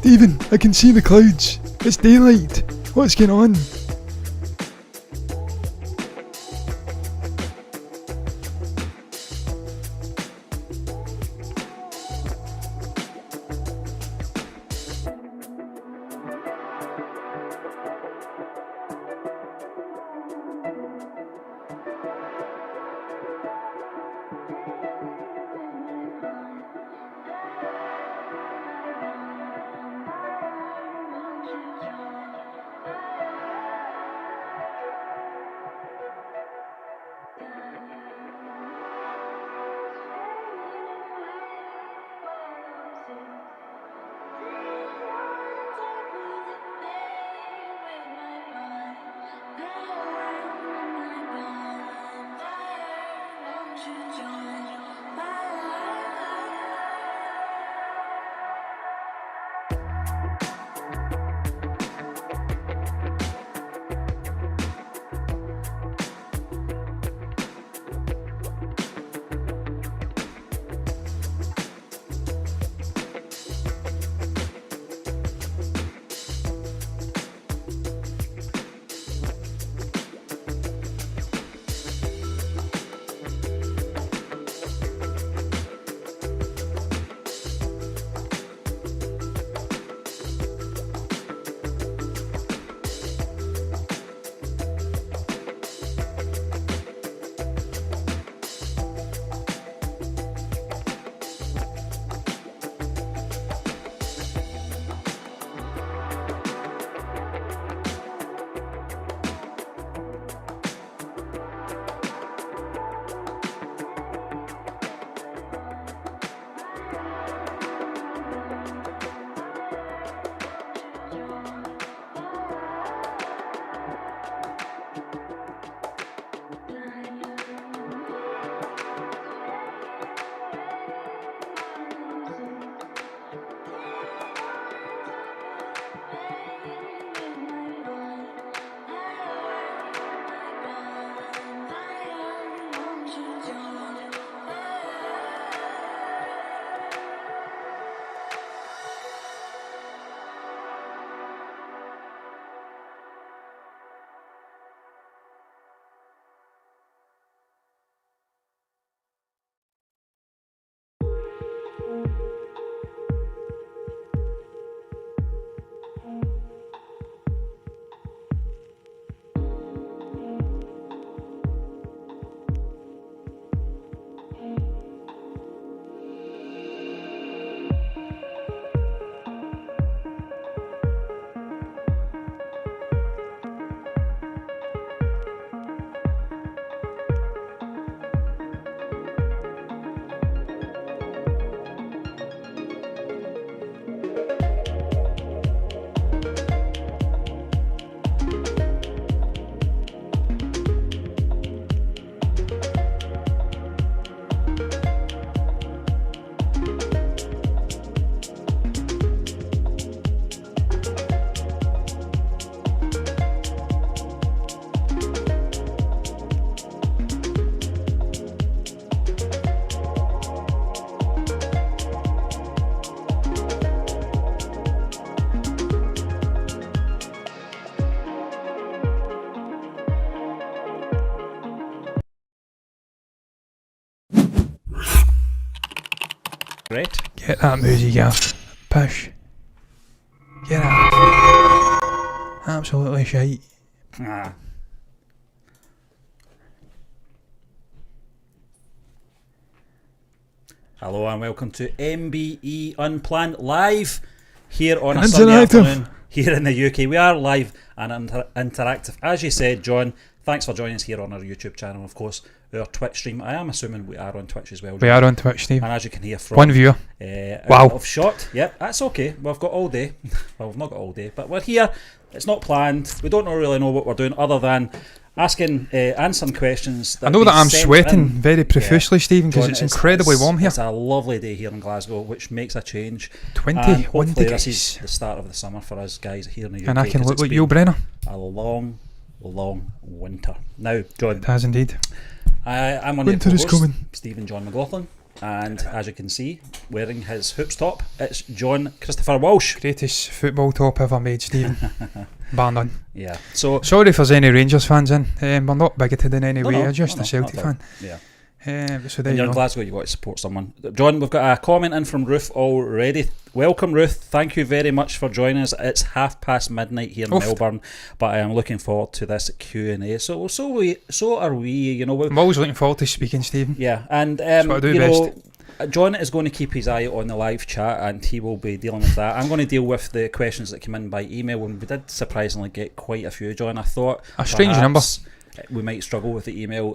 Stephen, I can see the clouds. It's daylight. What's going on? Great. Get that music off. Push. Get that. Absolutely shite. Ah. Hello and welcome to MBE Unplanned live here on a Sunday afternoon here in the UK. We are live and interactive. As you said, John, thanks for joining us here on our YouTube channel, of course, our Twitch stream. I am assuming we are on Twitch as well, John. We are on Twitch, Steve. And as you can hear from... one viewer. Wow. Of shot. Yep, that's okay. We've got all day. Well, we've not got all day, but we're here. It's not planned. We don't really know what we're doing other than answering questions. I know that I'm sweating very profusely, Stephen, because it's incredibly warm here. It's a lovely day here in Glasgow, which makes a change. 21 degrees. This is the start of the summer for us guys here in the UK. And I can look like you, Brenner. A long winter. Now, John. It has indeed. I'm on Winter your is coming. Stephen John McLaughlin. And as you can see, wearing his hoops top, it's John Christopher Walsh. Greatest football top ever made, Stephen. Bar none. Yeah. So sorry if there's any Rangers fans in. We're not bigoted in any way. No, I'm just a Celtic fan. Yeah. So when you're in Glasgow, you've got to support someone. John, we've got a comment in from Ruth already. Welcome, Ruth. Thank you very much for joining us. It's midnight here in Melbourne, but I am looking forward to this Q&A. So are we. You know, I'm always looking forward to speaking, Stephen. Yeah, and John is going to keep his eye on the live chat, and he will be dealing with that. I'm going to deal with the questions that came in by email, and we did surprisingly get quite a few, John. I thought a strange number. We might struggle with the email.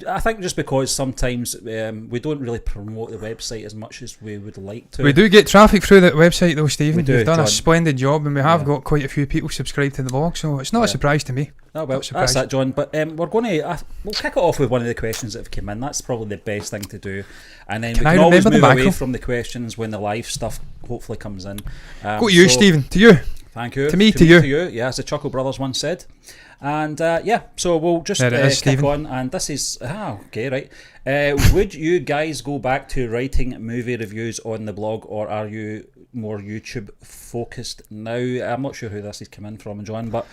I think just because sometimes we don't really promote the website as much as we would like to. We do get traffic through the website though, Stephen. We've done John. A splendid job, and we have got quite a few people subscribed to the blog, so it's not a surprise to me. Oh, well, that's that, John. But we're going to we'll kick it off with one of the questions that have come in. That's probably the best thing to do, and then we can always move away from the questions when the live stuff hopefully comes in. Go to you, Stephen. To you. Thank you. To me, to you. Yeah, as the Chuckle Brothers once said. And so we'll just kick on, and this is okay, right. Would you guys go back to writing movie reviews on the blog, or are you more YouTube focused now? I'm not sure who this is coming from, John, but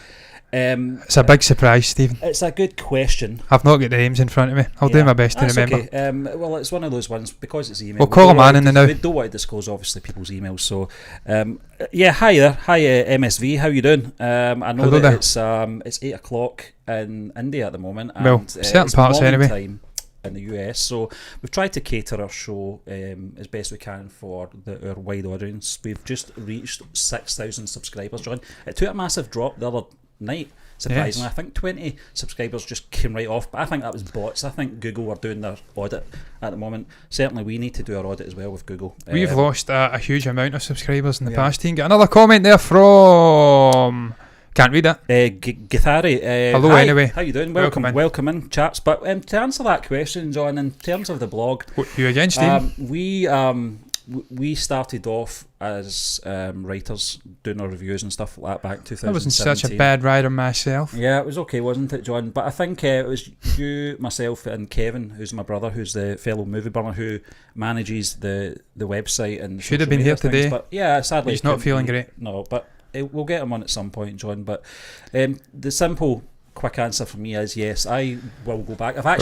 it's a big surprise, Stephen. It's a good question. I've not got the names in front of me. I'll do my best to remember. Okay. Well, it's one of those ones because it's email. We'll call a man in the now. We don't want to disclose obviously people's emails. So hi there, hi MSV. How you doing? I know that it's 8:00 in India at the moment. And, well, certain parts anyway. Time in the US, so we've tried to cater our show as best we can for our wide audience. We've just reached 6,000 subscribers, John. It took a massive drop the other night, surprisingly. Yes. I think 20 subscribers just came right off, but I think that was bots. I think Google are doing their audit at the moment. Certainly we need to do our audit as well with Google. We've lost a huge amount of subscribers in the past. Team. Get another comment there from... Can't read it. Githari. Hello, hi, anyway. How you doing? Welcome in, chaps. But to answer that question, John, in terms of the blog, you again, Steve? We started off as writers doing our reviews and stuff like that back in 2017. I wasn't such a bad writer myself. Yeah, it was okay, wasn't it, John? But I think it was you, myself, and Kevin, who's my brother, who's the fellow movie burner, who manages the website and should have been here today. But yeah, sadly he's not feeling great. No, but we'll get him on at some point, John. But the simple, quick answer for me is yes, I will go back. I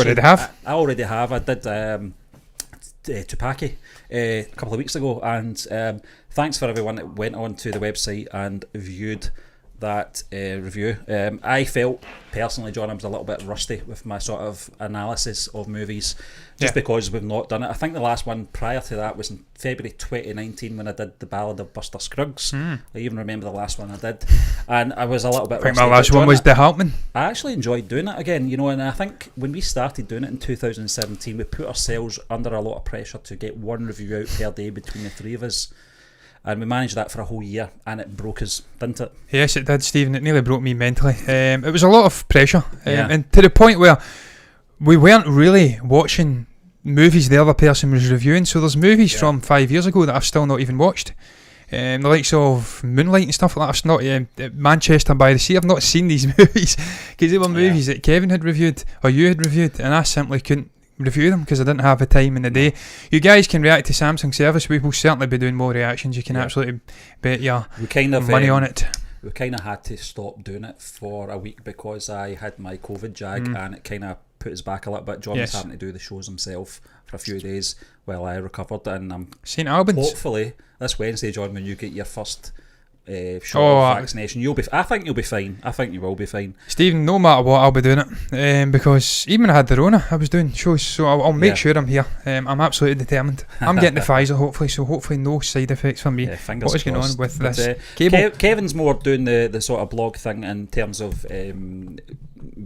already have. I did Tupaki a couple of weeks ago, and thanks for everyone that went on to the website and viewed that review. I felt personally, John, I was a little bit rusty with my sort of analysis of movies just because we've not done it. I think the last one prior to that was in February 2019 when I did the Ballad of Buster Scruggs. I even remember the last one I did, and I was a little bit rusty. My last one was The Hartman. I actually enjoyed doing it again, you know, and I think when we started doing it in 2017 we put ourselves under a lot of pressure to get one review out per day between the three of us. And we managed that for a whole year, and it broke us, didn't it? Yes, it did, Stephen. It nearly broke me mentally. It was a lot of pressure, and to the point where we weren't really watching movies the other person was reviewing. So there's movies from 5 years ago that I've still not even watched. The likes of Moonlight and stuff like that. I've not Manchester by the Sea. I've not seen these movies because they were movies that Kevin had reviewed or you had reviewed, and I simply couldn't review them because I didn't have the time in the day. You guys can react to Samsung service. We will certainly be doing more reactions. You can absolutely bet your money on it. We kind of had to stop doing it for a week because I had my COVID jag and it kind of put us back a little bit. John was having to do the shows himself for a few days while I recovered, and I'm St Albans. Hopefully this Wednesday, John, when you get your first shot of vaccination, I think you'll be fine. I think you will be fine, Stephen. No matter what, I'll be doing it because even when I had the Rona, I was doing shows, so I'll make sure I'm here. I'm absolutely determined. I'm getting the Pfizer hopefully no side effects for me. What is going on with this cable? Kevin's more doing the sort of blog thing in terms of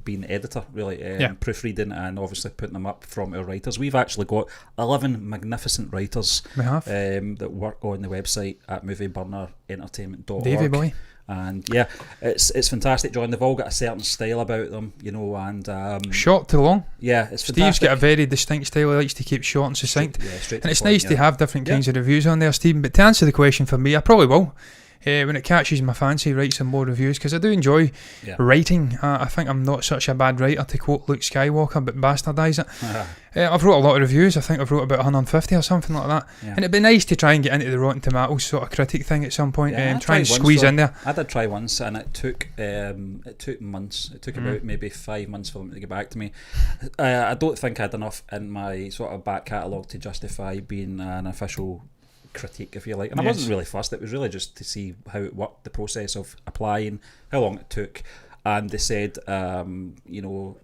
being editor, really, proofreading and obviously putting them up from our writers. We've actually got 11 magnificent writers that work on the website at movieburnerentertainment.org. Davey boy. And it's fantastic, John. They've all got a certain style about them, you know, and short to long. Yeah, it's Steve's fantastic. got a very distinct style. He likes to keep short and succinct. Straight and it's nice to have different kinds of reviews on there, Stephen. But to answer the question for me, I probably will. when it catches my fancy, write some more reviews, because I do enjoy writing. I think I'm not such a bad writer, to quote Luke Skywalker, but bastardise it. I've wrote a lot of reviews. I think I've wrote about 150 or something like that. And it'd be nice to try and get into the Rotten Tomatoes sort of critic thing at some point, and try and squeeze in there. I did try once, and it took months. It took about maybe 5 months for them to get back to me. I don't think I had enough in my sort of back catalogue to justify being an official critique, if you like. And I wasn't really fussed. It was really just to see how it worked, the process of applying, how long it took. And they said, you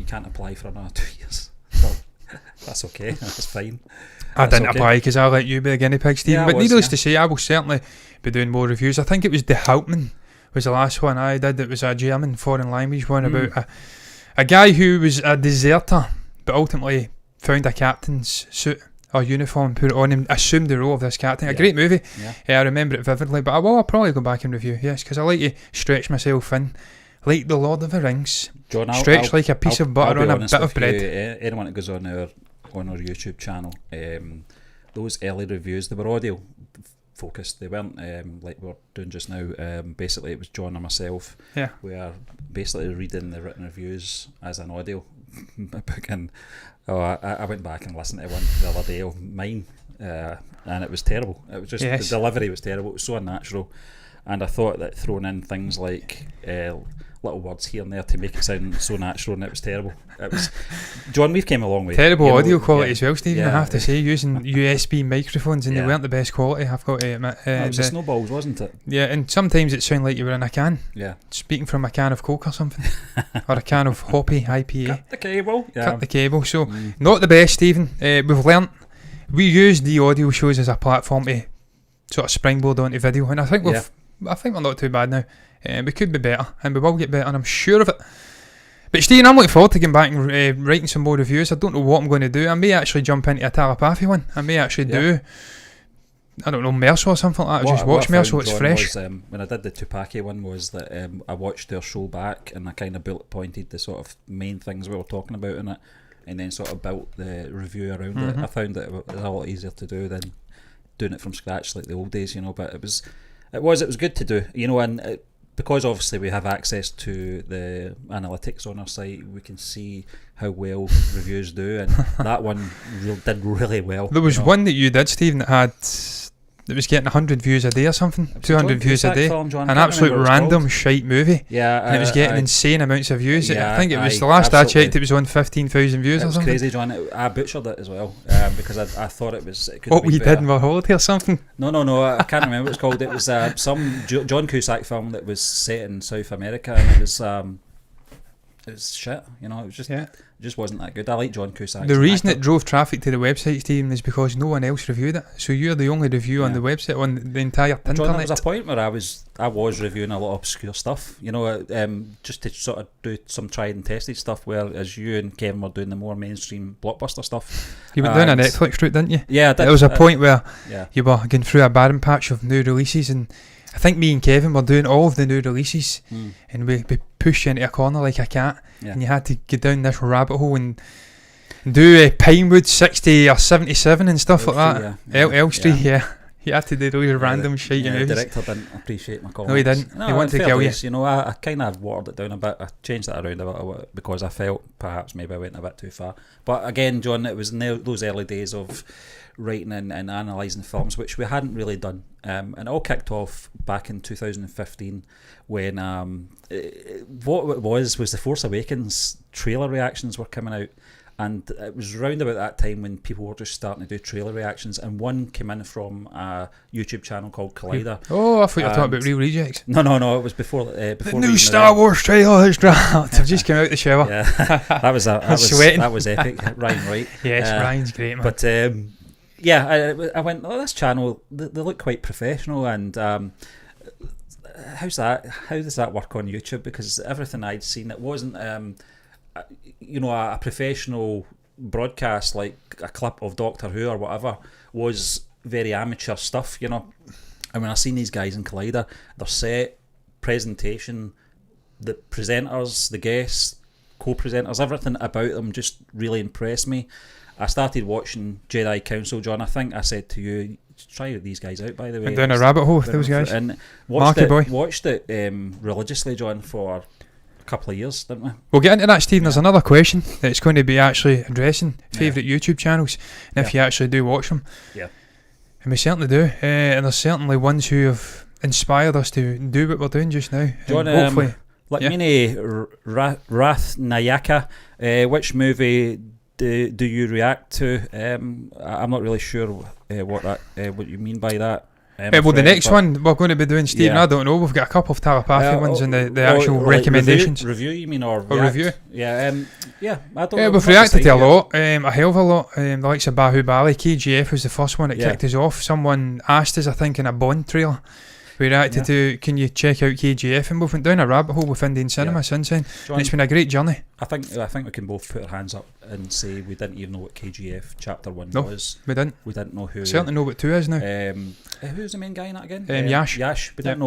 can't apply for another 2 years. Well, that's okay. That's fine. I didn't apply because I let you be the guinea pig, Stephen. But needless to say, I will certainly be doing more reviews. I think it was the Hauptmann was the last one I did. It was a German foreign language one about a guy who was a deserter, but ultimately found a captain's suit or uniform, put it on him, assumed the role of this captain. A great movie. I remember it vividly, but I'll probably go back and review, yes, because I like to stretch myself in, like the Lord of the Rings. John, stretch like a piece of butter on a bit of bread. Anyone that goes on our YouTube channel, those early reviews, they were audio focused. They weren't like we're doing just now. Basically, it was John and myself. We are basically reading the written reviews as an audio book. And I went back and listened to one the other day of mine, and it was terrible. It was just the delivery was terrible. It was so unnatural, and I thought that throwing in things like little words here and there to make it sound so natural, and it was terrible. It was John. We've came a long way. Terrible audio quality as well, Stephen. I have to say, using USB microphones, and they weren't the best quality. I've got to admit. It was the snowballs, wasn't it? Yeah, and sometimes it sounded like you were in a can. Yeah, speaking from a can of Coke or something, or a can of hoppy IPA. Cut the cable. Cut the cable. So not the best, Stephen. We've learnt. We use the audio shows as a platform to sort of springboard onto video, and I think we're not too bad now. We could be better, and we will get better, I'm sure of it. But Stephen, I'm looking forward to getting back and writing some more reviews. I don't know what I'm going to do. I may actually jump into a telepathy one. I may actually do, I don't know, Merso or something like that. Just watch Merso, it's fresh. When I did the Tupaki one, was that I watched their show back, and I kind of bullet pointed the sort of main things we were talking about in it, and then sort of built the review around it. I found that it was a lot easier to do than doing it from scratch like the old days, but it was good to do, and because obviously we have access to the analytics on our site, we can see how well reviews do, and that one did really well. There was one that you did, Stephen, that was getting 100 views a day or something, 200 views a day, an absolute random shite movie, and it was getting insane amounts of views. I think it was the last I checked, it was on 15,000 views or something. It was crazy, John. I butchered it as well, because I thought it could what we did in our holiday or something. No, I can't remember what it's called. It was some John Cusack film that was set in South America, and it was shit. It was just it just wasn't that good. I like John Cusack. The reason it drove traffic to the website, Stephen, is because no one else reviewed it. So you're the only review on the website, on the entire internet. John, there was a point where I was reviewing a lot of obscure stuff, just to sort of do some tried and tested stuff, whereas you and Kevin were doing the more mainstream blockbuster stuff. You went down a Netflix route, didn't you? Yeah, I did. There was a point where you were going through a barren patch of new releases, and I think me and Kevin were doing all of the new releases, and we pushed you into a corner like a cat, and you had to get down this rabbit hole and do Pinewood 60 or 77 and stuff like that. Elstree, you had to do those random shite movies. The director didn't appreciate my comments. No, he didn't. He wanted to kill you. I kind of watered it down a bit. I changed that around a bit because I felt perhaps maybe I went a bit too far. But again, John, it was in those early days of writing and analysing films, which we hadn't really done. And it all kicked off back in 2015 when what it was The Force Awakens trailer reactions were coming out. And it was around about that time when people were just starting to do trailer reactions, and one came in from a YouTube channel called Collider. Oh, I thought you were talking about Real Rejects. No, it was before the new Star Wars trailer has dropped. I've just come out the shower. Yeah, that was epic. Ryan Wright. Yes, Ryan's great, man. But I went, this channel, they look quite professional, and how does that work on YouTube? Because everything I'd seen, it wasn't a professional broadcast like a clip of Doctor Who or whatever, was very amateur stuff, And when I seen these guys in Collider, their set, presentation, the presenters, the guests, co-presenters, everything about them just really impressed me. I started watching Jedi Council, John. I think I said to you, try these guys out, by the way. Went down a rabbit hole with those guys. And Marky boy. watched it religiously, John, for a couple of years, didn't we? We'll get into that, Stephen. There's another question that's going to be actually addressing favourite YouTube channels, and if you actually do watch them. Yeah. And we certainly do. And there's certainly ones who have inspired us to do what we're doing just now. John, hopefully, Lakmini Rath Nayaka, which movie do you react to? I'm not really sure what you mean by that. Well, the next one we're going to be doing, Stephen, I don't know. We've got a couple of telepathy ones and the actual recommendations. Review, you mean, or review? Yeah, I don't know. We've reacted to a lot, a hell of a lot. The likes of Bahubali, KGF was the first one that kicked us off. Someone asked us, I think, in a Bond trailer. We reacted to, can you check out KGF? And we've went down a rabbit hole with Indian cinema since then. John, and it's been a great journey. I think we can both put our hands up and say we didn't even know what KGF Chapter 1 was. We didn't. We didn't know who. Certainly know what 2 is now. Who's the main guy in that again? Yash. Yash. We didn't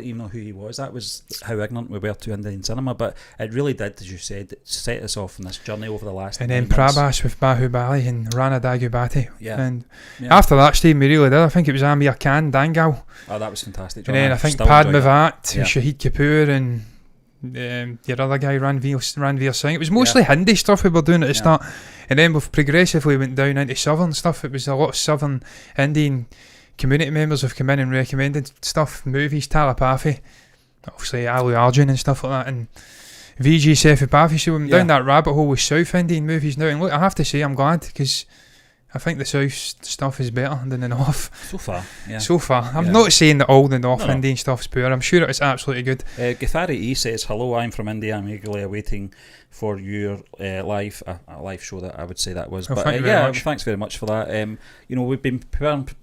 even know who he was. That was how ignorant we were to Indian cinema. But it really did, as you said, set us off on this journey over the last. And then Prabhas with Bahubali and Rana Dagubati. Yeah. And after that, Stephen, we really did. I think it was Amir Khan, Dangal. Oh, that was fantastic. John. And then I think Padmavat, Shahid Kapoor, and your other guy, Ranveer Singh. It was mostly Hindi stuff we were doing at the start, and then we've progressively went down into Southern stuff. It was a lot of Southern Indian community members have come in and recommended stuff, movies, telepathy, obviously Alu Arjun and stuff like that, and VG Sethupathi. So we went down that rabbit hole with South Indian movies now, and look, I have to say I'm glad, because I think the South stuff is better than the North. So far. I'm not saying that all the North Indian stuff's poor. I'm sure it's absolutely good. Gathari E says, hello, I'm from India. I'm eagerly awaiting for your live show, that I would say that was. Well, but thanks very much for that. We've been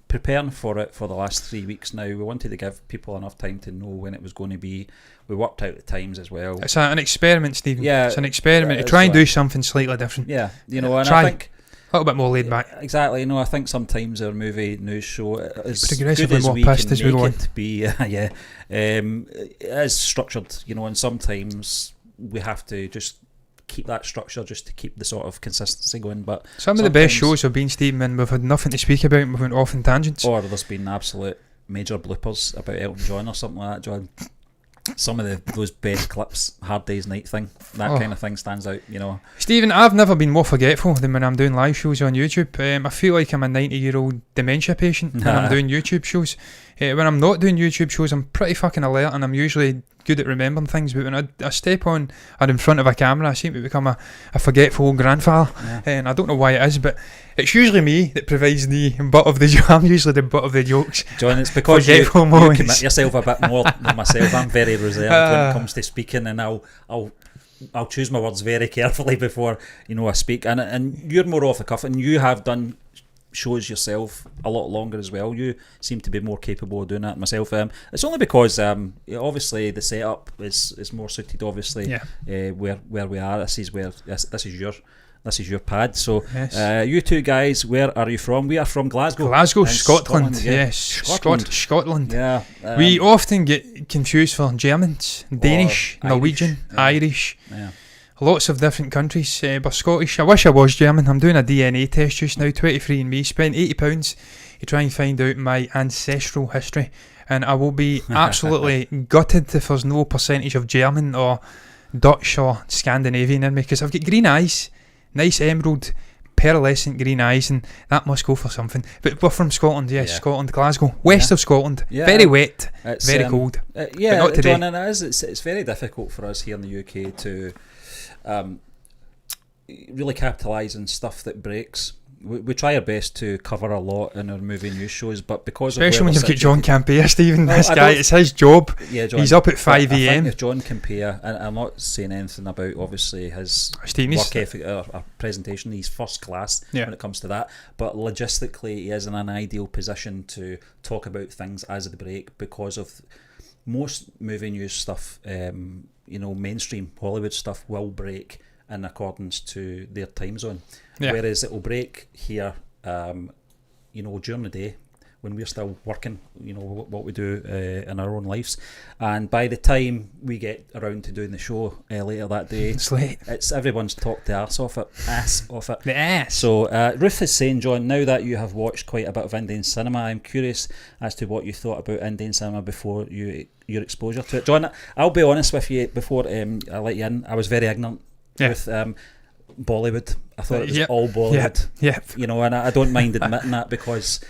preparing for it for the last 3 weeks now. We wanted to give people enough time to know when it was going to be. We worked out the times as well. It's an experiment, Stephen. Yeah, it's an experiment to try and do something slightly different. Yeah, and try. I think a little bit more laid back. Exactly. I think sometimes our movie news show is progressively good as more we pissed can as we make go it be. It is structured, and sometimes we have to just keep that structure just to keep the sort of consistency going. But some of the best shows have been, Stephen, and we've had nothing to speak about and we've went off in tangents. Or there's been absolute major bloopers about Elton John or something like that, John. Some of those best clips, Hard Day's Night thing, that kind of thing stands out, Stephen, I've never been more forgetful than when I'm doing live shows on YouTube. I feel like I'm a 90-year-old dementia patient when I'm doing YouTube shows. When I'm not doing YouTube shows, I'm pretty fucking alert and I'm usually good at remembering things, but when I step on and in front of a camera, I seem to become a forgetful old grandfather. And I don't know why it is, but it's usually me that provides the butt of the joke. I'm usually the butt of the jokes. John, it's because you commit yourself a bit more than myself. I'm very reserved when it comes to speaking, and I'll choose my words very carefully before I speak. And you're more off the cuff, and you have done shows yourself a lot longer as well. You seem to be more capable of doing that than myself. It's only because obviously the setup is more suited. Obviously, where we are. This is your pad. So you two guys, where are you from? We are from Glasgow. Scotland. Yes, Scotland. Yeah. We often get confused for Germans, Danish, Norwegian, Irish. Yeah. Lots of different countries, but Scottish. I wish I was German. I'm doing a DNA test just now, 23andMe. Spent £80 to try and find out my ancestral history, and I will be absolutely gutted if there's no percentage of German or Dutch or Scandinavian in me, because I've got green eyes, nice emerald pearlescent green eyes, and that must go for something. But we're from Scotland, Scotland, Glasgow, west of Scotland. Very wet, very cold. But not today. John, and it's very difficult for us here in the UK to really capitalise on stuff that breaks. We try our best to cover a lot in our movie news shows, but because especially when you've got John Campea, Stephen, this guy, it's his job. John, he's up at 5 a.m. I think if John Campea, and I'm not saying anything about obviously his work ethic or presentation, he's first class when it comes to that, but logistically he is in an ideal position to talk about things as they break, because of most movie news stuff, mainstream Hollywood stuff will break in accordance to their time zone, whereas it will break here during the day when we're still working, what we do in our own lives. And by the time we get around to doing the show later that day, it's late. It's everyone's talked the ass off it. The ass. So Ruth is saying, John, now that you have watched quite a bit of Indian cinema, I'm curious as to what you thought about Indian cinema before your exposure to it. John, I'll be honest with you, before I let you in, I was very ignorant with Bollywood. I thought it was all Bollywood. And I don't mind admitting that because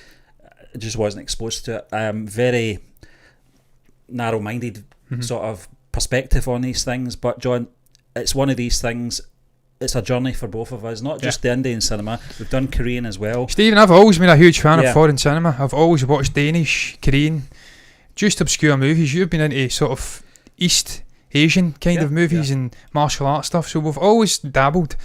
I just wasn't exposed to it. I'm very narrow-minded sort of perspective on these things, but John, it's one of these things. It's a journey for both of us, not just the Indian cinema. We've done Korean as well. Stephen, I've always been a huge fan of foreign cinema. I've always watched Danish, Korean, just obscure movies. You've been into sort of East Asian kind of movies and martial arts stuff, so we've always dabbled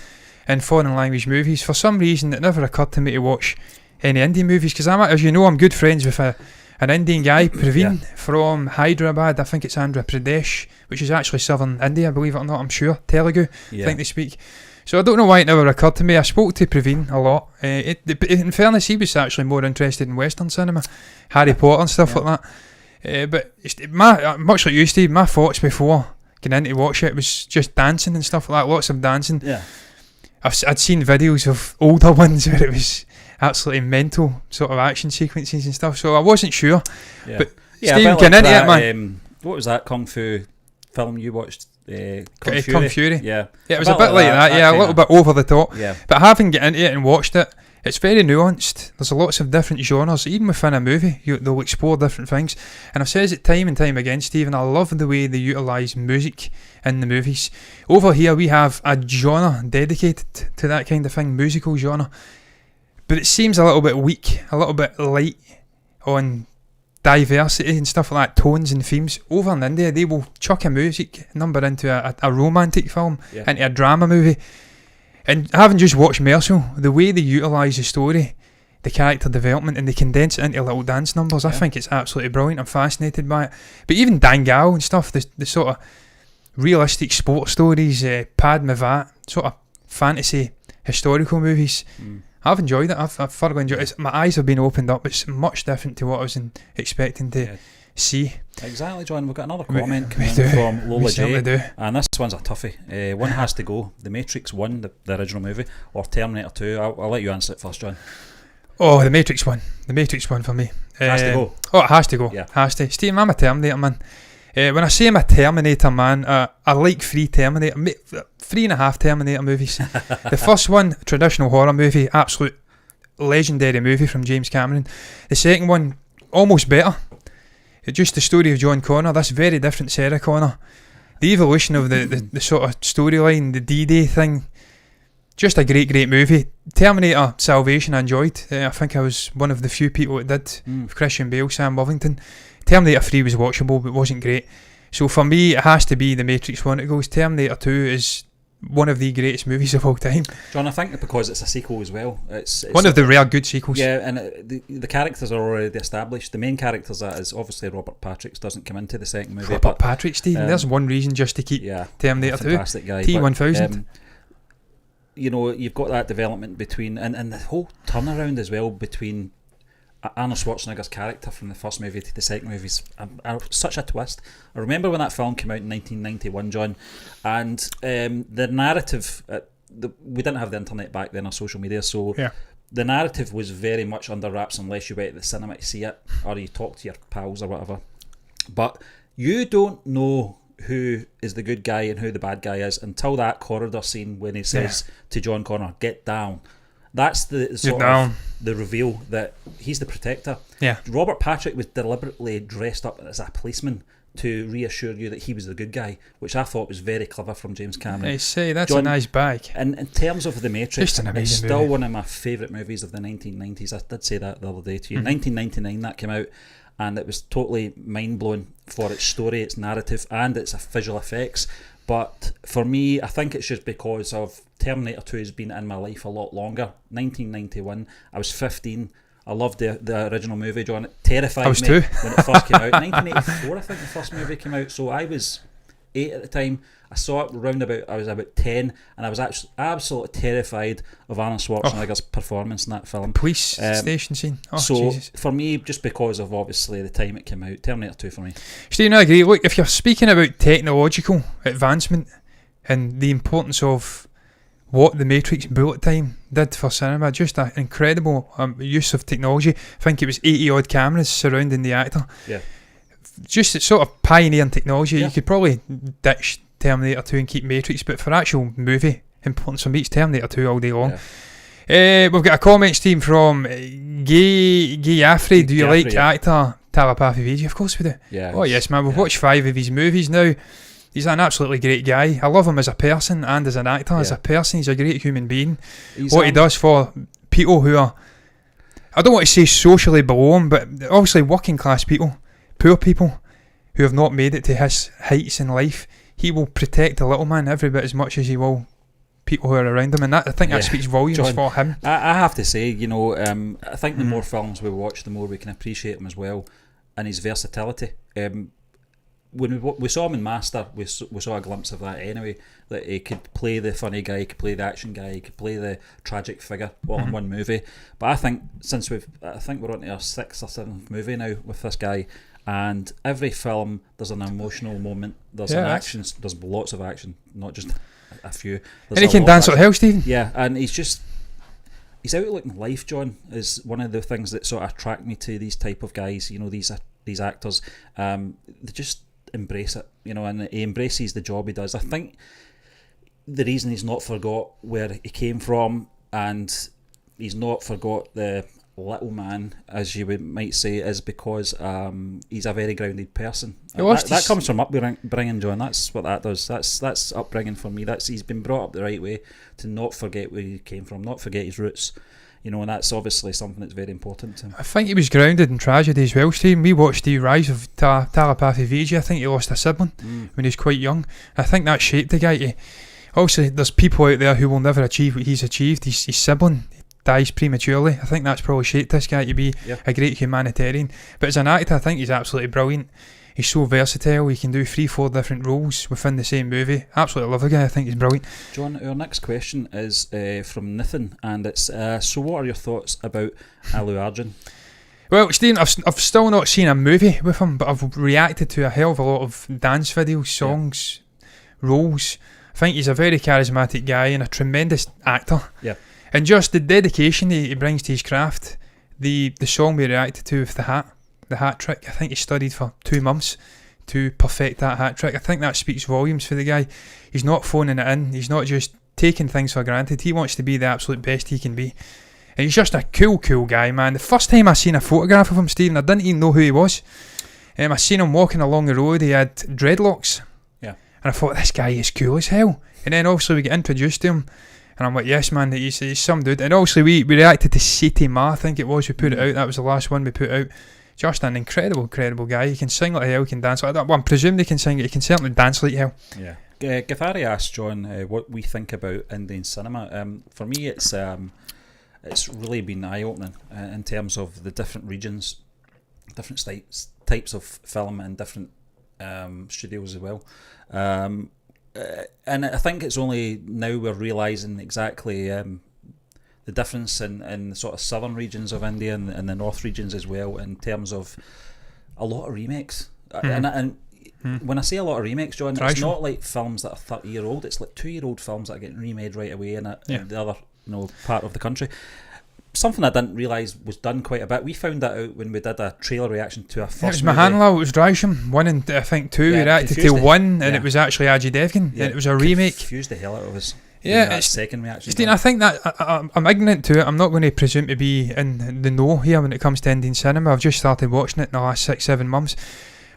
in foreign language movies. For some reason, it never occurred to me to watch any Indian movies, because as you know, I'm good friends with an Indian guy, Praveen, from Hyderabad. I think it's Andhra Pradesh, which is actually southern India, believe it or not. I'm sure Telugu, I think they speak. So I don't know why it never occurred to me. I spoke to Praveen a lot. In fairness, he was actually more interested in Western cinema, Harry Potter and stuff like that. But much like you, Steve, my thoughts before getting into watch it was just dancing and stuff like that. Lots of dancing. Yeah. I'd seen videos of older ones where it was absolutely mental sort of action sequences and stuff, so I wasn't sure. Yeah. But Steve, getting into it, man. What was that Kung Fu film you watched? Kung Fury. Yeah, it was a bit like that. Yeah, a little bit over the top. Yeah. But having get into it and watched it, it's very nuanced. There's lots of different genres. Even within a movie, they'll explore different things. And I've said it time and time again, Stephen, I love the way they utilise music in the movies. Over here, we have a genre dedicated to that kind of thing, musical genre. But it seems a little bit weak, a little bit light on diversity and stuff like that, tones and themes. Over in India, they will chuck a music number into a romantic film, into a drama movie. And having just watched Marshall, the way they utilise the story, the character development, and they condense it into little dance numbers, I think it's absolutely brilliant. I'm fascinated by it. But even Dangal and stuff, the sort of realistic sports stories, Padmavat, sort of fantasy historical movies, I've enjoyed it. I've thoroughly enjoyed it. My eyes have been opened up. It's much different to what I was expecting to see. Exactly, John. We've got another comment coming from Lola J. And this one's a toughie. One has to go. The Matrix 1, the original movie, or Terminator 2. I'll let you answer it first, John. Oh, the Matrix 1. The Matrix 1 for me. Has to go. Oh, it has to go. Yeah. Has to. Steve, I'm a Terminator man. When I say I'm a Terminator man, I like 3 and a half Terminator movies. The first one, traditional horror movie, absolute legendary movie from James Cameron. The second one, almost better. It's just the story of John Connor, this very different Sarah Connor. The evolution of the sort of storyline, the D-Day thing. Just a great movie. Terminator Salvation I enjoyed. I think I was one of the few people that did, with Christian Bale, Sam Worthington. Terminator 3 was watchable but wasn't great. So for me, it has to be The Matrix 1. It goes. Terminator 2 is one of the greatest movies of all time. John, I think because it's a sequel as well. It's one of the rare good sequels. Yeah, and the characters are already established. The main characters, that is obviously Robert Patrick, doesn't come into the second movie. Robert Patrick, Stephen, there's one reason just to keep Terminator 2. Fantastic guy. T-1000. You've got that development between, and the whole turnaround as well between Arnold Schwarzenegger's character from the first movie to the second movie is such a twist. I remember when that film came out in 1991, John, and the narrative, we didn't have the internet back then or social media, so the narrative was very much under wraps unless you went to the cinema to see it or you talked to your pals or whatever. But you don't know who is the good guy and who the bad guy is until that corridor scene when he says to John Connor, "Get down." That's the sort of the reveal that he's the protector. Yeah. Robert Patrick was deliberately dressed up as a policeman to reassure you that he was the good guy, which I thought was very clever from James Cameron. I say that's John, a nice bag. And in terms of The Matrix, it's still one of my favourite movies of the 1990s. I did say that the other day to you. 1999 that came out, and it was totally mind-blowing for its story, its narrative, and its visual effects. But for me, I think it's just because of Terminator 2 has been in my life a lot longer. 1991, I was 15. I loved the original movie, John. It terrified me when it first came out. 1984, I think the first movie came out. So I was 8 at the time. I saw it I was about 10, and I was actually absolutely terrified of Arnold Schwarzenegger's performance in that film. Police station scene. Oh, so Jesus. for me, just because of obviously the time it came out, Terminator 2 for me. Stephen, I agree. Look, if you're speaking about technological advancement and the importance of what the Matrix bullet time did for cinema, just an incredible use of technology. I think it was 80 odd cameras surrounding the actor. Yeah. Just sort of pioneering technology. You could probably ditch Terminator 2 and keep Matrix, but for actual movie importance, for me it's Terminator 2 all day long. We've got a comment, Steve, from Gay Affrey. Do you like actor Telepathy VG? Of course we do. Yeah. Oh yes, man. We've watched 5 of his movies now. He's an absolutely great guy. I love him as a person and as an actor. As a person, he's a great human being. What he does for people who are, I don't want to say socially below him, but obviously working class people, poor people who have not made it to his heights in life. He will protect the little man every bit as much as he will people who are around him, and that, I think that speaks volumes, John, for him. I have to say, I think the more films we watch, the more we can appreciate him as well, and his versatility. When we saw him in Master, we saw a glimpse of that anyway, that he could play the funny guy, he could play the action guy, he could play the tragic figure all in one movie. But I think I think we're on to our 6th or 7th movie now with this guy, and every film there's an emotional moment, there's an action, there's lots of action, not just a few. There's and he can dance like hell, Stephen. Yeah, and his outlook in life, John, is one of the things that sort of attract me to these type of guys. These actors, they just embrace it, and he embraces the job he does. I think the reason he's not forgot where he came from, and he's not forgot the little man, as you might say, is because he's a very grounded person. That comes from upbringing, John. That's what that does. That's upbringing for me. He's been brought up the right way to not forget where he came from, not forget his roots. And that's obviously something that's very important to him. I think he was grounded in tragedy as well, Steve. We watched the rise of Telepathy VG. I think he lost a sibling when he was quite young. I think that shaped the guy. Obviously, there's people out there who will never achieve what he's achieved. His sibling dies prematurely. I think that's probably shaped this guy to be a great humanitarian. But as an actor, I think he's absolutely brilliant. He's so versatile. He can do 3-4 different roles within the same movie. Absolutely love the guy. I think he's brilliant. John, our next question is from Nathan, and it's so what are your thoughts about Allu Arjun? Well, Stephen, I've still not seen a movie with him, but I've reacted to a hell of a lot of dance videos, songs, roles. I think he's a very charismatic guy and a tremendous actor. Yeah. And just the dedication he brings to his craft. The song we reacted to with the hat trick, I think he studied for 2 months to perfect that hat trick. I think that speaks volumes for the guy. He's not phoning it in. He's not just taking things for granted. He wants to be the absolute best he can be. And he's just a cool guy, man. The first time I seen a photograph of him, Stephen, I didn't even know who he was. I seen him walking along the road. He had dreadlocks. Yeah. And I thought, this guy is cool as hell. And then obviously we get introduced to him. And I'm like, yes, man, he's some dude. And obviously we reacted to City Ma, I think it was. We put it out. That was the last one we put out. Just an incredible guy. He can sing like hell, he can dance like that. Well, I'm presuming he can sing it. He can certainly dance like hell. Yeah. Githari asked John what we think about Indian cinema. For me, it's really been eye-opening in terms of the different regions, different types of film and different studios as well. And I think it's only now we're realising exactly the difference in the sort of southern regions of India and the north regions as well, in terms of a lot of remakes. And when I say a lot of remakes, John, it's not like films that are 30-year-old. It's like 2-year-old films that are getting remade right away in the other part of the country. Something I didn't realise was done quite a bit. We found that out when we did a trailer reaction to our first movie. It was Mahanlal, it was Drisham 1 and I think 2. We reacted to 1 and it was actually Ajay Devgan and it was a remake. Confused the hell out of us. Yeah, it's second reaction. Steve, I think that I'm ignorant to it. I'm not going to presume to be in the know here when it comes to Indian cinema. I've just started watching it in the last 6-7 months.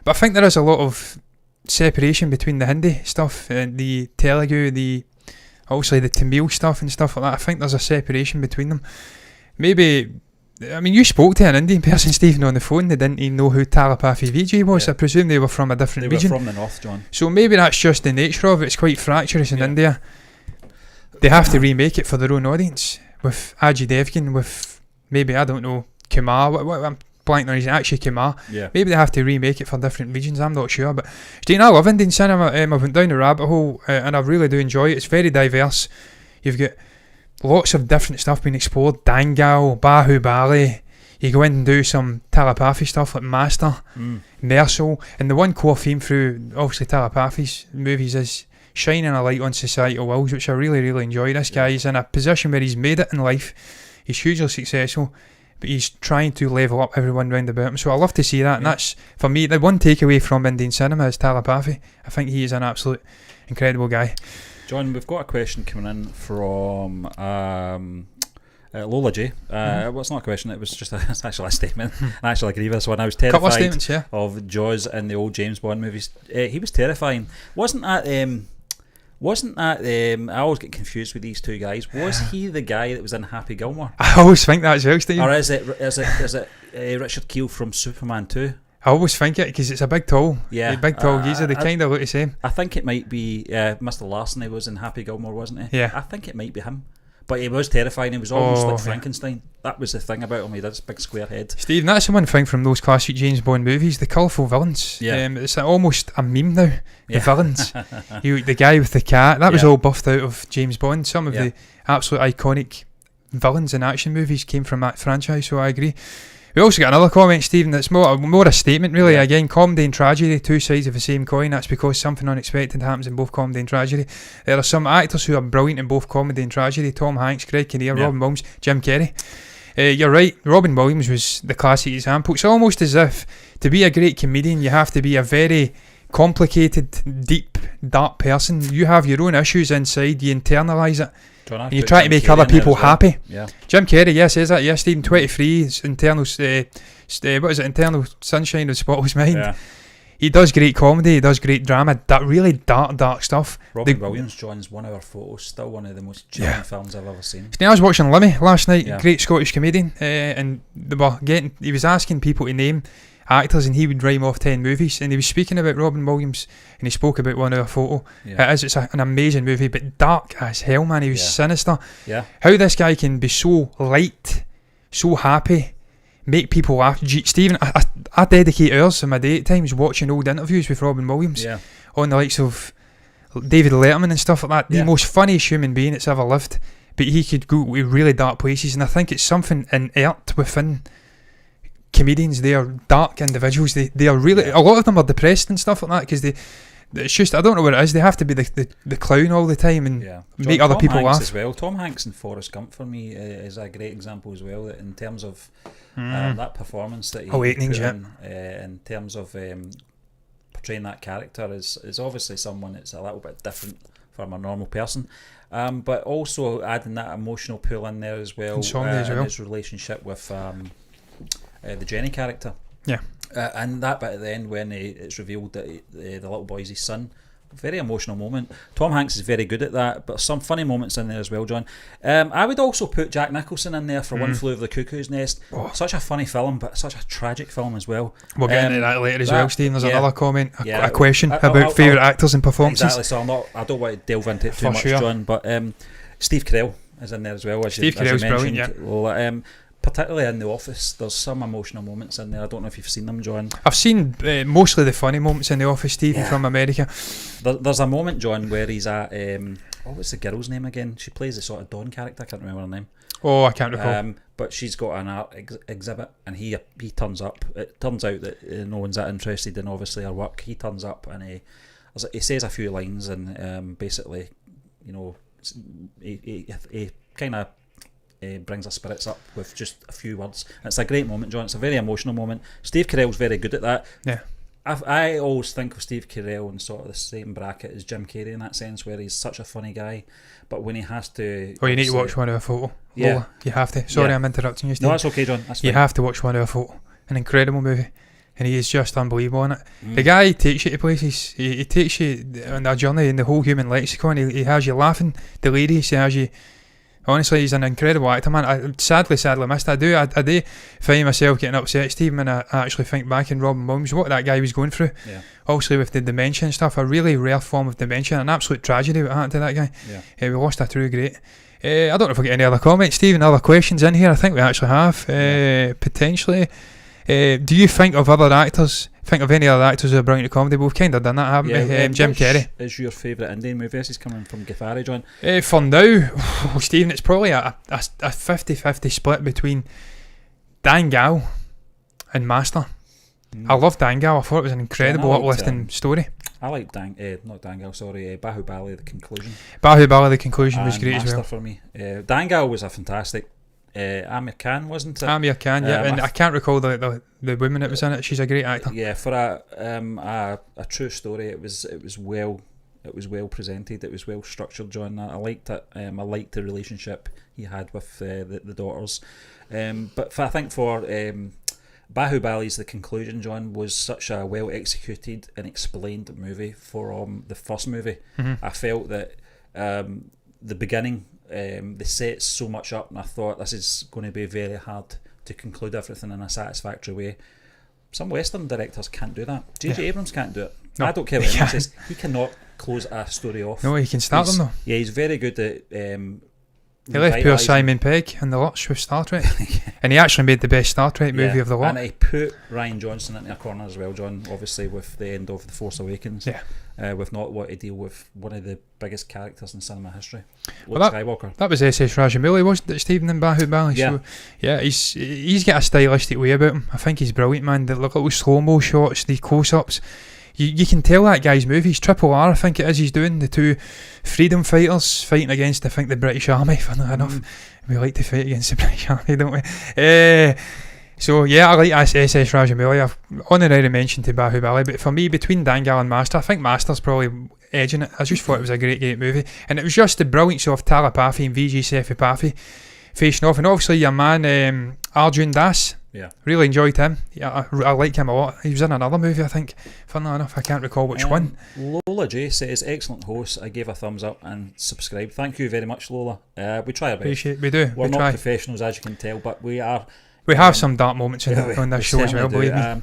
But I think there is a lot of separation between the Hindi stuff and the Telugu, obviously the Tamil stuff and stuff like that. I think there's a separation between them. Maybe, I mean, you spoke to an Indian person, Stephen, on the phone. They didn't even know who Telepathy VG was. I presume they were from a different region. They were from the north, John. So maybe that's just the nature of it. It's quite fractious in India. They have to remake it for their own audience with Ajay Devgan, with maybe, I don't know, Kumar. blanking on his actually came out. Yeah. Maybe they have to remake it for different regions, I'm not sure. But Steve, I love Indian cinema. I went down the rabbit hole and I really do enjoy it. It's very diverse. You've got lots of different stuff being explored. Dangal, Bahubali. You go in and do some telepathy stuff like Master, Mercil, and the one core theme through obviously telepathy's movies is shining a light on societal wills, which I really, really enjoy. This guy is in a position where he's made it in life. He's hugely successful, but he's trying to level up everyone round about him. So I love to see that, and that's, for me, the one takeaway from Indian cinema is telepathy. I think he is an absolute incredible guy. John, we've got a question coming in from Lola J. Well, it's not a question, it was just it's actually a statement. I actually agree with this one. I was terrified of Jaws in the old James Bond movies. He was terrifying. Wasn't that I always get confused with these two guys. Was he the guy that was in Happy Gilmore? I always think that as well, Steve. Or is it Richard Keel from Superman 2? I always think it because it's a big tall, big tall geezer. They kind of look the same. I think it might be Mr. Larson. He was in Happy Gilmore, wasn't he? Yeah. I think it might be him. But he was terrifying. He was almost like Frankenstein. That was the thing about him. He had this big square head. Steve, that's the one thing from those classic James Bond movies, the colourful villains. Yeah. It's almost a meme now, the villains. The guy with the cat, that was all buffed out of James Bond. Some of the absolute iconic villains in action movies came from that franchise, so I agree. We also got another comment, Stephen, that's more a statement, really. Yeah. Again, comedy and tragedy, two sides of the same coin. That's because something unexpected happens in both comedy and tragedy. There are some actors who are brilliant in both comedy and tragedy. Tom Hanks, Craig Kinnear, Robin Williams, Jim Carrey. You're right, Robin Williams was the classic example. It's almost as if to be a great comedian, you have to be a very complicated, deep, dark person. You have your own issues inside, you internalise it. And you try to make other people happy. Yeah. Jim Carrey, says that. Yes, Stephen, 23. It's internal. What is it? Internal sunshine of spotless mind. Yeah. He does great comedy. He does great drama. That really dark stuff. Robin Williams, John's 1 Hour Photos, still one of the most chilling films I've ever seen. I was watching Limmy last night. Great Scottish comedian, and they were he was asking people to name actors, and he would rhyme off 10 movies, and he was speaking about Robin Williams, and he spoke about 1 Hour Photo. It's an amazing movie, but dark as hell, man. He was sinister. How this guy can be so light, so happy, make people laugh. Stephen, I dedicate hours of my day at times watching old interviews with Robin Williams on the likes of David Letterman and stuff like that. The most funniest human being that's ever lived, but he could go to really dark places, and I think it's something inherent within comedians. They are dark individuals. They are really, a lot of them are depressed and stuff like that because it's just, I don't know what it is, they have to be the clown all the time and make other people laugh as well. Tom Hanks in Forrest Gump for me is a great example as well, that in terms of that performance that he Awakenings, in terms of portraying that character is obviously someone that's a little bit different from a normal person, but also adding that emotional pull in there as well, and his relationship with the Jenny character, and that bit at the end when it's revealed that the little boy's his son. Very emotional moment. Tom Hanks is very good at that, but some funny moments in there as well, John. I would also put Jack Nicholson in there for One Flew Over the Cuckoo's Nest. Such a funny film, but such a tragic film as well. We'll get into that later as well, Steve. There's another comment, a question about favourite actors and performances. Exactly, so I don't want to delve into it too much, John, but Steve Carell is in there as well. Steve Carell's brilliant, Well, particularly in The Office, there's some emotional moments in there. I don't know if you've seen them, John. I've seen mostly the funny moments in The Office, Stephen, from America. There's a moment, John, where he's at what's the girl's name again? She plays the sort of Dawn character. I can't remember her name. I can't recall. But she's got an art exhibit, and he turns up. It turns out that no one's that interested in obviously her work. He turns up and he says a few lines, and basically, he kind of brings her spirits up with just a few words. And it's a great moment, John. It's a very emotional moment. Steve Carell's very good at that. Yeah. I always think of Steve Carell in sort of the same bracket as Jim Carrey in that sense, where he's such a funny guy, but when he has to... you need to watch 1 Hour Photo. Lola, you have to. Sorry, I'm interrupting you, Steve. No, that's okay, John. That's fine. You have to watch 1 Hour Photo. An incredible movie. And he is just unbelievable in it. The guy takes you to places. He takes you on a journey in the whole human lexicon. He has you laughing, delirious. He has you... Honestly, he's an incredible actor, man. I sadly missed it. I do find myself getting upset, Steve, when I actually think back in Robin Williams, what that guy was going through. Also with the dementia and stuff, a really rare form of dementia, an absolute tragedy what happened to that guy. We lost a true great. I don't know if we get any other comments, Steve, and other questions in here. I think we actually have, potentially. Do you think of other actors? Think of any other actors who are brilliant at comedy? We've kind of done that, haven't we? Jim Carrey. Is your favourite Indian movie? This is coming from Githari, John. For now, Stephen, it's probably a 50-50 split between Dangal and Master. I love Dangal. I thought it was an incredible uplifting story. I like Bahubali, The Conclusion. Bahubali, The Conclusion was great Master as well. For me. Dangal was a fantastic. Amir Khan, wasn't it? Amir Khan, yeah. And I can't recall the woman that was in it. She's a great actor. Yeah, for a true story, it was well presented. It was well structured, John. I liked it. I liked the relationship he had with the daughters. But I think for Bahubali's The Conclusion, John, was such a well executed and explained movie for the first movie. I felt that the beginning, they set so much up, and I thought this is going to be very hard to conclude everything in a satisfactory way. Some Western directors can't do that. J.J. Abrams can't do it. No, I don't care what anyone says. He cannot close a story off. No, he can start them though. Yeah, he's very good at. He left poor Simon Pegg in the lurch with Star Trek, and he actually made the best Star Trek movie of the lot. And he put Rian Johnson into a corner as well, John. Obviously, with the end of The Force Awakens, with not what to deal with one of the biggest characters in cinema history, Luke Skywalker. That was SS Rajamouli, wasn't it, Stephen, in Bahubali? Yeah, so, yeah, he's got a stylistic way about him. I think he's brilliant, man. The little slow mo shots, the close ups. You can tell that guy's movies. Triple R, I think it is, he's doing the two freedom fighters fighting against, I think, the British Army. Funnily enough, we like to fight against the British Army, don't we? So yeah, I like SS Rajamouli. I've honorary mention to Bahubali, but for me, between Dangal and Master, I think Master's probably edging it. I just thought it was a great movie, and it was just the brilliance of Talapathy and Vijay Sethupathi facing off, and obviously your man Arjun Das. Yeah, really enjoyed him. Yeah, I like him a lot. He was in another movie, I think. Funnily enough, I can't recall which one. Lola J says, excellent host. I gave a thumbs up and subscribe. Thank you very much, Lola. We try our best. We do. We're not professionals, as you can tell, but we are. We have some dark moments on this show as well, believe me.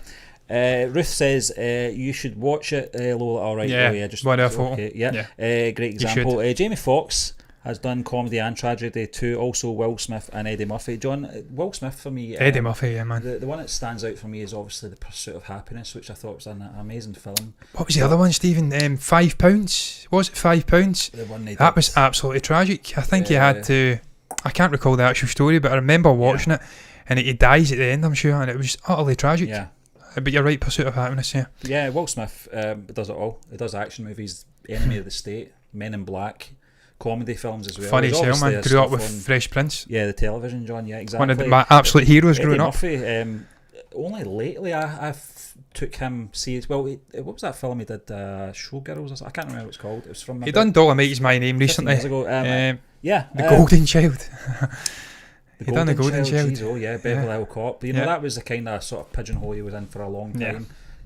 Ruth says you should watch it, Lola. All right, just one photo. Okay, great example. Jamie Foxx has done comedy and tragedy too. Also Will Smith and Eddie Murphy. John, Will Smith for me. Eddie Murphy, yeah, man. The one that stands out for me is obviously The Pursuit of Happiness, which I thought was an amazing film. What was the other one, Stephen? £5? Was it £5? The one that was absolutely tragic. I think he had to. I can't recall the actual story, but I remember watching it, and he dies at the end, I'm sure, and it was utterly tragic. Yeah. But you're right, Pursuit of Happiness, yeah. Yeah, Will Smith does it all. He does action movies, Enemy of the State, Men in Black, comedy films as well. Funny as hell, man. Grew up with Fresh Prince. Yeah, the television, John. Yeah, exactly. One of my absolute heroes growing up. Murphy, only lately I've took him serious. Well, what was that film he did? Showgirls or something? I can't remember what it's called. It was from. He done Dolomite Is My Name recently. Years ago. The Golden Child. He done The Golden Child. Geez, Beverly Hill Cop. You know, that was the kind of sort of pigeonhole he was in for a long time. Yeah.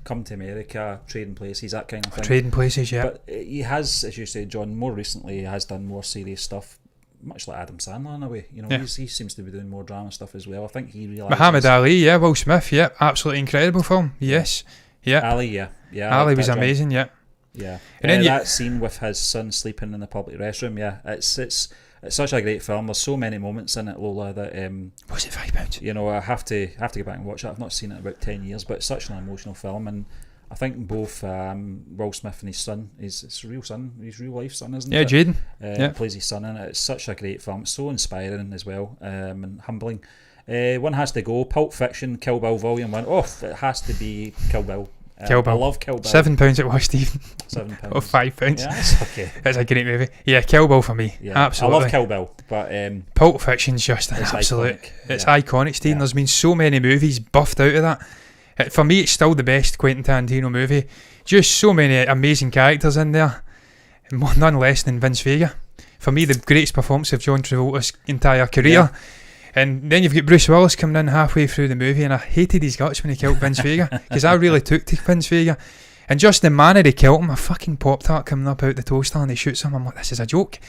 Come to America, Trading Places, that kind of thing. Trading Places, yeah. But he has, as you said, John, more recently he has done more serious stuff, much like Adam Sandler in a way. You know, he seems to be doing more drama stuff as well. I think he realised. Muhammad Ali, yeah, Will Smith, yeah, absolutely incredible film. Yes, yeah. Ali, yeah. Ali was amazing, yeah. Yeah, and then that scene with his son sleeping in the public restroom, yeah, it's such a great film. There's so many moments in it, Lola, that was it £5? You know, I have to go back and watch it. I've not seen it in about 10 years, but it's such an emotional film, and I think both Will Smith and his son, his real son, his real life son, isn't it? Yeah, Jaden. Plays his son in it. It's such a great film. It's so inspiring as well, and humbling. One has to go. Pulp Fiction, Kill Bill Volume 1. Oh, it has to be Kill Bill. Kill Bill. I love Kill Bill. £7 it was, Stephen. £7. Or £5. Yeah, that's okay. It's a great movie. Yeah, Kill Bill for me. Yeah, absolutely. I love Kill Bill, but Pulp Fiction's just an absolute. Iconic. It's iconic, Stephen. Yeah. There's been so many movies buffed out of that. For me, it's still the best Quentin Tarantino movie. Just so many amazing characters in there, none less than Vince Vega. For me, the greatest performance of John Travolta's entire career. Yeah. And then you've got Bruce Willis coming in halfway through the movie, and I hated his guts when he killed Vince Vega, because I really took to Vince Vega. And just the manner he killed him, a fucking Pop-Tart coming up out the toaster and he shoots him, I'm like, this is a joke.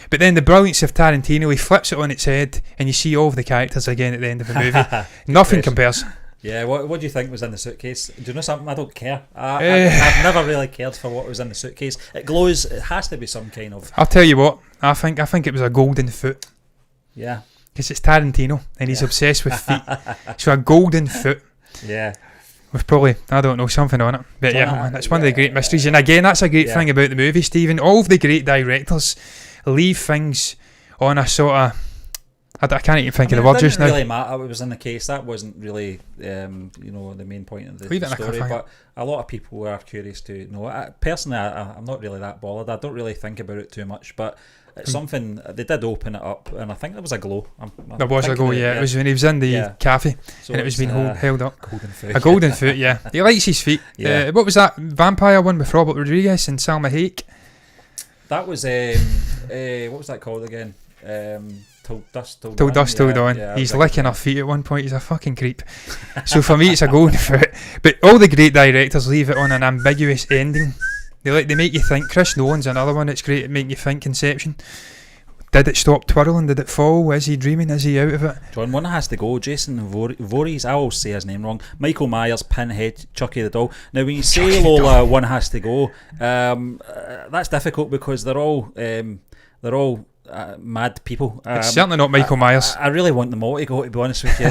But then the brilliance of Tarantino, he flips it on its head and you see all of the characters again at the end of the movie. Nothing compares. Yeah, what do you think was in the suitcase? Do you know something? I don't care. I've never really cared for what was in the suitcase. It glows. It has to be some kind of. I'll tell you what. I think it was a golden foot. Yeah. Because it's Tarantino and he's obsessed with feet. So a golden foot. Yeah. With probably, I don't know, something on it. But yeah, man, it's one of the great mysteries. And again, that's a great thing about the movie, Stephen. All of the great directors leave things on a sort of... I can't even think of the word just now. It didn't really matter. It was in the case. That wasn't really, the main point of the story. But a lot of people were curious to know. Personally, I'm not really that bothered. I don't really think about it too much. But it's something, they did open it up, and I think there was a glow. There was a glow, yeah. It was when he was in the cafe, so and it was being held up. A golden foot, yeah. He likes his feet. Yeah. What was that vampire one with Robert Rodriguez and Salma Hayek? That was, what was that called again? Till Dusk Till Dawn. Yeah, he's licking her feet at one point. He's a fucking creep. So for me, it's a golden foot. But all the great directors leave it on an ambiguous ending. They make you think. Chris Nolan's another one that's great at making you think. Inception. Did it stop twirling? Did it fall? Is he dreaming? Is he out of it? John, one has to go. Jason Voorhees, I always say his name wrong. Michael Myers, Pinhead, Chucky the Doll. Now, when you say Lola, one has to go. That's difficult because they're all mad people. It's certainly not Michael Myers. I really want them all to go, to be honest with you.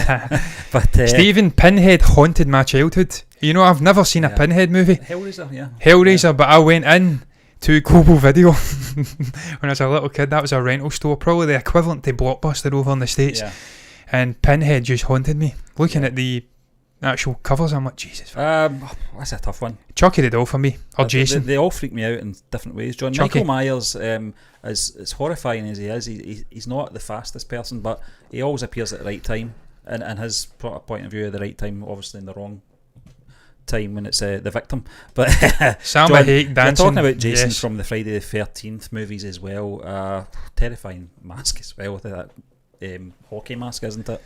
But Stephen, Pinhead haunted my childhood. You know, I've never seen a Pinhead movie. Hellraiser, yeah. Hellraiser, but I went in to Global Video when I was a little kid. That was a rental store, probably the equivalent to Blockbuster over in the States. Yeah. And Pinhead just haunted me. Looking at the actual covers, I'm like, Jesus. That's a tough one. Chucky the Doll for me, or Jason. They all freak me out in different ways, John. Chucky. Michael Myers, as horrifying as he is, he's not the fastest person, but he always appears at the right time, and his point of view at the right time, obviously in the wrong time when it's the victim. But Salma Hayek dancing. We're talking about Jason from the Friday the 13th movies as well. Terrifying mask as well, with that hockey mask, isn't it?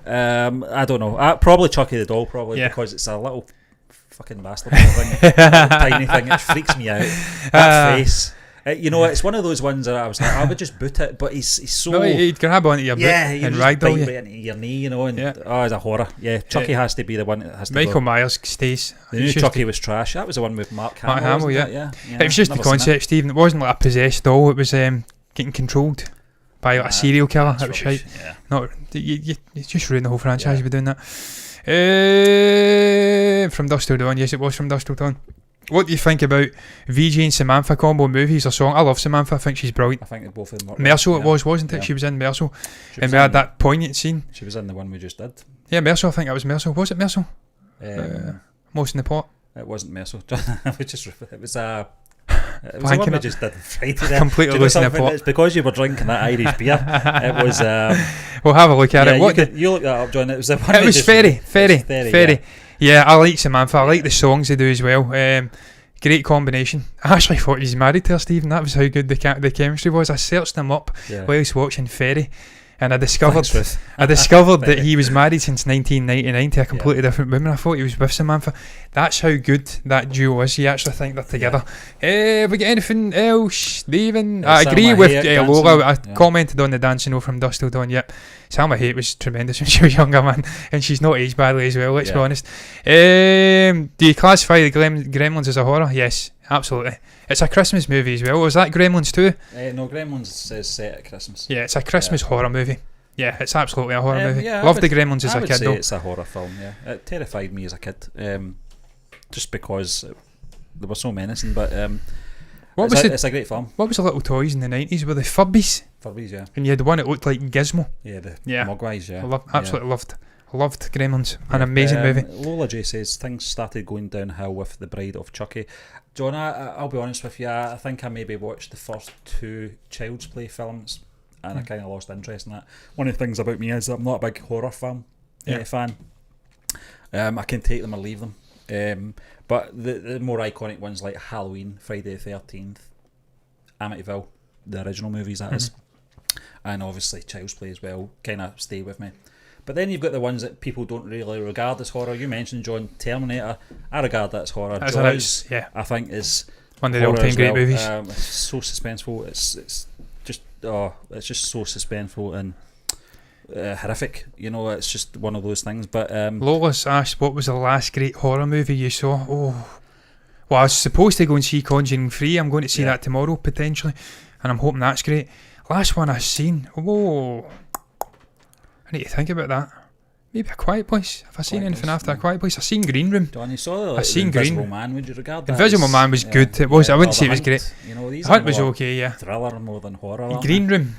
I don't know. Probably Chucky the Doll, because it's a little fucking bastard thing, tiny thing. It freaks me out. That face. It's one of those ones that I was like, I would just boot it, but he's so... No, he'd grab onto your boot and ragdoll you. Right into your knee, it's a horror. Yeah, Chucky has to be the one that has to Michael go. Myers stays. The new Chucky was trash. That was the one with Mark Hamill, yeah. It was just the concept, Stephen. It wasn't like a possessed doll. It was getting controlled by a serial killer. That was shite. Yeah. Not, you just ruined the whole franchise by doing that. From Dusk Till Dawn. Yes, it was From Dusk Till Dawn. What do you think about VJ and Samantha combo movies or song? I love Samantha. I think she's brilliant. I think they both of them. Mercil, it was, wasn't it? Yeah. She was in Mercil, and we had that poignant scene. She was in the one we just did. Yeah, Mercil. I think it was Mercil. Was it Mercil? Most in the pot. It wasn't Mercil. It was a. It was the one we just did Friday. Completely losing the plot. It's because you were drinking that Irish beer. It was. We'll have a look at it. You look that up, John. It was the one. It was Ferry. Yeah, I like Samantha. I like the songs they do as well. Great combination. I actually thought he was married to her, Stephen. That was how good the chemistry was. I searched him up while I was watching Ferry, and I discovered that he was married since 1999 to a completely different woman. I thought he was with Samantha. That's how good that duo is. You actually think they're together. Have we got anything else, Stephen? I agree with Lola. I commented on the dancing From Dusk Till Dawn. Yep. Salma Hayek was tremendous when she was younger, man, and she's not aged badly as well, let's be honest. Do you classify the Gremlins as a horror? Yes, absolutely. It's a Christmas movie as well. Was that Gremlins too? No, Gremlins is set at Christmas. Yeah, it's a Christmas horror movie. Yeah, it's absolutely a horror movie. Loved the Gremlins as a kid, though. It's a horror film, yeah. It terrified me as a kid, just because they were so menacing, but it's a great film. What was the little toys in the 90s? Were they Furbies? Furbies, yeah. And you had the one that looked like Gizmo. Yeah, the Mogwais, yeah. Absolutely loved Gremlins. An amazing movie. Lola J says, things started going downhill with The Bride of Chucky. John, I'll be honest with you, I think I maybe watched the first 2 Child's Play films, and I kind of lost interest in that. One of the things about me is that I'm not a big horror film fan. I can take them or leave them. But the more iconic ones like Halloween, Friday the 13th, Amityville, the original movies that is, and obviously Child's Play as well, kind of stay with me. But then you've got the ones that people don't really regard as horror. You mentioned, John, Terminator. I regard that as horror. Jaws, I think, is one of the all-time great movies. It's so suspenseful. It's just so suspenseful and horrific. It's just one of those things. But Lola's asked, what was the last great horror movie you saw? Oh, well, I was supposed to go and see Conjuring 3. I'm going to see that tomorrow potentially, and I'm hoping that's great. Last one I've seen. Oh, I need to think about that. maybe A Quiet Place. Have I seen anything after A Quiet Place? I seen Green Room. John, you saw I seen the Invisible Green. Man. Would you regard that? Invisible Man was good. It was. I wouldn't say it was great. You know, these The Hunt are was more okay. Yeah. thriller more than horror. aren't Green they? Room.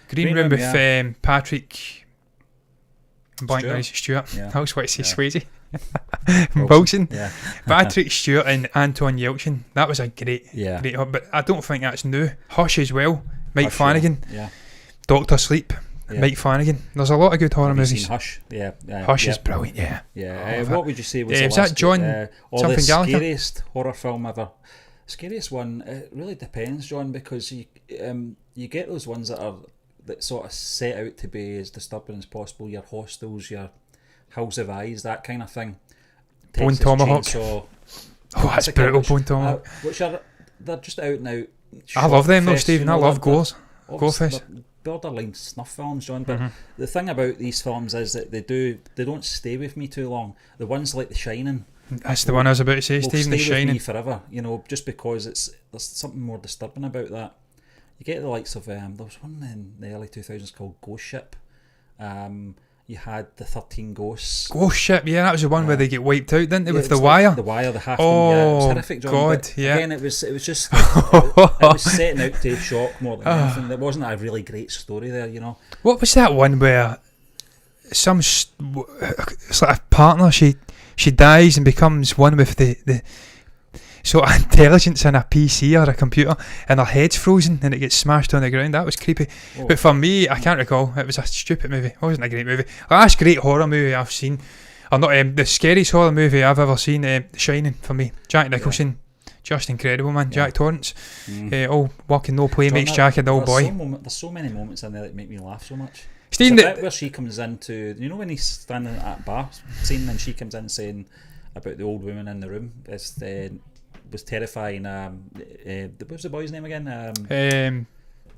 Green Room with yeah. Patrick. I'm blanking on his Stewart. Yeah. I was want to say Swayze. Wilson. Wilson. Yeah. Patrick Stewart and Anton Yelchin. That was a great. Yeah. Great. But I don't think that's new. Hush as well. Mike Hush, Flanagan. Yeah. Doctor Sleep. Yeah. Mike Flanagan. There's a lot of good horror Have you movies. seen Hush? Yeah. Hush is brilliant. Yeah. Yeah. Oh, what would you say was was the that John the something Gallagher? scariest horror film ever? Scariest one. It really depends, John, because you get those ones that sort of set out to be as disturbing as possible. Your Hostels, your Hills of Eyes, that kind of thing. Bone Texas Tomahawk. Chainsaw, Oh, that's brutal. Bone Tomahawk. which are they're just out and out. I love them though, shock-fest, Stephen. you I know, love they're- Gores. obviously Gorefest. they're borderline snuff films, John. But Mm-hmm. the thing about these films is that they don't stay with me too long. The ones like The Shining That's the one I was about to say, will Stephen. The stay with me Shining. forever. You know, just because there's something more disturbing about that. You get the likes of there was one in the early 2000s called Ghost Ship. You had the 13 Ghosts. Ghost Ship, yeah, that was the one where they get wiped out, didn't they, Yeah, with it the was wire? like The Wire, the half. Oh, yeah, it was horrific, John. God, but yeah. Again, it was just it was setting out to shock more than anything. There wasn't a really great story there, you know. What was that one where some sort of partner, she dies and becomes one with the sort of intelligence in a PC or a computer, and her head's frozen and it gets smashed on the ground? That was creepy. Oh. But for me, I can't recall. It was a stupid movie. It wasn't a great movie. The last great horror movie I've seen, or not the scariest horror movie I've ever seen, The Shining for me. Jack Nicholson, just incredible, man. Jack Torrance, all working, no playmates. John, Jack and old boy. There's so many moments in there that make me laugh so much. Stephen, It's a bit where she comes into, you know, when he's standing at that bar scene and she comes in saying about the old woman in the room. Was terrifying. What was the boy's name again?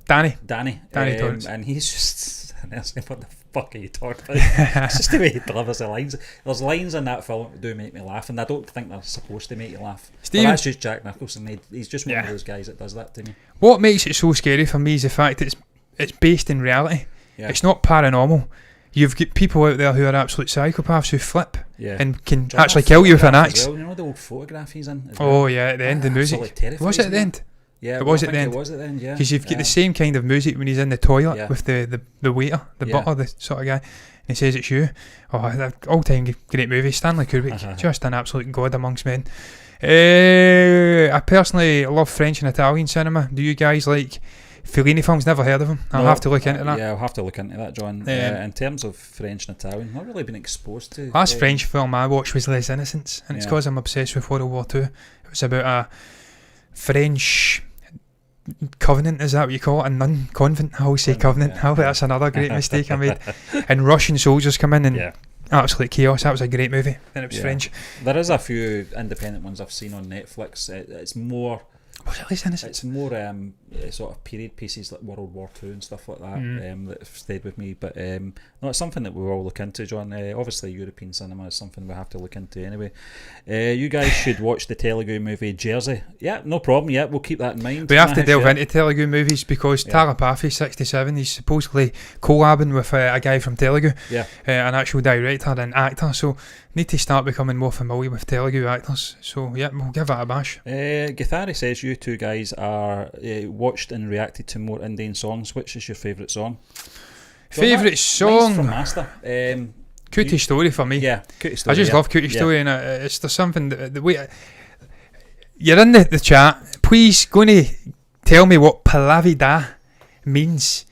Danny Danny. And he's just and I said, what the fuck are you talking about? It's just the way he delivers the lines. There's lines in that film that do make me laugh, and I don't think they're supposed to make you laugh. But that's just Jack Nicholson. He's just one of those guys that does that to me. What makes it so scary for me is the fact that it's based in reality. Yeah. It's not paranormal. You've got people out there who are absolute psychopaths who flip and can John, actually kill you with an axe. Well. You know the old photograph he's in? Oh yeah, at the end, the music. Was it at the end? Yeah, it was I at the think end. It was at the end, yeah. Because you've got the same kind of music when he's in the toilet with the waiter, the Yeah. butler, the sort of guy, and he says it's you. Oh, all-time great movie. Stanley Kubrick, just an absolute god amongst men. I personally love French and Italian cinema. Do you guys like Fellini films? Never heard of them. I'll have to look into that. Yeah, I'll have to look into that, John. In terms of French and Italian, not really been exposed to. Last French film I watched was Les Innocents, and it's because I'm obsessed with World War II. It was about a French covenant, is that what you call it? A nun convent? I always say covenant. Yeah. That's another great mistake I made. And Russian soldiers come in and absolute chaos. That was a great movie, and it was French. There is a few independent ones I've seen on Netflix. It's more. Was it Les Innocents? It's more sort of period pieces like World War II and stuff like that that have stayed with me. But no, it's something that we'll all look into, John. Obviously, European cinema is something we have to look into anyway. You guys should watch the Telugu movie Jersey. Yeah, no problem. Yeah, we'll keep that in mind. We have to delve into Telugu movies because Talapathy 67, he's supposedly collabing with a guy from Telugu, an actual director and actor. So need to start becoming more familiar with Telugu actors. So yeah, we'll give that a bash. Gathari says you two guys are watched and reacted to more Indian songs. Which is your favourite song? Favourite song? From Master. Cootie Story for me. Yeah, Cootie Story. I just love Cootie Story, and it's there's something the way you're in the chat. Please go and tell me what Palavida means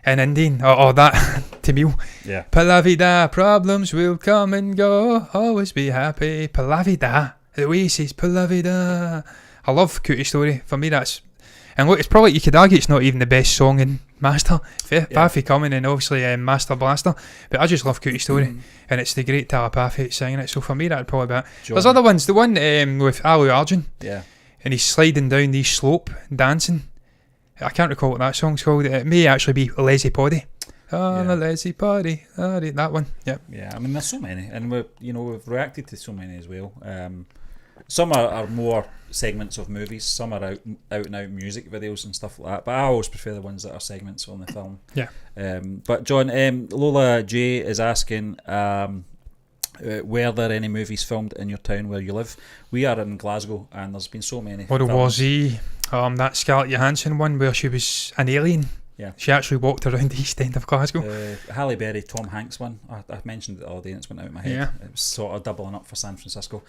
in Indian or that Tamil. Yeah. Palavida, problems will come and go. Always be happy. Palavida. The way he says Palavida. I love Cootie Story. For me, that's. And look, it's probably, you could argue it's not even the best song in Master. Pathy coming and obviously Master Blaster. But I just love Cootie Story. And it's the great Talapathy singing it. So for me, that'd probably be it. John. There's other ones. The one with Alu Arjun. Yeah. And he's sliding down the slope, dancing. I can't recall what that song's called. It may actually be Lazy Poddy. Oh, the Lazy Poddy. That one. Yeah. Yeah, I mean, there's so many. And we've reacted to so many as well. Some are more segments of movies. Some are out and out music videos and stuff like that. But I always prefer the ones that are segments on the film. Yeah. But John, Lola J is asking, were there any movies filmed in your town where you live? We are in Glasgow, and there's been so many. World War Z, that Scarlett Johansson one where she was an alien. Yeah. She actually walked around the east end of Glasgow. Halle Berry, Tom Hanks one. I mentioned it the other day and it's went out of my head. Yeah. It was sort of doubling up for San Francisco.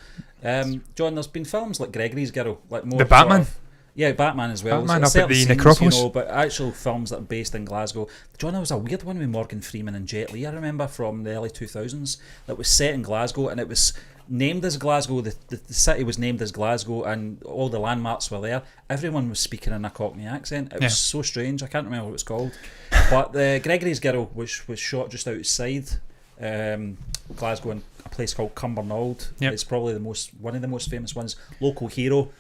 John, there's been films like Gregory's Girl, like more The Batman. Batman as well. Batman So up at the scenes, necropolis. but actual films that are based in Glasgow. John, there was a weird one with Morgan Freeman and Jet Li, I remember, from the early 2000s that was set in Glasgow, and it was named as Glasgow. The city was named as Glasgow, and all the landmarks were there. Everyone was speaking in a Cockney accent. It was so strange. I can't remember what it's called. But Gregory's Girl, which was shot just outside Glasgow in a place called Cumbernauld. It's probably one of the most famous ones. Local Hero.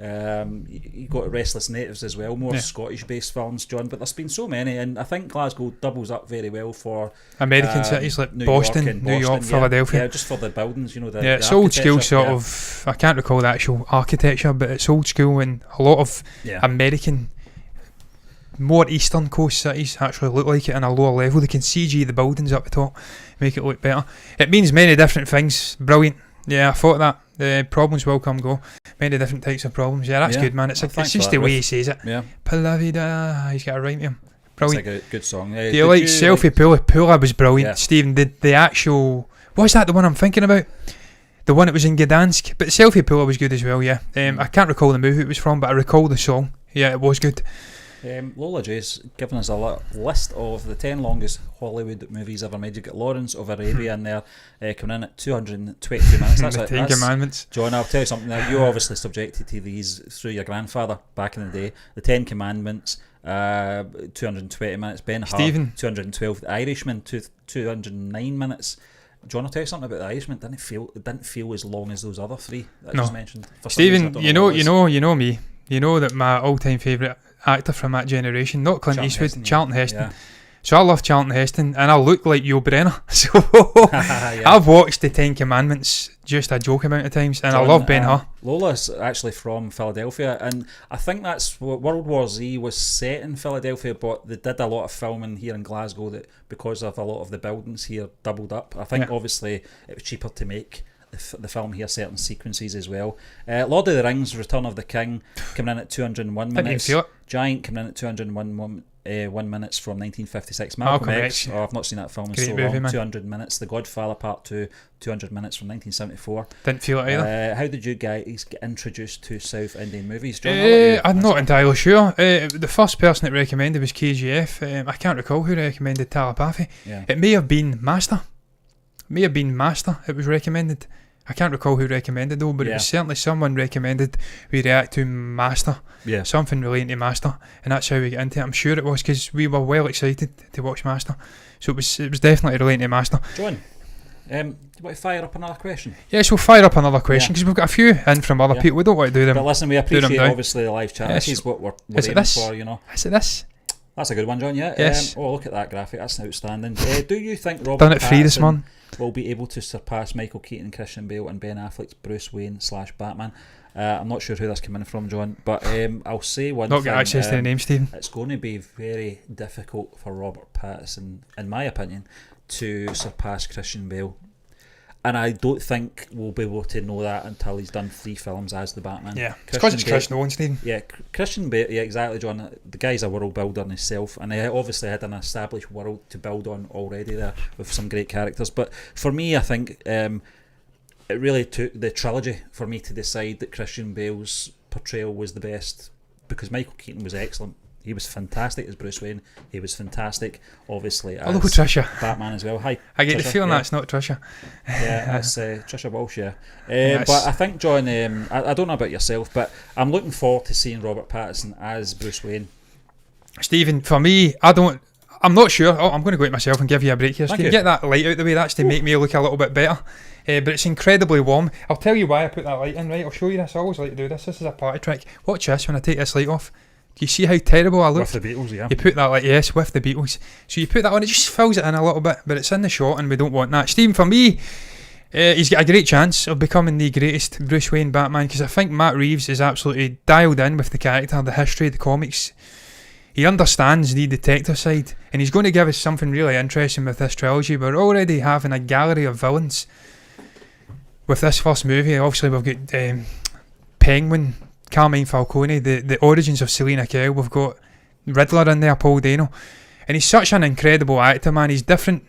You got Restless Natives as well, more Scottish-based films, John. But there's been so many, and I think Glasgow doubles up very well for American cities like Boston, New York, Philadelphia. Yeah, just for the buildings, you know. It's old school sort of. I can't recall the actual architecture, but it's old school, and a lot of American, more eastern coast cities actually look like it in a lower level. They can CG the buildings up the top, make it look better. It means many different things. Brilliant. Yeah, I thought that. The problems will come go. Many different types of problems. Yeah, that's good, man. It's just the way he says it. Yeah. Palavida. He's got a rhyme to him. Brilliant. It's a good song. Do you like Selfie Pula? Pula was brilliant. Yeah. Stephen, the actual... What's that, the one I'm thinking about? The one that was in Gdansk. But Selfie Pula was good as well, yeah. I can't recall the movie it was from, but I recall the song. Yeah, it was good. Lola J's given us a list of the 10 longest Hollywood movies ever made. You got Lawrence of Arabia in there, coming in at 222 minutes. That's the Ten Commandments. John, I'll tell you something now. You're obviously subjected to these through your grandfather back in the day. The 10 Commandments, 220 minutes. Ben Hur, 212. The Irishman, 209 minutes. John, I'll tell you something about The Irishman. It didn't feel as long as those other three that I just mentioned. Stephen, you know me. You know that my all-time favourite actor from that generation, not Clint Eastwood, Charlton Heston. Yeah. So I love Charlton Heston, and I look like Yul Brynner. So I've watched the 10 Commandments just a joke amount of times, and John, I love Ben Hur. Lola's actually from Philadelphia, and I think that's what World War Z was set in Philadelphia, but they did a lot of filming here in Glasgow that because of a lot of the buildings here doubled up. I think obviously it was cheaper to make the film here, certain sequences as well. Lord of the Rings, Return of the King, coming in at 201 minutes. Giant coming in at 201 minutes from 1956. Malcolm X. I've not seen that film in so long. 200 minutes. The Godfather Part 2, 200 minutes from 1974. Didn't feel it either. How did you guys get introduced to South Indian movies, John? I'm not entirely sure. The first person that recommended was KGF. I can't recall who recommended Telepathy. It may have been Master. It was recommended. I can't recall who recommended though, but it was certainly someone recommended we react to Master. Yeah. Something relating to Master, and that's how we get into it. I'm sure it was because we were well excited to watch Master. So it was definitely relating to Master. John, do you want to fire up another question? Yes, we'll fire up another question because we've got a few in from other people. We don't want to do them. But listen, we appreciate obviously the live chat. This is what we're aiming for, you know. Is it this? That's a good one, John, yeah. Yes. Look at that graphic, that's outstanding. Do you think Robert Done it free this month. Will be able to surpass Michael Keaton, Christian Bale and Ben Affleck's Bruce Wayne / Batman? I'm not sure who that's coming from, John, but I'll say one thing. Not got access to the name, Stephen. It's going to be very difficult for Robert Pattinson, in my opinion, to surpass Christian Bale. And I don't think we'll be able to know that until he's done 3 films as the Batman. Yeah, it's because it's Chris Nolan, Stephen. Yeah, Christian Bale, yeah, exactly, John. The guy's a world builder in himself, and he obviously had an established world to build on already there with some great characters. But for me, I think it really took the trilogy for me to decide that Christian Bale's portrayal was the best, because Michael Keaton was excellent. He was fantastic as Bruce Wayne. He was fantastic, obviously, as Trisha. Batman as well. Hi, I get Trisha, the feeling that's not Trisha. Yeah, that's Trisha Walsh, yeah. But I think, John, I don't know about yourself, but I'm looking forward to seeing Robert Pattinson as Bruce Wayne. Stephen, for me, I'm not sure. I'm going to go at myself and give you a break here, Stephen. Get that light out the way. That's to make me look a little bit better. But it's incredibly warm. I'll tell you why I put that light in, right? I'll show you this. I always like to do this. This is a party trick. Watch this when I take this light off. Do you see how terrible I look? With the Beatles, yeah. You put that light, yes, with the Beatles. So you put that on, it just fills it in a little bit, but it's in the shot and we don't want that. Stephen, for me, He's got a great chance of becoming the greatest Bruce Wayne Batman, because I think Matt Reeves is absolutely dialed in with the character, the history, the comics. He understands the detective side, and he's going to give us something really interesting with this trilogy. We're already having a gallery of villains with this first movie. Obviously, we've got Penguin, Carmine Falcone, the origins of Selena Kyle. We've got Riddler in there, Paul Dano, and he's such an incredible actor, man. He's different.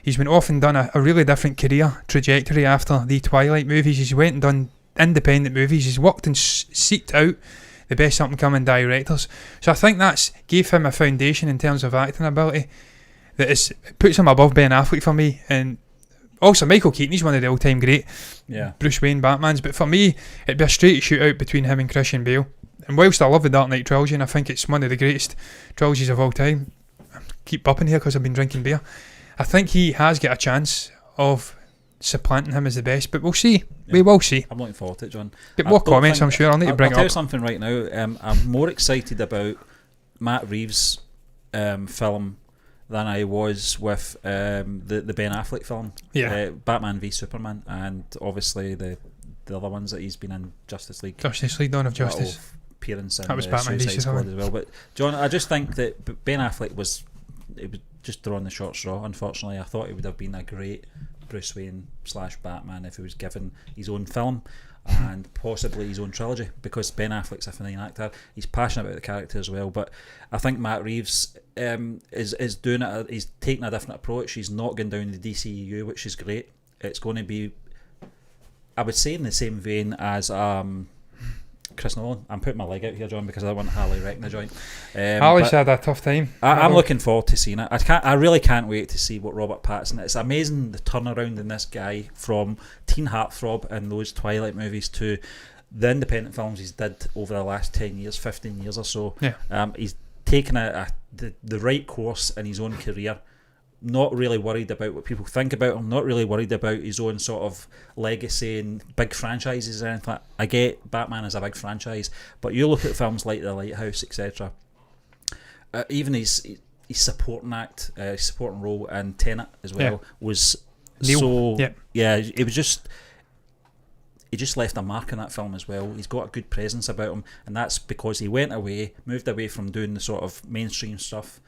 He's been off and done a really different career trajectory after the Twilight movies. He's went and done independent movies. He's worked and seeked out the best up-and-coming directors. So I think that's gave him a foundation in terms of acting ability that puts him above Ben Affleck for me. And also Michael Keaton, he's one of the all-time great Bruce Wayne Batmans. But for me, it'd be a straight shootout between him and Christian Bale. And whilst I love the Dark Knight trilogy, and I think it's one of the greatest trilogies of all time, I keep bupping here because I've been drinking beer, I think he has got a chance of supplanting him as the best, but we'll see. We will see. I'm looking forward to it, John. Get more comments, I'm sure. I'll need to bring it up. I'll tell you something right now. I'm more excited about Matt Reeves' film than I was with the Ben Affleck film, Batman v Superman, and obviously the other ones that he's been in, Justice League, Dawn of Justice. Appearance in that was Batman v Suicide Squad Superman as well. But John, I just think that Ben Affleck was just throwing the short straw. Unfortunately, I thought he would have been a great Bruce Wayne / Batman if he was given his own film and possibly his own trilogy, because Ben Affleck's a fine actor. He's passionate about the character as well. But I think Matt Reeves is doing it. He's taking a different approach. He's not going down the DCEU, which is great. It's going to be, I would say, in the same vein as Chris Nolan. I'm putting my leg out here, John, because I want Harley wrecking the joint. Harley's had a tough time. I'm looking forward to seeing it. I really can't wait to see what Robert Pattinson. It's amazing the turnaround in this guy from Teen Heartthrob and those Twilight movies to the independent films he's did over the last 10 years, 15 years or so. He's taken the right course in his own career. Not really worried about what people think about him, not really worried about his own sort of legacy and big franchises or anything. I get Batman as a big franchise, but you look at films like The Lighthouse, etc. Even his supporting act, his supporting role in Tenet as well was Neil. It was just, he just left a mark on that film as well. He's got a good presence about him, and that's because he moved away from doing the sort of mainstream stuff,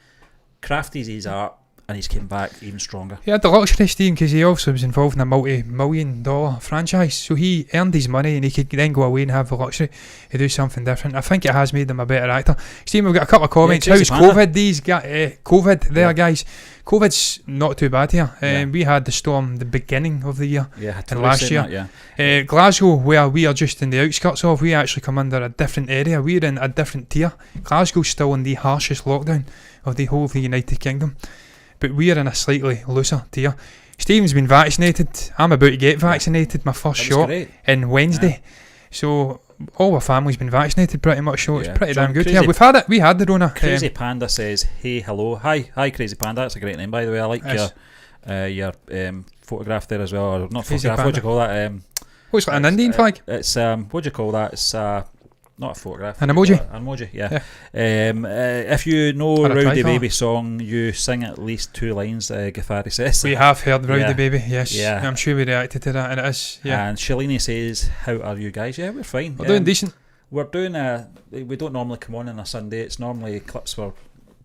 crafted his art, and he's came back even stronger. He had the luxury, Steve, because he also was involved in a multi-million-dollar franchise, so he earned his money and he could then go away and have the luxury to do something different. I think it has made him a better actor. Steve, we've got a couple of comments. How's COVID? COVID there, guys. COVID's not too bad here. We had the storm the beginning of the year and last year. Glasgow, where we are just in the outskirts of, we actually come under a different area. We're in a different tier. Glasgow's still in the harshest lockdown of the whole of the United Kingdom, but we're in a slightly looser tier. Stephen's been vaccinated. I'm about to get vaccinated, my first shot in Wednesday. So all our family's been vaccinated pretty much, so it's pretty damn good. We've had it. We had the Rona. Crazy Panda says, "Hey, hello, hi, Crazy Panda." That's a great name, by the way. I like your photograph there as well. Or not Crazy photograph. Panda. What do you call that? What's like an Indian flag? It's what do you call that? It's not a photograph. An emoji? An emoji, yeah. If you know Rowdy Baby song, you sing at least 2 lines, Ghaffari says. We have heard Rowdy Baby, yes. Yeah. I'm sure we reacted to that, and it is, And Shalini says, how are you guys? Yeah, we're fine. We're doing decent. We're doing we don't normally come on a Sunday. It's normally clips we're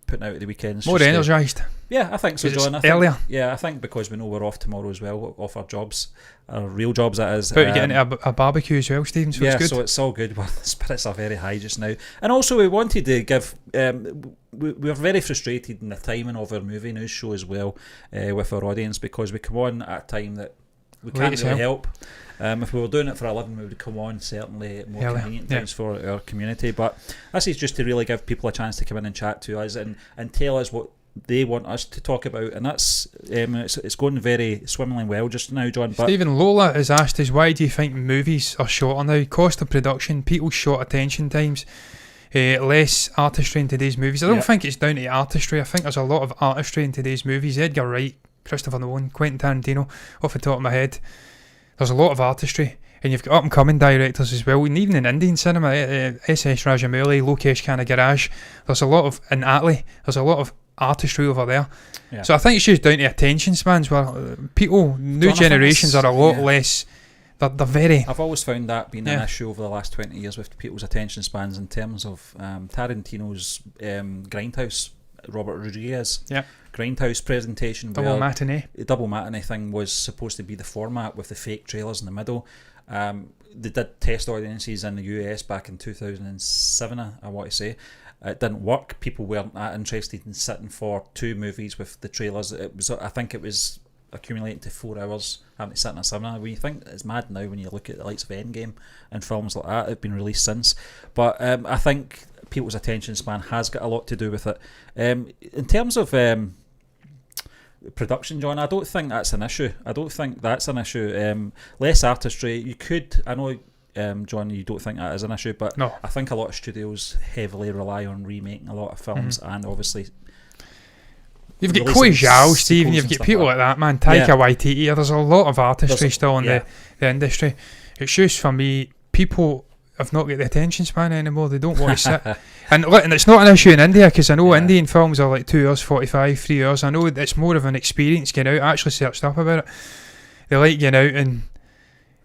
putting out at the weekends. More energised. Yeah, I think so, John. Earlier. I think because we know we're off tomorrow as well, off our jobs, our real jobs that is. About to get into a barbecue as well, Stephen, so it's good. So it's all good. Well, the spirits are very high just now. And also we wanted to give, we were very frustrated in the timing of our movie news show as well with our audience, because we come on at a time that we can't really help. If we were doing it for 11, we would come on certainly at more convenient times for our community. But this is just to really give people a chance to come in and chat to us and tell us what they want us to talk about, and that's it's going very swimmingly well just now, John. But Stephen, Lola has asked us, why do you think movies are shorter now? Cost of production, people's short attention times, less artistry in today's movies. I don't think it's down to artistry. I think there's a lot of artistry in today's movies. Edgar Wright, Christopher Nolan, Quentin Tarantino, off the top of my head, there's a lot of artistry. And you've got up-and-coming directors as well, and even in Indian cinema, S.S. Rajamouli, Lokesh Kanagaraj, there's a lot of, in Atlee, there's a lot of artistry over there. Yeah. So I think it's just down to attention spans where people, new John, generations are a lot less. They're very. I've always found that being an issue over the last 20 years with people's attention spans in terms of Tarantino's Grindhouse, Robert Rodriguez. Yeah. Grindhouse presentation. Double matinee. The double matinee thing was supposed to be the format with the fake trailers in the middle. They did test audiences in the US back in 2007, I want to say. It didn't work. People weren't that interested in sitting for 2 movies with the trailers. I think it was accumulating to 4 hours having to sit in a cinema. When you think it's mad now when you look at the likes of Endgame and films like that have been released since. But I think people's attention span has got a lot to do with it. In terms of production, John, I don't think that's an issue. Less artistry. You could, I know, John, you don't think that is an issue, but no. I think a lot of studios heavily rely on remaking a lot of films, and obviously you've got Chloe Zhao, Stephen, you've got people like that, man. Taika Waititi. There's a lot of artistry still in the industry. It's just, for me, people have not got the attention span anymore. They don't want to sit. And it's not an issue in India, because I know Indian films are like 2 hours 45, 3 hours. I know it's more of an experience getting out. I actually searched up about it. They like getting out and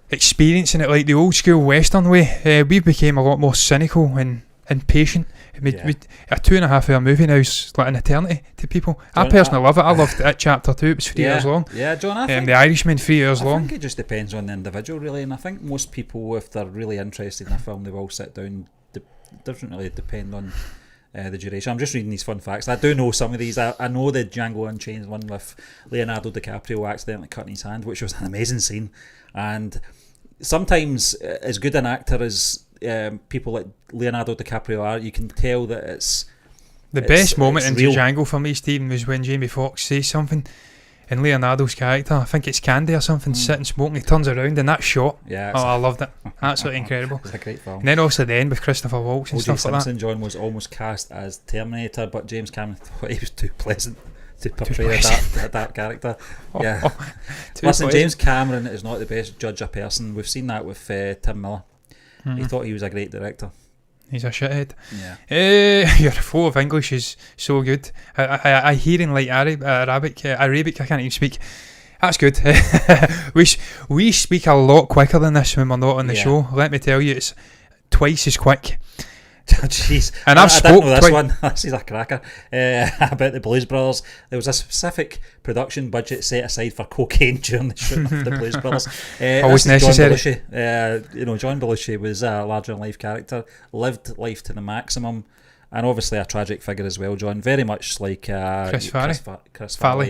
experiencing it like the old school Western way. We became a lot more cynical and patient. A 2.5 hour movie now is like an eternity to people. John, I personally love it. I loved it. Chapter 2, it was 3 hours long. Yeah, John, I think The Irishman, 3 hours long. I think it just depends on the individual, really. And I think most people, if they're really interested in a film, they will sit down. It doesn't really depend on the duration. I'm just reading these fun facts. I do know some of these. I know the Django Unchained one with Leonardo DiCaprio accidentally cutting his hand, which was an amazing scene. And sometimes, as good an actor as people like Leonardo DiCaprio are, you can tell that it's the best moment in real. Django for me, Stephen, was when Jamie Foxx says something and Leonardo's character, I think it's Candy or something, sitting smoking, he turns around and that shot, I loved it. Absolutely incredible. It's a great film. And then also the end with Christopher Waltz and stuff Simpson, like that. John, was almost cast as Terminator, but James Cameron thought he was too pleasant to portray that character. Yeah. Listen, James Cameron is not the best judge of person. We've seen that with Tim Miller. He thought he was a great director. He's a shithead. Yeah. Your flow of English is so good. I hear in like Arabic, I can't even speak. That's good. we speak a lot quicker than this when we're not on the show. Let me tell you, it's twice as quick. Jeez, and I didn't know this one. This is a cracker. About the Blues Brothers. There was a specific production budget set aside for cocaine during the shooting of the Blues Brothers. Always necessary. John Belushi. John Belushi was a larger than life character, lived life to the maximum, and obviously a tragic figure as well. John, very much like Chris Farley. Chris Farley.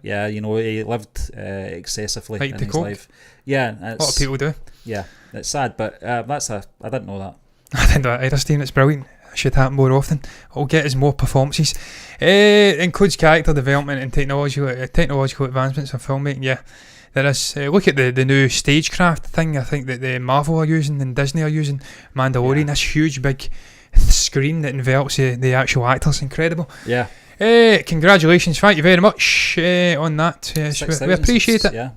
Yeah. He lived excessively in his life. Yeah, a lot of people do. Yeah, it's sad, but I didn't know that. I didn't know that either, Stephen. It's brilliant. It should happen more often. What we'll get is more performances. Includes character development and technological advancements in filmmaking. Yeah, there is. Look at the new stagecraft thing. I think that the Marvel are using and Disney are using. Mandalorian, this huge big screen that envelops the actual actors. Incredible. Yeah. Congratulations. Thank you very much on that. We appreciate it. Yeah.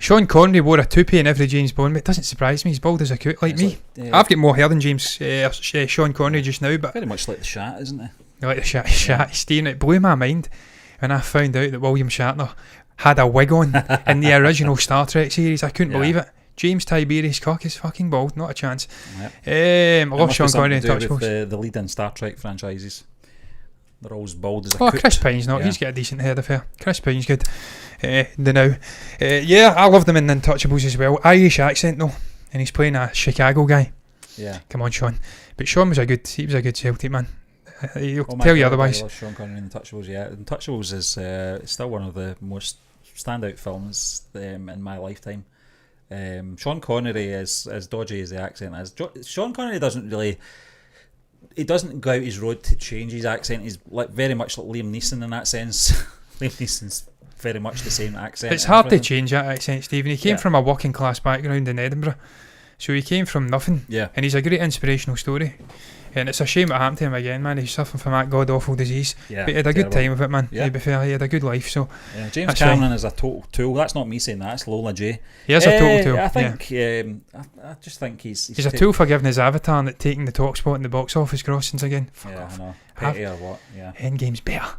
Sean Connery wore a toupee in every James Bond. It doesn't surprise me. He's bald as a coot, like me. I've got more hair than Sean Connery just now, but very much like the Shat, isn't it? Like the Shat. Stephen, it blew my mind when I found out that William Shatner had a wig on in the original Star Trek series. I couldn't believe it. James Tiberius Kirk is fucking bald, not a chance. I love Sean Connery in Touchables. The lead in Star Trek franchises. They're always bald as a coot. Chris Pine's not. He's got a decent head of hair. Chris Pine's good. I love them in Untouchables as well. Irish accent though, and he's playing a Chicago guy. Yeah. Come on, Sean. But Sean was a good Celtic man. He'll tell you otherwise. I love Sean Connery in Untouchables. Yeah, Untouchables is still one of the most standout films in my lifetime. Sean Connery, as dodgy as the accent is, Sean Connery doesn't go out his road to change his accent. He's very much like Liam Neeson in that sense. Liam Neeson's very much the same accent. It's hard to change that accent, Stephen. He came from a working class background in Edinburgh, so he came from nothing. Yeah. And he's a great inspirational story. And it's a shame it happened to him again, man. He's suffering from that god awful disease. Yeah, but he had a good time with it, man. Yeah. To be fair, he had a good life. So James Cameron is a total tool. That's not me saying that. That's Lola J. He is a total tool. I think. I just think he's a tool for giving his Avatar and taking the top spot in the box office grossings again. I know. Petty or what? Yeah. Endgame's better.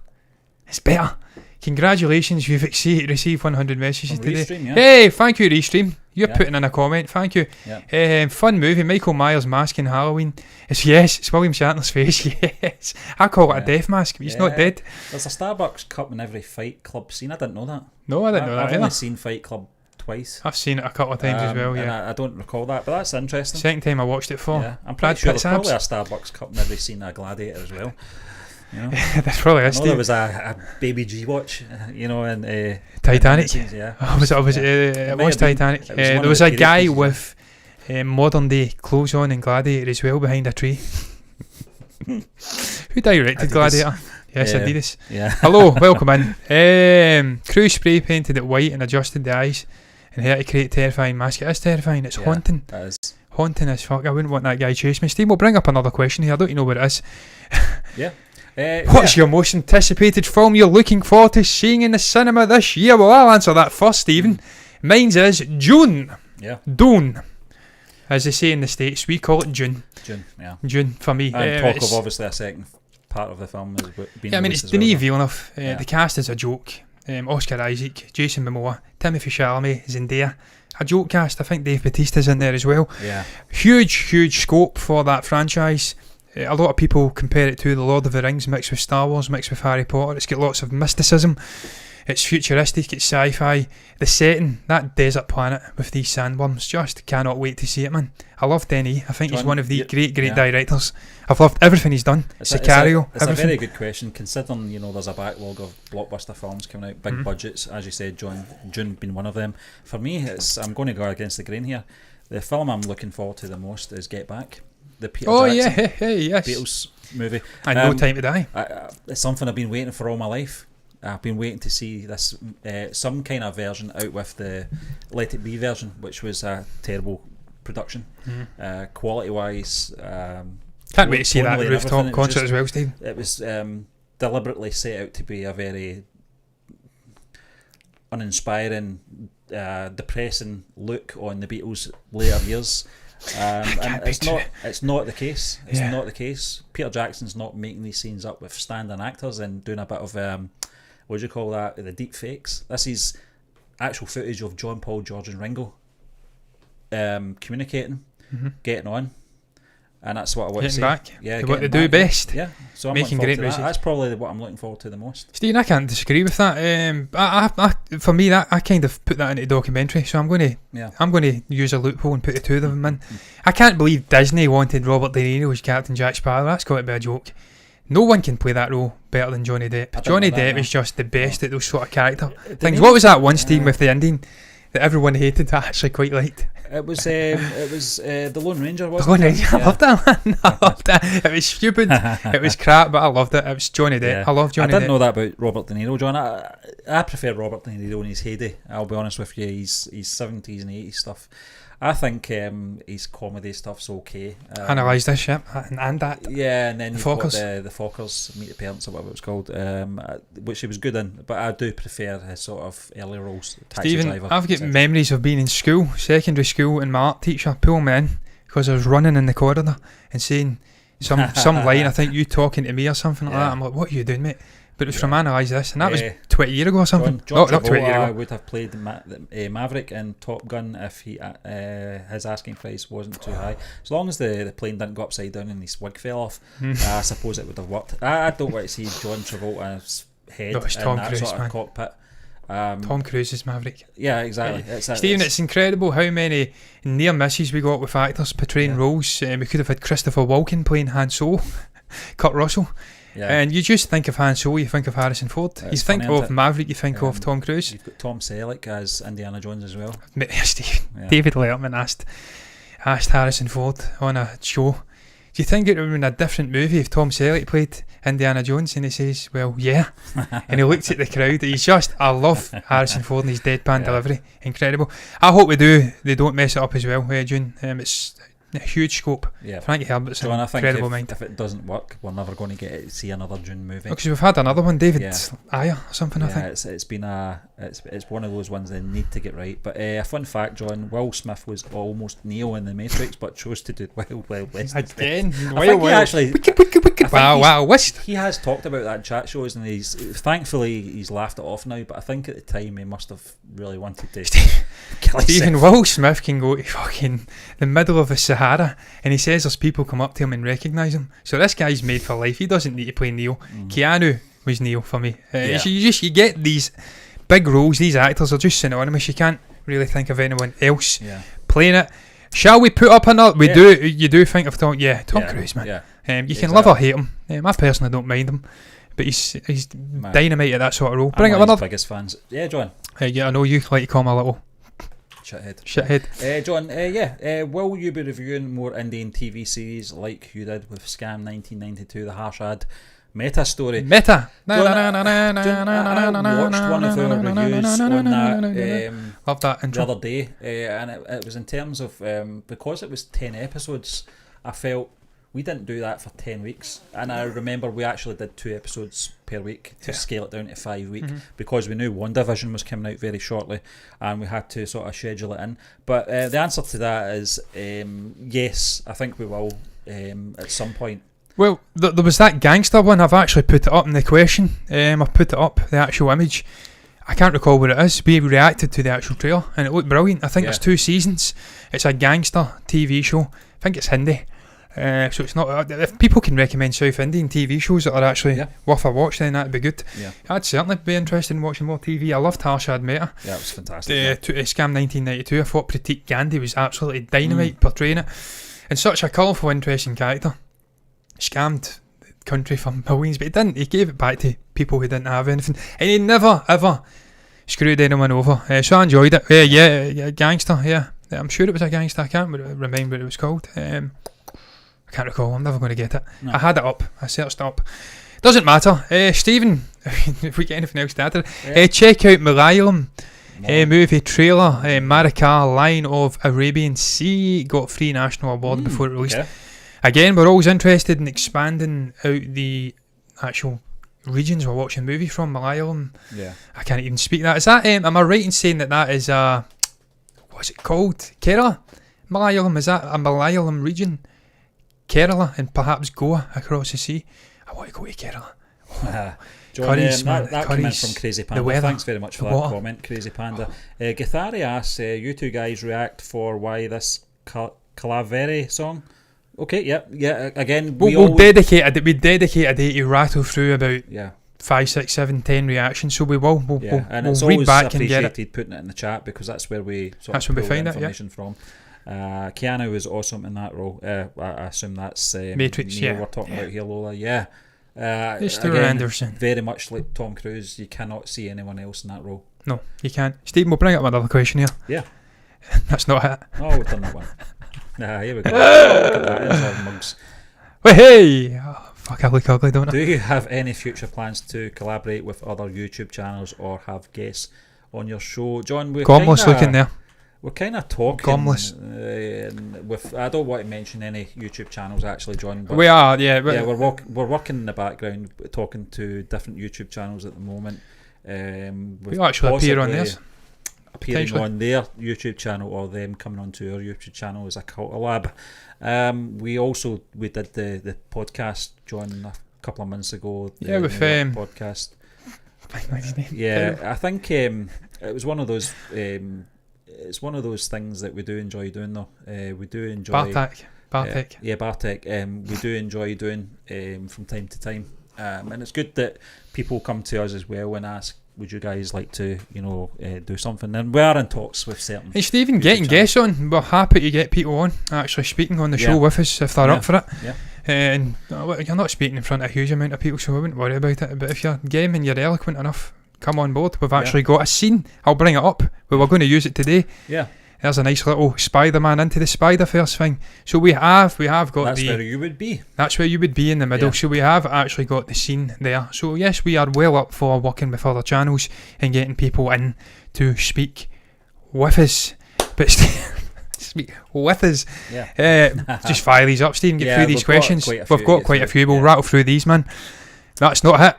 It's better. Congratulations, you've received 100 messages From today. Restream, yeah. Hey, thank you, Restream. You're Yeah. putting in a comment. Thank you. Yeah. Fun movie. Michael Myers mask in Halloween. It's William Shatner's face. Yes, I call it a Yeah. death mask. But he's not dead. There's a Starbucks cup in every Fight Club scene. I didn't know that. No, I didn't know that I've either. only seen Fight Club twice. I've seen it a couple of times as well. and Yeah. I don't recall that, but that's interesting. Second time I watched it for. Yeah, I'm Brad pretty sure Pitt's there's probably a abs. Starbucks cup in every scene of Gladiator as well. You know, That's probably I is. know there was a Baby G watch, and Titanic. yeah. It was It might was have been. Titanic. It was one There of was the a period guy pieces, with modern day clothes on in Gladiator as well behind a tree. Who directed Adidas. Gladiator? Yes, Yeah. Adidas. Yeah. Hello, welcome in. Crew spray painted it white and adjusted the eyes and had to create terrifying mask. It is terrifying. It's Yeah, haunting. that is. Haunting as fuck. I wouldn't want that guy chase me. Steve, we'll bring up another question here. I don't know what it is. Yeah. What's your most anticipated film you're looking forward to seeing in the cinema this year? Well, I'll answer that first, Stephen. Mine's is June. Yeah. Dune. As they say in the States, we call it June. June. Yeah. June for me. And talk It's- of obviously a second part of the film has been. yeah, I mean, released it's as well, Denis though. Villeneuve. Yeah. The cast is a joke. Oscar Isaac, Jason Momoa, Timothée Chalamet, Zendaya. A joke cast. I think Dave Bautista's in there as well. Yeah. Huge scope for that franchise. A lot of people compare it to The Lord of the Rings mixed with Star Wars, mixed with Harry Potter. It's got lots of mysticism. It's futuristic, it's sci-fi. The setting, that desert planet with these sandworms, just cannot wait to see it, man. I love Denis. I think he's John, one of the great yeah. directors. I've loved everything he's done. Sicario, It's a everything. very good question, considering there's a backlog of blockbuster films coming out, big budgets, as you said, June being one of them. For me, I'm going to go against the grain here. The film I'm looking forward to the most is Get Back, the Peter Jackson yes. Beatles movie. And No Time to Die. It's something I've been waiting for all my life. I've been waiting to see this some kind of version out with the Let It Be version, which was a terrible production, quality wise. Can't wait to see that tonally and rooftop everything. concert as well, Steve. It was deliberately set out to be a very uninspiring, depressing look on the Beatles' later years. And it's not the case. It's not the case. Peter Jackson's not making these scenes up with standing actors and doing a bit of what do you call that? The deep fakes. This is actual footage of John, Paul, George, and Ringo communicating, getting on, and that's what I want to say. Back. Yeah, What they getting do back. best. Yeah, so I'm Making looking forward great to that. music. That's probably what I'm looking forward to the most. Stephen, I can't disagree with that. For me, that I kind of put that into a documentary, so I'm going to use a loophole and put the two of them in. I can't believe Disney wanted Robert De Niro as Captain Jack Sparrow. That's got to be a joke. No one can play that role better than Johnny Depp. Johnny Depp is just the best at those sort of character things. What was that one, Steve, with the Indian that everyone hated that I actually quite liked? It was the Lone Ranger, The wasn't Lone it? Ranger. I loved that, man. I loved that. It was stupid. It was crap, but I loved it. It was Johnny Depp. Yeah. I love Johnny I didn't Depp. know that about Robert De Niro, John. I prefer Robert De Niro in his heyday. I'll be honest with you, his 70s and 80s stuff. I think his comedy stuff's okay. Analyse this shit and that. Yeah, and then The you've got Fockers. the Fockers, Meet the Parents or whatever it was called, which he was good in. But I do prefer his sort of early roles. Taxi Stephen, Driver, I've got etc. memories of being in school, secondary school, and my art teacher pulling me in because I was running in the corridor and saying some line. I think you talking to me or something like that. I'm like, what are you doing, mate? But it was from Analyse This, and that was 20 years ago or something. John Not 20 years Travolta ago. would have played Maverick in Top Gun if his asking price wasn't too high. As long as the plane didn't go upside down and his wig fell off, I suppose it would have worked. I don't want to see John Travolta's head No, it's in Tom that Cruise, sort of man. cockpit. Tom Cruise's Maverick. Yeah, exactly. Stephen, it's incredible how many near misses we got with actors portraying roles. We could have had Christopher Walken playing Han Solo, Kurt Russell. Yeah. And you just think of Han Solo, you think of Harrison Ford. It's You think funny, isn't of it? Maverick, you think of Tom Cruise. You've got Tom Selleck as Indiana Jones as well. Steve, Yeah. David Letterman asked Harrison Ford on a show, do you think it would have been a different movie if Tom Selleck played Indiana Jones? And he says, well, yeah. And he looks at the crowd. I love Harrison Ford and his deadpan delivery. Incredible. I hope they don't mess it up as well, June. It's a huge scope. Yeah. Frankie Herbert's John, an I think incredible mind. if it doesn't work, we're never going to get to see another Dune movie. Because we've had another one, David Yeah. Ayer or something, I think. It's been it's one of those ones they need to get right. But a fun fact, John, Will Smith was almost Neo in The Matrix, but chose to do Wild Wild West. Again, I think he actually, he has talked about that in chat shows, and he's laughed it off now. But I think at the time he must have really wanted to kill Even himself. Will Smith can go to fucking the middle of the Sahara, and he says there's people come up to him and recognise him. So this guy's made for life. He doesn't need to play Neo. Keanu was Neo for me. You get these big roles. These actors are just synonymous. You can't really think of anyone else playing it. Shall we put up another? We do. You do think of Tom? Yeah, Tom Cruise, man. Yeah. You can love or hate him. I personally don't mind him, but he's dynamite at that sort of role. Bring up another. Biggest fans. Yeah, John. Yeah, I know you like to call him a little shithead. John. Will you be reviewing more Indian TV series like you did with Scam 1992, the harsh ad? Meta story. Meta. I watched one of our reviews on that. Love that intro. The other day, and it was in terms of because it was 10 episodes. I felt we didn't do that for 10 weeks, and I remember we actually did 2 episodes per week to scale it down to 5 weeks because we knew WandaVision was coming out very shortly, and we had to sort of schedule it in. But the answer to that is yes. I think we will at some point. Well, there was that gangster one. I've actually put it up in the question. I've put it up, the actual image. I can't recall what it is. We reacted to the actual trailer and it looked brilliant. I think there's 2 seasons. It's a gangster TV show. I think it's Hindi. So it's not. If people can recommend South Indian TV shows that are actually worth a watch, then that'd be good. Yeah. I'd certainly be interested in watching more TV. I loved Harshad Mehta. Yeah, it was fantastic. Scam 1992. I thought Pratik Gandhi was absolutely dynamite portraying it. And such a colourful, interesting character. Scammed the country for millions, but he didn't. He gave it back to people who didn't have anything, and he never ever screwed anyone over. So I enjoyed it. Yeah, gangster. Yeah, I'm sure it was a gangster. I can't remember what it was called. I can't recall. I'm never going to get it. No. I had it up. I searched it up. Doesn't matter. Stephen, if we get anything else to add, check out Malayalam movie trailer. Marika, Line of Arabian Sea, got 3 national award before it released. Again, we're always interested in expanding out the actual regions we're watching movies from. Malayalam. Yeah. I can't even speak that. Is that? Am I right in saying that is what's it called? Kerala? Malayalam, is that a Malayalam region? Kerala and perhaps Goa across the sea. I want to go to Kerala. John, curries, that came in from Crazy Panda. Thanks very much for that comment, Crazy Panda. Githari asks, you two guys react for why this Calaveri song. Okay, yeah. Again, we dedicate a day to rattle through about 5, 6, 7, 10 reactions. So we will. We'll it's read back and get it. Appreciated putting it in the chat because that's where we pull the information from. Keanu was awesome in that role. I assume that's Matrix. We're talking about here, Lola. Yeah. Mr. Anderson. Very much like Tom Cruise. You cannot see anyone else in that role. No, you can't. Stephen, we'll bring up another question here. Yeah. That's not it. Oh, we've done that one. Here we go. Look at that. Inside mugs. Well, hey! Oh, fuck, I look ugly, don't I? Do you have any future plans to collaborate with other YouTube channels or have guests on your show? John, we're Gomless looking there. We're kind of talking with. I don't want to mention any YouTube channels actually, John. But we are, we're working in the background, talking to different YouTube channels at the moment. We actually appear on this. Appearing on their YouTube channel or them coming onto our YouTube channel as a collab. We did the podcast, John, a couple of months ago. With podcast. I think it was one of those. It's one of those things that we do enjoy doing, though. We do enjoy Bartek. Bartek. We do enjoy doing from time to time, and it's good that people come to us as well and ask, would you guys like to, do something? And we are in talks with certain. Hey, Stephen, getting guests on. We're happy to get people on actually speaking on the show with us if they're up for it. Yeah. And you're not speaking in front of a huge amount of people, so I wouldn't worry about it. But if you're game and you're eloquent enough, come on board. We've actually got a scene. I'll bring it up. We're going to use it today. Yeah. There's a nice little Spider-Man into the Spider-Verse thing. So we have got That's where you would be. That's where you would be in the middle. Yeah. So we have actually got the scene there. So yes, we are well up for working with other channels and getting people in to speak with us. But speak with us. Yeah. Just fire these up, Steve, and get through these questions. We've got quite a few. We'll rattle through these, man. That's not it.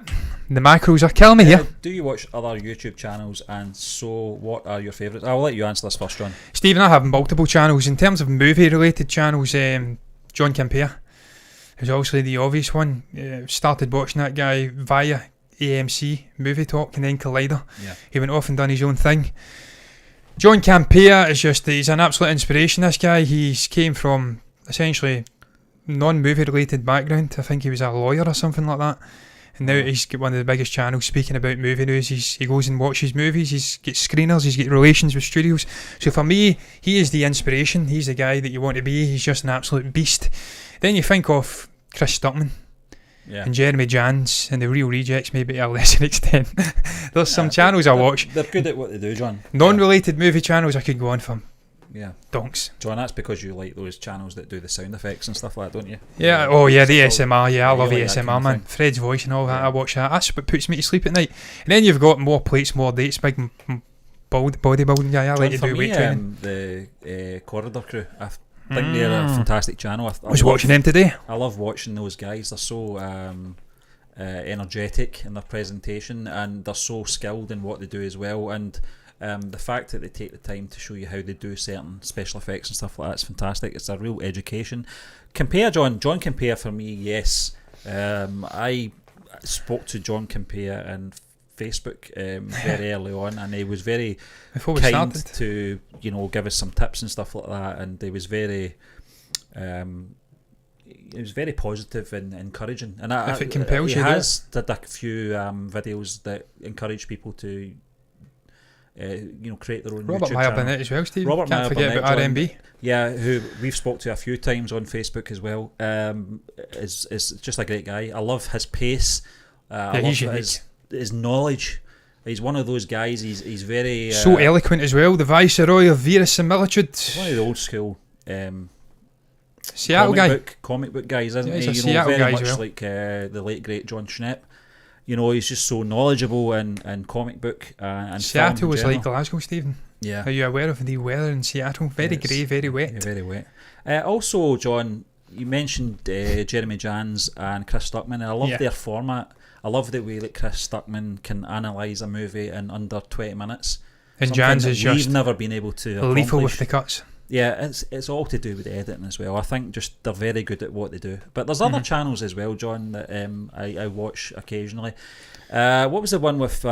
The macros are killing me here. Do you watch other YouTube channels, and so what are your favourites? I'll let you answer this first, John. Stephen, I have multiple channels. In terms of movie related channels, John Campea, who's obviously the obvious one. Started watching that guy via AMC Movie Talk and then Collider. Yeah. He went off and done his own thing. John Campea is he's an absolute inspiration, this guy. He's came from essentially non-movie related background. I think he was a lawyer or something like that. And now he's got one of the biggest channels speaking about movie news. He goes and watches movies, he's got screeners, he's got relations with studios. So for me, he is the inspiration. He's the guy that you want to be. He's just an absolute beast. Then you think of Chris Stuckman. Yeah. And Jeremy Jans and the Real Rejects, maybe to a lesser extent. There's some channels I watch. They're good at what they do, John. Non-related movie channels I could go on for. Yeah. Donks. John, that's because you like those channels that do the sound effects and stuff like that, don't you? Yeah, oh yeah, the ASMR, I love like ASMR, man. Fred's voice and all that, I watch that. That's what puts me to sleep at night. And then you've got More Plates, More Dates, big bodybuilding guy. I like to do weight training. The Corridor Crew, I think they're a fantastic channel. I was watching them today. I love watching those guys. They're so energetic in their presentation, and they're so skilled in what they do as well. And the fact that they take the time to show you how they do certain special effects and stuff like that's fantastic. It's a real education. John Campea for me, yes. I spoke to John Campea and Facebook very early on, and he was very kind to give us some tips and stuff like that, and he was very positive and encouraging, and if it compels he you, has did a few videos that encourage people to create their own Robert YouTube Meyer channel. Burnett as well, Steve. Robert Can't Meyer forget Burnett, about John, RMB. Yeah, who we've spoke to a few times on Facebook as well. Is just a great guy. I love his pace. I love his knowledge. He's one of those guys. He's very so eloquent as well. The Viceroy of Verisimilitude. One of the old school Seattle comic book guys, isn't he? He's a Seattle guy much as well. like the late great John Schnepp. He's just so knowledgeable in comic book and Seattle film was in like general. Glasgow, Stephen. Yeah. Are you aware of the weather in Seattle? Very grey, very wet. Yeah, very wet. Also, John, you mentioned Jeremy Jans and Chris Stuckman, and I love their format. I love the way that Chris Stuckman can analyse a movie in under 20 minutes. And Jans is just we've never been able to lethal accomplish. with the cuts. Yeah, it's all to do with editing as well. I think just they're very good at what they do. But there's other channels as well, John, that I watch occasionally. What was the one with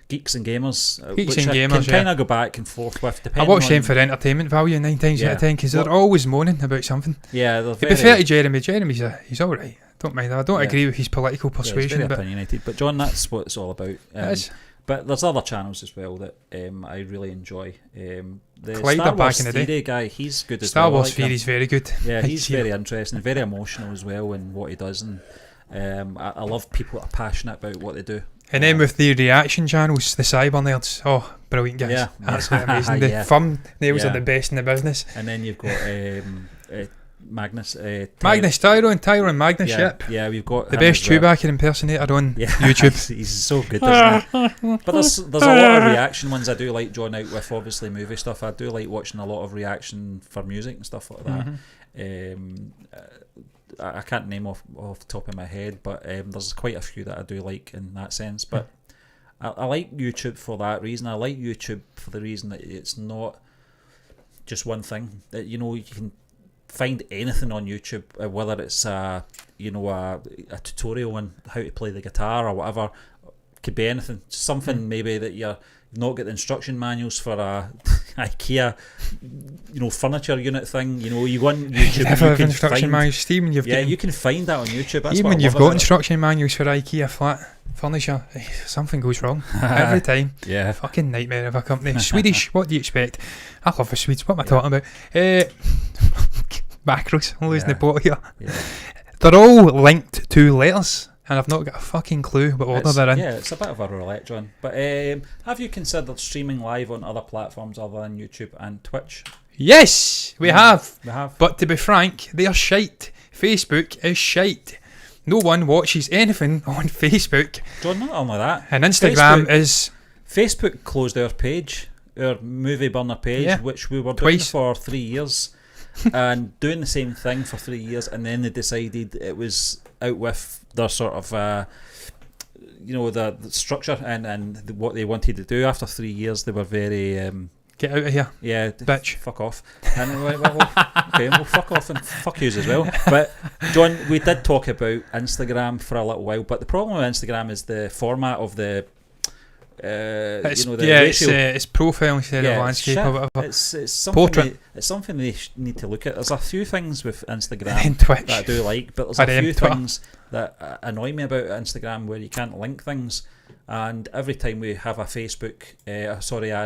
Geeks and Gamers? Geeks which and I Gamers, can kind of go back and forth with. I watch them for entertainment value 9 times out of 10 because they're always moaning about something. Yeah, they're to be fair to Jeremy, he's alright. Don't mind that. I don't agree with his political persuasion. He's very opinionated. But John, that's what it's all about. But there's other channels as well that I really enjoy. The Collider Star Wars back in the day guy, he's good as Star well. Star Wars Theory's very good. Yeah, he's very interesting, very emotional as well in what he does, and I love people that are passionate about what they do. And then with the reaction channels, the cyber nerds, brilliant guys. Yeah. Absolutely amazing. The thumbnails are the best in the business. And then you've got Magnus. Tyrone Magnus, Yeah, we've got the best Chewbacca impersonator on YouTube. He's so good, isn't he? But there's a lot of reaction ones I do like, John, out with obviously movie stuff. I do like watching a lot of reaction for music and stuff like that. I can't name off the top of my head, but there's quite a few that I do like in that sense. But I like YouTube for that reason. I like YouTube for the reason that it's not just one thing. That you can find anything on YouTube, whether it's a tutorial on how to play the guitar or whatever. Could be anything. Something maybe that you've not got the instruction manuals for a IKEA, furniture unit thing. You go on YouTube. Never have instruction manuals, Stephen. You can find that on YouTube. That's even when you've got instruction manuals for IKEA flat furniture, something goes wrong every time. Yeah, fucking nightmare of a company. Swedish, what do you expect? I love the Swedes. What am I talking about? Macros. I'm losing the plot here. Yeah. They're all linked to letters, and I've not got a fucking clue what order they're in. Yeah, it's a bit of a roulette, John. But have you considered streaming live on other platforms other than YouTube and Twitch? Yes, we have. We have. But to be frank, they are shite. Facebook is shite. No one watches anything on Facebook. John, not only that. And Instagram is... Facebook closed our page, our movie burner page, which we were doing for 3 years. And doing the same thing for 3 years, and then they decided it was out with their sort of the structure and what they wanted to do. After 3 years, they were very Get out of here. Yeah, bitch. Fuck off. And okay, well, fuck off and fuck yous as well. But John, we did talk about Instagram for a little while, but the problem with Instagram is the format of the ratio. It's profile instead of landscape or whatever. It's something Portrait. It's something they need to look at. There's a few things with Instagram And Twitch. that I do like, but there's a few things that annoy me about Instagram where you can't link things. And every time we have a an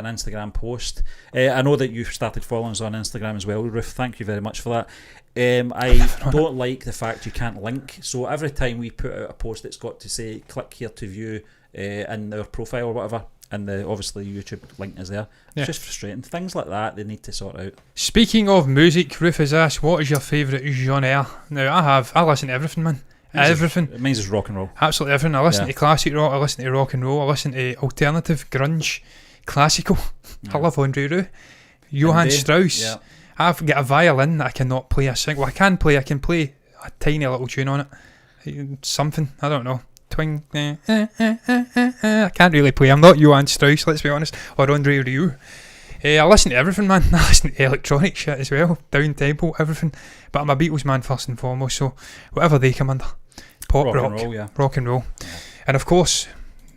Instagram post, I know that you've started following us on Instagram as well, Ruth. Thank you very much for that. I don't like the fact you can't link. So every time we put out a post, it's got to say click here to view in their profile or whatever, and obviously YouTube link is there. It's just frustrating. Things like that they need to sort out. Speaking of music, Ruth has asked, what is your favourite genre? Now I listen to everything, man. Everything. Mine's is rock and roll. Absolutely everything. I listen to classic rock, I listen to rock and roll, I listen to alternative, grunge, classical. I love Andre Rieu, Johann Strauss. Yeah. I've got a violin that I cannot play a single. I can play a tiny little tune on it. Something, I don't know. Twing. I can't really play. I'm not Johann Strauss, let's be honest, or Andre Rieu. I listen to everything, man. I listen to electronic shit as well, down tempo, everything. But I'm a Beatles man first and foremost, so whatever they come under. Pop, rock and roll. Yeah. And of course,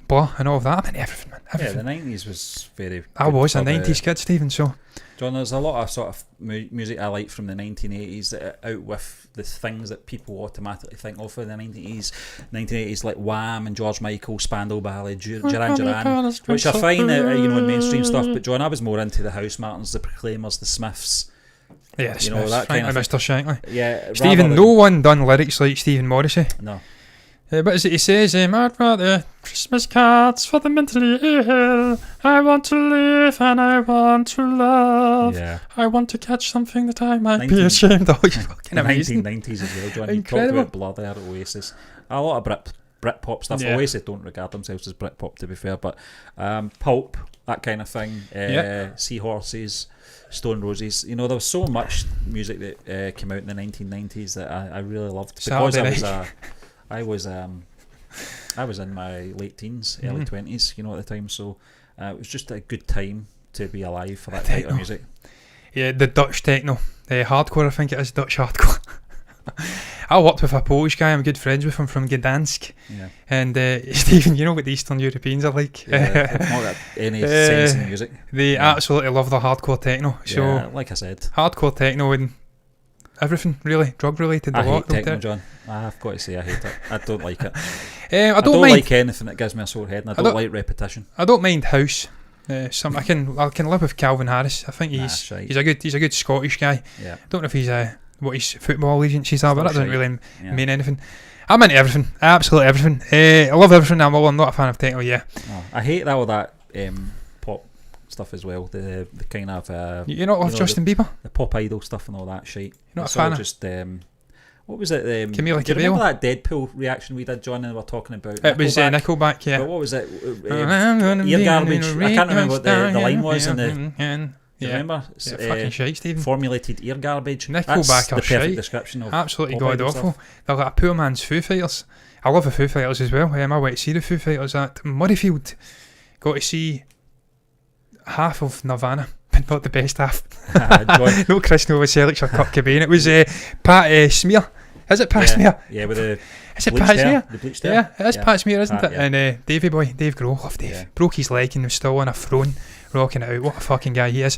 Blur and all of that. I'm into everything, man. Everything. Yeah, the 90s was very... I was a 90s kid, Stephen, so... John, there's a lot of sort of music I like from the 1980s that are out with the things that people automatically think of in the 1980s, like Wham and George Michael, Spandau Ballet, Duran Duran, which I find in mainstream stuff. But John, I was more into the House Martins, the Proclaimers, the Smiths. Yeah, the Smiths, that kind of Mr. Shankly. Yeah, Stephen, no one done lyrics like Stephen Morrissey. No. But as he says, I'd rather Christmas cards for the mentally ill. I want to live and I want to love. Yeah. I want to catch something that I might be ashamed of. Fucking amazing. 1990s as well, John. Incredible. You talked about Blur there, Oasis. A lot of Britpop stuff. Yeah. Oasis don't regard themselves as Britpop, to be fair, but Pulp, that kind of thing. Seahorses, Stone Roses. There was so much music that came out in the 1990s that I really loved. Because I was in my late teens, early 20s, at the time, so it was just a good time to be alive for that type of music. Yeah, the Dutch techno, hardcore, I think it is, Dutch hardcore. I worked with a Polish guy, I'm good friends with him, from Gdansk. Yeah. And Stephen, you know what the Eastern Europeans are like. Yeah, not got any sense in music. They absolutely love the hardcore techno. So yeah, like I said, hardcore techno and everything, really, drug related. I hate techno, John. I've got to say I hate it. I don't like it. I don't mind, like anything that gives me a sore head, and I don't like repetition. I don't mind house. I can live with Calvin Harris. I think he's a good Scottish guy. Yeah. I don't know if he's what his football allegiances are, but that doesn't really mean anything. I'm into everything, absolutely everything. I love everything. I'm not a fan of techno. Yeah. No, I hate all that pop stuff as well. The kind of you not love Justin Bieber, the pop idol stuff and all that shit. You're not a fan of just what was it? Camila do you remember that Deadpool reaction we did, John, and we were talking about? It was Nickelback, yeah. But what was it? Ear garbage. I can't remember what the line was in the. Do you remember? Fucking shite, Stephen. Formulated ear garbage. Nickelback are the perfect description of absolutely god awful. They're like a poor man's Foo Fighters. I love the Foo Fighters as well. I went to see the Foo Fighters at Murrayfield. Got to see half of Nirvana, but not the best half. No Chris Novoselic or Kurt Cobain. It was Pat Smear. Is it Pat Smear? Yeah, with the is it Pat Smear? The bleached hair. Yeah, it is Pat Smear, isn't it? Yeah. And Davey Boy, Dave Grohl, love Dave. Yeah. Broke his leg and was still on a throne, rocking it out. What a fucking guy he is.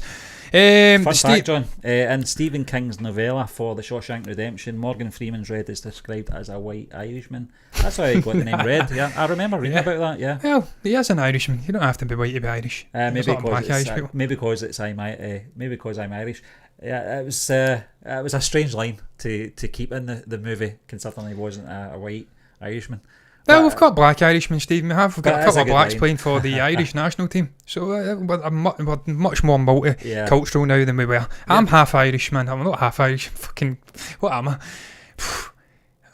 Fun fact, John, in Stephen King's novella for The Shawshank Redemption, Morgan Freeman's Red is described as a white Irishman. That's how he got the name Red. Yeah, I remember reading about that. Yeah. Well, he is an Irishman. You don't have to be white to be Irish. Maybe because I'm Irish. Yeah, it was a strange line to keep in the movie, considering he wasn't a white Irishman. Well, we've got black Irishmen, Stephen. We've got a couple of blacks playing for the Irish national team. So we're much more multicultural now than we were. Yeah. I'm half Irish, man. I'm not half Irish. Fucking, what am I?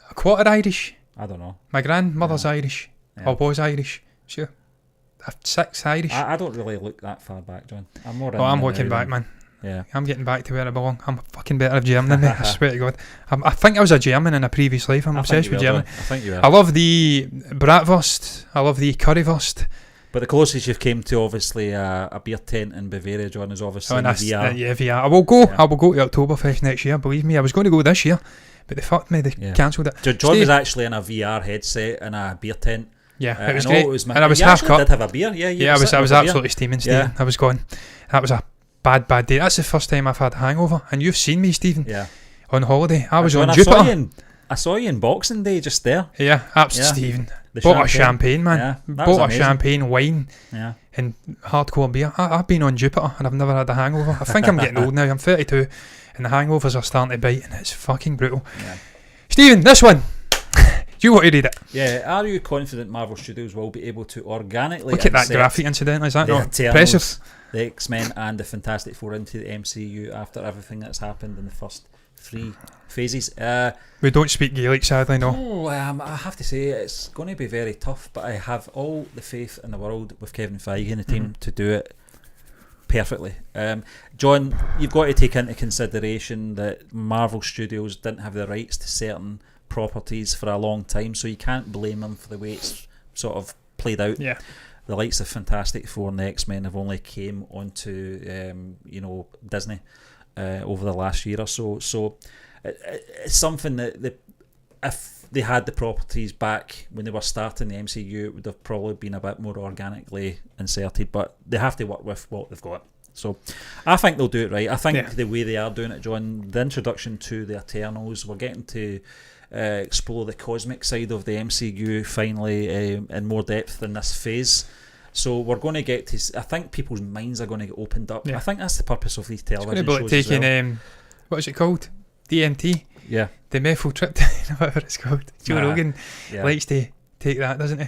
A quarter Irish. I don't know. My grandmother's Irish. Or was Irish. Sure. A six Irish. I don't really look that far back, John. I'm more. I'm looking back, man. Yeah, I'm getting back to where I belong. I'm fucking better of German than me. I swear to God. I think I was a German in a previous life. I'm obsessed with German. I think you are. I love the bratwurst. I love the currywurst. But the closest you've came to obviously a beer tent in Bavaria, John, is obviously VR. Yeah, VR. I will go. Yeah. I will go to Oktoberfest next year. Believe me, I was going to go this year, but they fucked me. They cancelled it. John was actually in a VR headset in a beer tent. Yeah, it was great. And I was you half cut. Did have a beer. Yeah, I was absolutely steaming, Stephen. Yeah. I was gone. That was a bad day. That's the first time I've had a hangover, and you've seen me, Stephen. Yeah. On holiday, I was on Jupiter. I saw you in Boxing Day just there. Yeah, absolutely, Stephen. Bought a champagne, man. Yeah, bought a champagne, wine, and hardcore beer. I've been on Jupiter and I've never had a hangover. I think I'm getting old now. I'm 32 and the hangovers are starting to bite and it's fucking brutal. Yeah. Stephen, this one. Do you want to read it? Yeah. Are you confident Marvel Studios will be able to organically look at that graphic incident? Is that not impressive? The X-Men and the Fantastic Four into the MCU after everything that's happened in the first 3 phases. We don't speak Gaelic, sadly, no. Oh, I have to say it's going to be very tough, but I have all the faith in the world with Kevin Feige and the team to do it perfectly. John, you've got to take into consideration that Marvel Studios didn't have the rights to certain properties for a long time, so you can't blame them for the way it's sort of played out. Yeah. The likes of Fantastic Four and the X-Men have only came onto Disney over the last year or so. So it's something that if they had the properties back when they were starting the MCU, it would have probably been a bit more organically inserted, but they have to work with what they've got. So I think they'll do it right. I think the way they are doing it, John, the introduction to the Eternals, we're getting to explore the cosmic side of the MCU finally in more depth in this phase. So we're going to get to, I think people's minds are going to get opened up. I think that's the purpose of these television shows. It's going to be like taking, what is it called? DMT? Yeah. The methyltryptamine, whatever it's called. Joe Rogan likes to take that, doesn't he?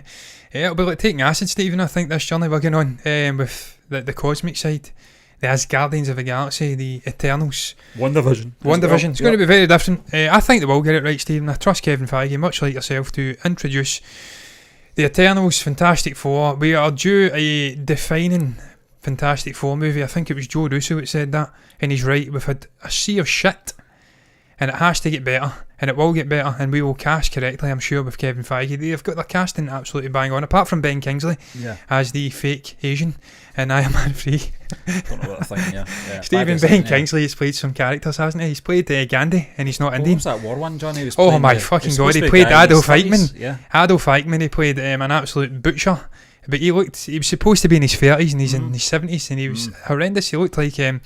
It'll be like taking acid, Stephen, I think, this journey we're going on with the cosmic side. The Asgardians of the Galaxy, the Eternals. WandaVision. It's going to be very different. I think they will get it right, Stephen. I trust Kevin Feige, much like yourself, to introduce the Eternals, Fantastic Four. We are due a defining Fantastic Four movie. I think it was Joe Russo that said that, and he's right. We've had a sea of shit, and it has to get better, and it will get better, and we will cast correctly, I'm sure, with Kevin Feige. They've got their casting absolutely bang on, apart from Ben Kingsley as the fake Asian in Iron Man 3. Don't know what I'm thinking, Stephen, Ben Kingsley has played some characters, hasn't he? He's played Gandhi, and he's not Indian. What was that war one, Johnny? He was my fucking god, he played Adolf Eichmann. Adolf Eichmann, he played an absolute butcher. But he was supposed to be in his 30s, and he's in his 70s, and he was horrendous. He looked like a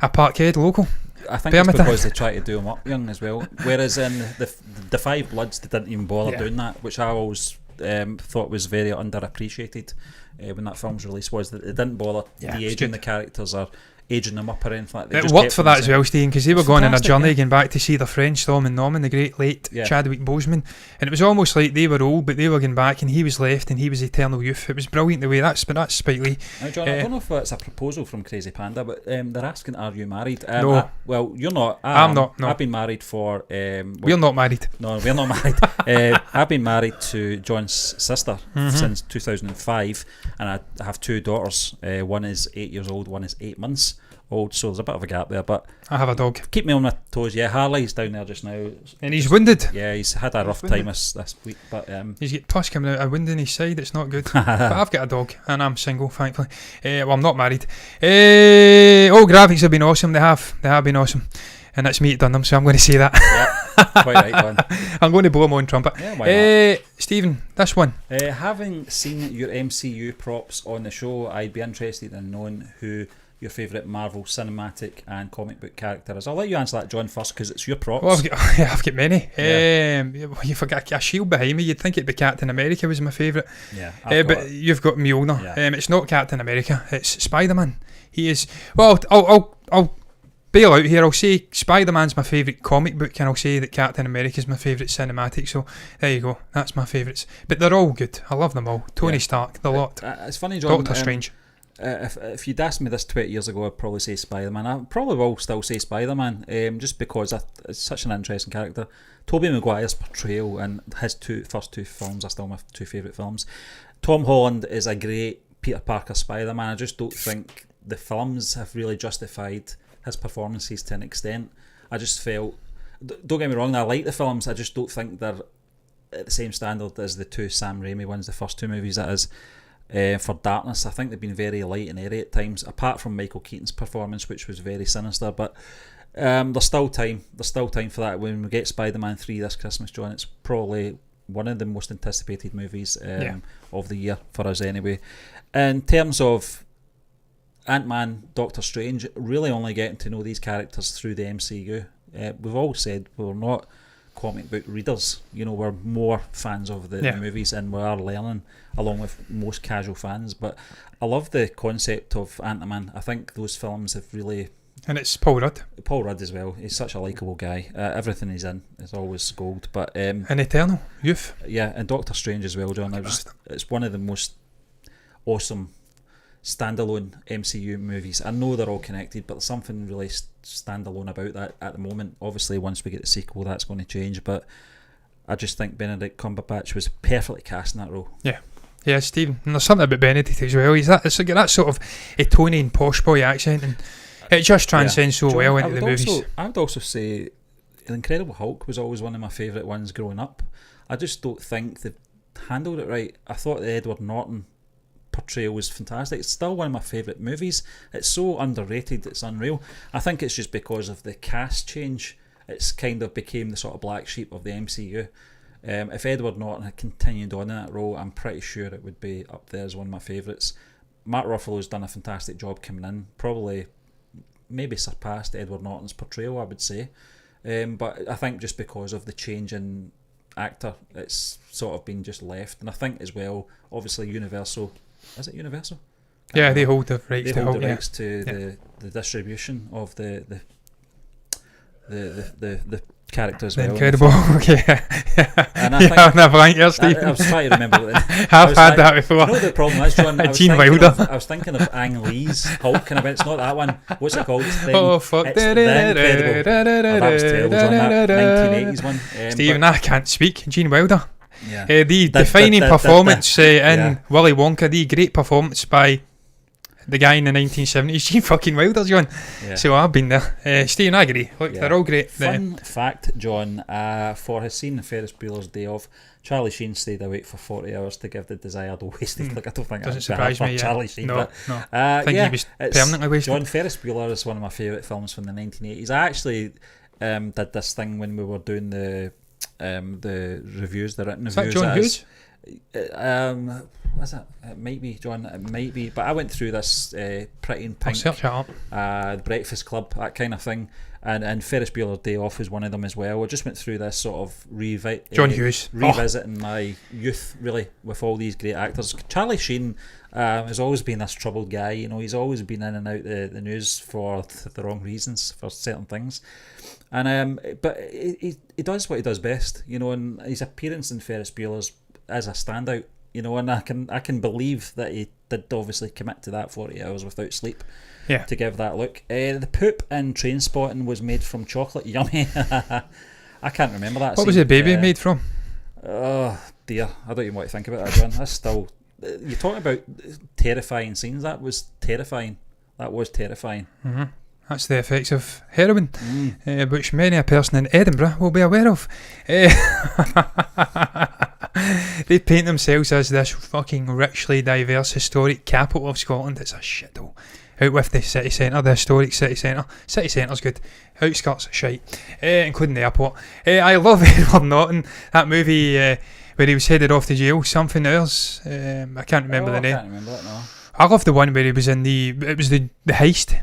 Parkhead local. I think it's because they try to do him up young as well. Whereas in the Five Bloods, they didn't even bother doing that, which I always thought was very underappreciated when that film's released, was that they didn't bother de-aging the characters or aging them up or anything like that. It worked for that as well, Stephen, because they were going on a journey, going back to see their friends Storm and Norman, the great late Chadwick Boseman, and it was almost like they were old, but they were going back, and he was left, and he was eternal youth. It was brilliant the way that's Spike Lee. Now, John, I don't know if it's a proposal from Crazy Panda, but they're asking, are you married? No. Well, you're not. I'm not. No. I've been married for. We're not married. No, we're not married. I've been married to John's sister since 2005, and I have 2 daughters. One is 8 years old, one is 8 months old, so there's a bit of a gap there, but I have a dog. Keep me on my toes. Harley's down there just now, and he's wounded. Yeah, he's had a rough time this week, but he's got pus coming out, a wound in his side. It's not good. But I've got a dog, and I'm single, thankfully. Well, I'm not married. All graphics have been awesome. They have been awesome, and it's me that done them, so I'm going to say that. Yeah, quite right, one. I'm going to blow my own trumpet. Yeah, why not? Stephen, this one. Having seen your MCU props on the show, I'd be interested in knowing who your favourite Marvel cinematic and comic book character is. I'll let you answer that, John, first, because it's your props. Well, I've got many. You forgot a shield behind me. You'd think it'd be Captain America was my favourite. Yeah, but you've got Mjolnir. Yeah. It's not Captain America. It's Spider-Man. He is. Well, I'll bail out here. I'll say Spider-Man's my favourite comic book, and I'll say that Captain America's my favourite cinematic. So there you go. That's my favourites. But they're all good. I love them all. Tony Stark, the lot. It's funny, John. Doctor Strange. If you'd asked me this 20 years ago, I'd probably say Spider-Man. I probably will still say Spider-Man, just because it's such an interesting character. Tobey Maguire's portrayal and his first two films are still my 2 favourite films. Tom Holland is a great Peter Parker Spider-Man. I just don't think the films have really justified his performances to an extent. I just felt, don't get me wrong, I like the films, I just don't think they're at the same standard as the 2 Sam Raimi ones, the first 2 movies, that is. for Darkness. I think they've been very light and airy at times, apart from Michael Keaton's performance, which was very sinister. But there's still time. There's still time for that. When we get Spider-Man 3 this Christmas, John, it's probably one of the most anticipated movies of the year for us anyway. In terms of Ant-Man, Doctor Strange, really only getting to know these characters through the MCU. We've always said we're not comic book readers, we're more fans of the movies, and we are learning along with most casual fans. But I love the concept of Ant-Man. I think those films have really... And it's Paul Rudd as well. He's such a likeable guy. Everything he's in is always gold. But an eternal youth. Yeah, and Doctor Strange as well, John. It's one of the most awesome standalone MCU movies. I know they're all connected, but there's something really standalone about that at the moment. Obviously, once we get the sequel, that's going to change. But I just think Benedict Cumberbatch was perfectly cast in that role. Yeah, Stephen. And there's something about Benedict as well. It's like that sort of Etonian posh boy accent, and it just transcends so well into the movies. I would also say The Incredible Hulk was always one of my favourite ones growing up. I just don't think they've handled it right. I thought the Edward Norton portrayal was fantastic. It's still one of my favourite movies. It's so underrated, it's unreal. I think it's just because of the cast change. It's kind of became the sort of black sheep of the MCU. If Edward Norton had continued on in that role, I'm pretty sure it would be up there as one of my favourites. Mark Ruffalo's done a fantastic job coming in, probably maybe surpassed Edward Norton's portrayal, I would say. But I think just because of the change in actor, it's sort of been just left. And I think as well, obviously Universal, is it Universal? Yeah, they hold the rights. They hold the rights to the distribution of the character as well. Incredible. Okay. And I I was trying to remember. I've had that before. The problem is, John, Gene Wilder. I was thinking of Ang Lee's Hulk, and it's not that one. What's it called? Fuck. It's The Incredible. That was terrible, John, that 1980s one. Stephen, I can't speak. Gene Wilder. Yeah. The defining performance in Willy Wonka, the great performance by the guy in the 1970s, Gene fucking Wilder, John. Yeah. So I've been there. Stephen, I agree. Look, they're all great. Fun fact, John, for his scene in Ferris Bueller's Day Off, Charlie Sheen stayed awake for 40 hours to give the desired wasted. Like, I don't think doesn't surprise me. Charlie Sheen. No. I think he was permanently wasted. John, Ferris Bueller is one of my favourite films from the 1980s. I actually did this thing when we were doing the reviews, the written reviews. Is that John Hughes? Was it? It might be, John. It might be. But I went through this Pretty in Pink, I'll search it up. The Breakfast Club, that kind of thing, and Ferris Bueller's Day Off was one of them as well. I just went through this sort of John Hughes revisiting my youth, really, with all these great actors. Charlie Sheen has always been this troubled guy. He's always been in and out the news for the wrong reasons for certain things. And but he does what he does best, and his appearance in Ferris Bueller's as a standout, and I can believe that he did obviously commit to that 40 hours without sleep to give that look. The poop in Trainspotting was made from chocolate. Yummy. I can't remember that. What was the baby made from? Oh dear, I don't even want to think about that, John. That's still, you talk about terrifying scenes. That was terrifying. Mm-hmm. That's the effects of heroin, which many a person in Edinburgh will be aware of. They paint themselves as this fucking richly diverse historic capital of Scotland. It's a shithole. Out with the city centre, the historic city centre. City centre's good. Outskirts, shite. Including the airport. I love Edward Norton. That movie where he was headed off to jail, Something Else. I can't remember the name. I can't remember that, no. I love the one where he was in the heist.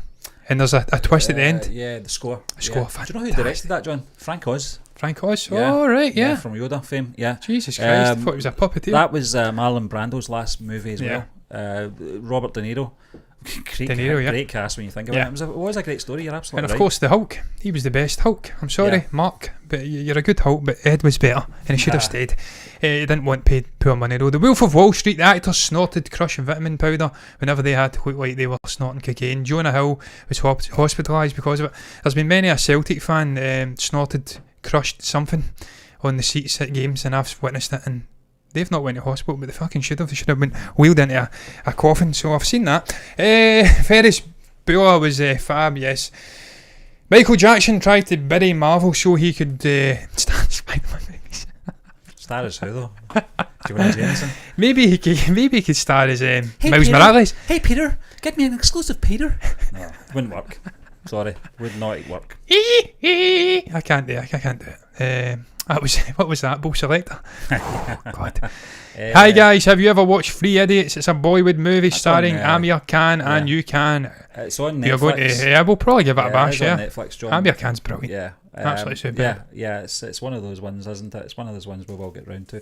And there's a twist at the end. Yeah, the score. Fantastic. Do you know who directed that, John? Frank Oz. Yeah. Oh, right, yeah. From Yoda fame, yeah. Jesus Christ, I thought he was a puppeteer. That was Marlon Brando's last movie as well. Robert De Niro. Great cast when you think about it. It was a great story, you're absolutely right. And of course the Hulk, he was the best Hulk. I'm sorry, Mark, but you're a good Hulk, but Ed was better, and he should have stayed. He didn't want paid poor money though. The Wolf of Wall Street, the actors snorted crush vitamin powder whenever they had to look like they were snorting cocaine. Jonah Hill was hospitalised because of it. There's been many a Celtic fan snorted crushed something on the seats at games, and I've witnessed it, and they've not went to hospital, but they fucking should have. They should have been wheeled into a coffin. So I've seen that. Ferris Bueller was fab, yes. Michael Jackson tried to bury Marvel so he could start Spider-Man movies. Star as who though? Jonah Jameson. Maybe he could star as Miles Peter. Morales. Hey Peter, get me an exclusive Peter. No, wouldn't work. Sorry, would not work. I can't do it. What was that? Bull Selector. Oh, God. Hi guys, have you ever watched Three Idiots? It's a Bollywood movie starring Amir Khan and you can. It's on Netflix. You're going to, we'll probably give it a bash. It's on Netflix, John. Amir Khan's brilliant. Yeah, absolutely superb. Yeah. It's one of those ones, isn't it? It's one of those ones we will get round to.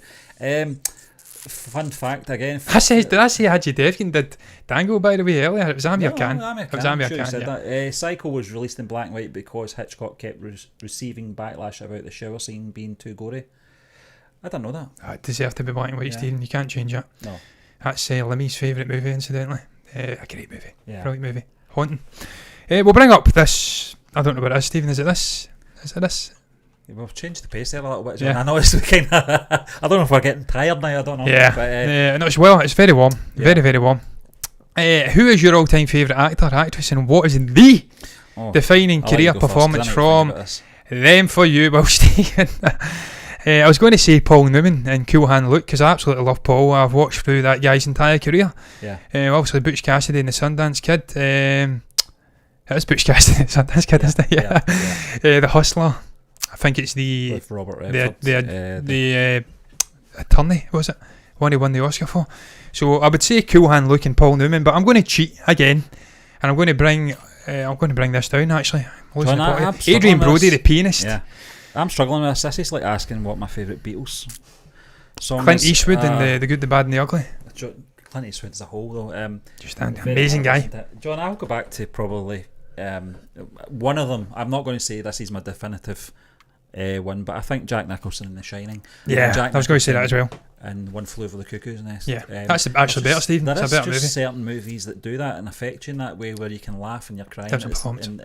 Fun fact again. Did I say Ajay Devgan did Dango by the way earlier? It was Amir Khan. It was Amir Khan. Psycho was released in black and white because Hitchcock kept receiving backlash about the shower scene being too gory. I didn't know that. It deserves to be black and white, Stephen. You can't change it. No. That's Limmy's favourite movie, incidentally. A great movie. Yeah. Brilliant movie. Haunting. We'll bring up this. I don't know what it is, Stephen. Is it this? We've changed the pace there a little bit. Yeah. I know it's kind of. I don't know if we're getting tired now. I don't know. Yeah. But, no, it's very warm. Very, very warm. Who is your all-time favourite actor, actress, and what is the defining career performance from them for you? Well, Stephen, I was going to say Paul Newman and Cool Hand Luke because I absolutely love Paul. I've watched through that guy's entire career. Yeah. Obviously, Butch Cassidy and the Sundance Kid. It was Butch Cassidy and the Sundance Kid, isn't it? Yeah. The Hustler. I think it's with Robert Redford. The attorney, was it? One he won the Oscar for. So I would say Cool Hand Luke and Paul Newman, but I'm going to cheat again, and I'm going to bring this down actually. Adrian Brody, the pianist. Yeah. I'm struggling with this. This is like asking what my favourite Beatles song Clint is. Eastwood and the Good, the Bad and the Ugly. Clint Eastwood as a whole though. Just an amazing guy. John, I'll go back to probably one of them. I'm not going to say this is my definitive one, but I think Jack Nicholson in The Shining. Yeah, I was going to say that as well. And One Flew Over the Cuckoo's Nest. Yeah, that's actually better, Stephen. There is a better just movie. certain movies that do that and affect you in that way, where you can laugh and you're crying in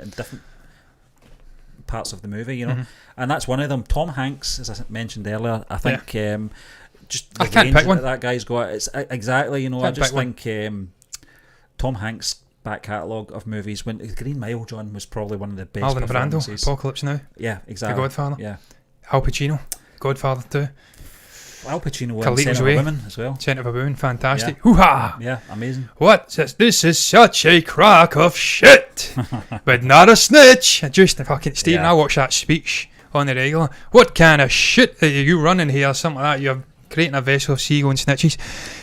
different parts of the movie, you know. And that's one of them. Tom Hanks, as I mentioned earlier, I think just the range that guy's got. It's exactly, you know. I just think Tom Hanks' back catalogue of movies, when Green Mile, John, was probably one of the best Marlon performances. Brando, Apocalypse Now. Yeah, exactly. The Godfather. Yeah. Al Pacino, Godfather 2. Al Pacino won Scent of a Woman as well. Scent of a Woman, fantastic. Yeah. Hoo-ha! Yeah, amazing. This is such a crack of shit, but not a snitch. Just fucking Stephen, I watch that speech on the regular. What kind of shit are you running here? Something like that. You're creating a vessel of seagull and snitches.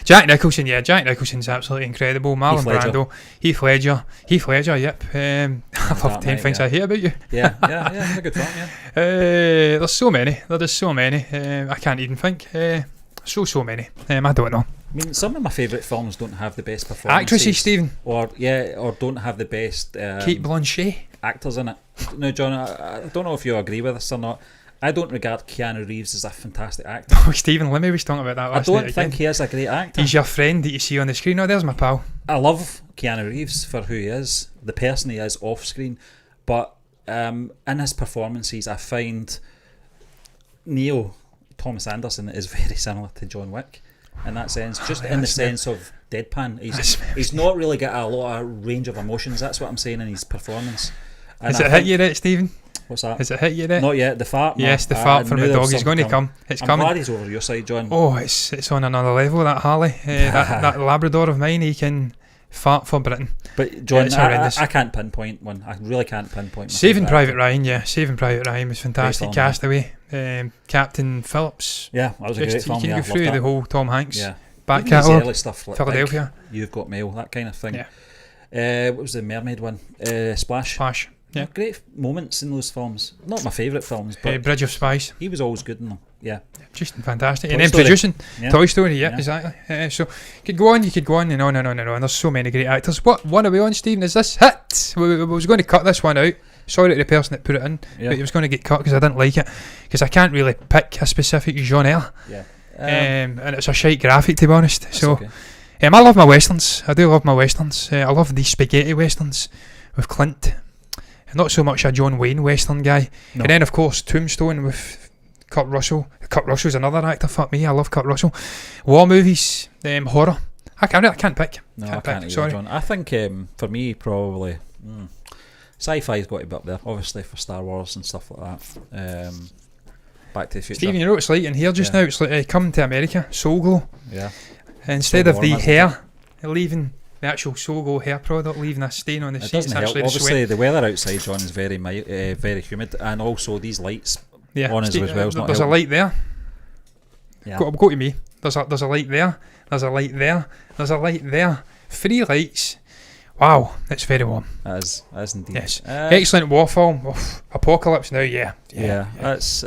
Jack Nicholson's absolutely incredible. Marlon Brando, Heath Ledger, yep. I love 10 Things I Hate About You. Yeah, a good film, yeah. There's so many. I can't even think. So many. I don't know. I mean, some of my favourite films don't have the best performances. Actresses, Stephen. Or don't have the best Kate Blanchett. Actors in it. No, John, I don't know if you agree with this or not. I don't regard Keanu Reeves as a fantastic actor. Oh, Stephen Lemmy was talking about that last night. I don't think he is a great actor. He's your friend that you see on the screen. Oh, there's my pal. I love Keanu Reeves for who he is, the person he is off screen, but in his performances I find Neo Thomas Anderson is very similar to John Wick in that sense, just in the sense of deadpan. He's not really got a lot of range of emotions. That's what I'm saying in his performance. And Has it hit you yet, Stephen? What's that? Has it hit you yet? Not yet. The fart. Yes, the fart from the dog. He's going to come. It's coming. I'm glad he's over your side, John. Oh, it's on another level. That Harley, that Labrador of mine, he can fart for Britain. But John, I can't pinpoint one. I really can't pinpoint. Saving Private Ryan, Saving Private Ryan was fantastic. Castaway, Captain Phillips. Yeah, that was a great film. You can go through the whole Tom Hanks back even catalogue. Early stuff like Philadelphia. You've Got Mail, that kind of thing. Yeah. What was the mermaid one? Splash. Yeah. Great moments in those films. Not my favourite films, but Bridge of Spies. He was always good in them. Yeah. Just fantastic. Toy and then Story. producing Toy Story, exactly. So you could go on, and on. And there's so many great actors. What one are we on, Stephen? Is this hit? We was going to cut this one out. Sorry to the person that put it in, but it was going to get cut because I didn't like it. Because I can't really pick a specific genre. Yeah. And it's a shite graphic, to be honest. So okay. I love my westerns. I do love my westerns. I love these spaghetti westerns with Clint. Not so much a John Wayne western guy. No. And then of course Tombstone with Kurt Russell. Kurt Russell's another actor. Fuck me, I love Kurt Russell. War movies, horror. I can't pick. No, I can't either, sorry. John. I think for me probably sci-fi's got to be up there. Obviously for Star Wars and stuff like that. Back to the Future. Stephen, you know what it's like in here just now? It's like coming to America, Soul Glow. Yeah. Instead So of the warm, hair, leaving the actual Soul Glow hair product, leaving a stain on the It seat. doesn't It's help. actually the Obviously, sweat. the weather outside, John, is very humid, and also these lights on us as well. There's a light there. Yeah. Go to me. There's a light there. There's a light there. There's a light there. 3 lights. Wow, it's very warm. As indeed. Yes. Excellent war film. Apocalypse Now, yeah. That's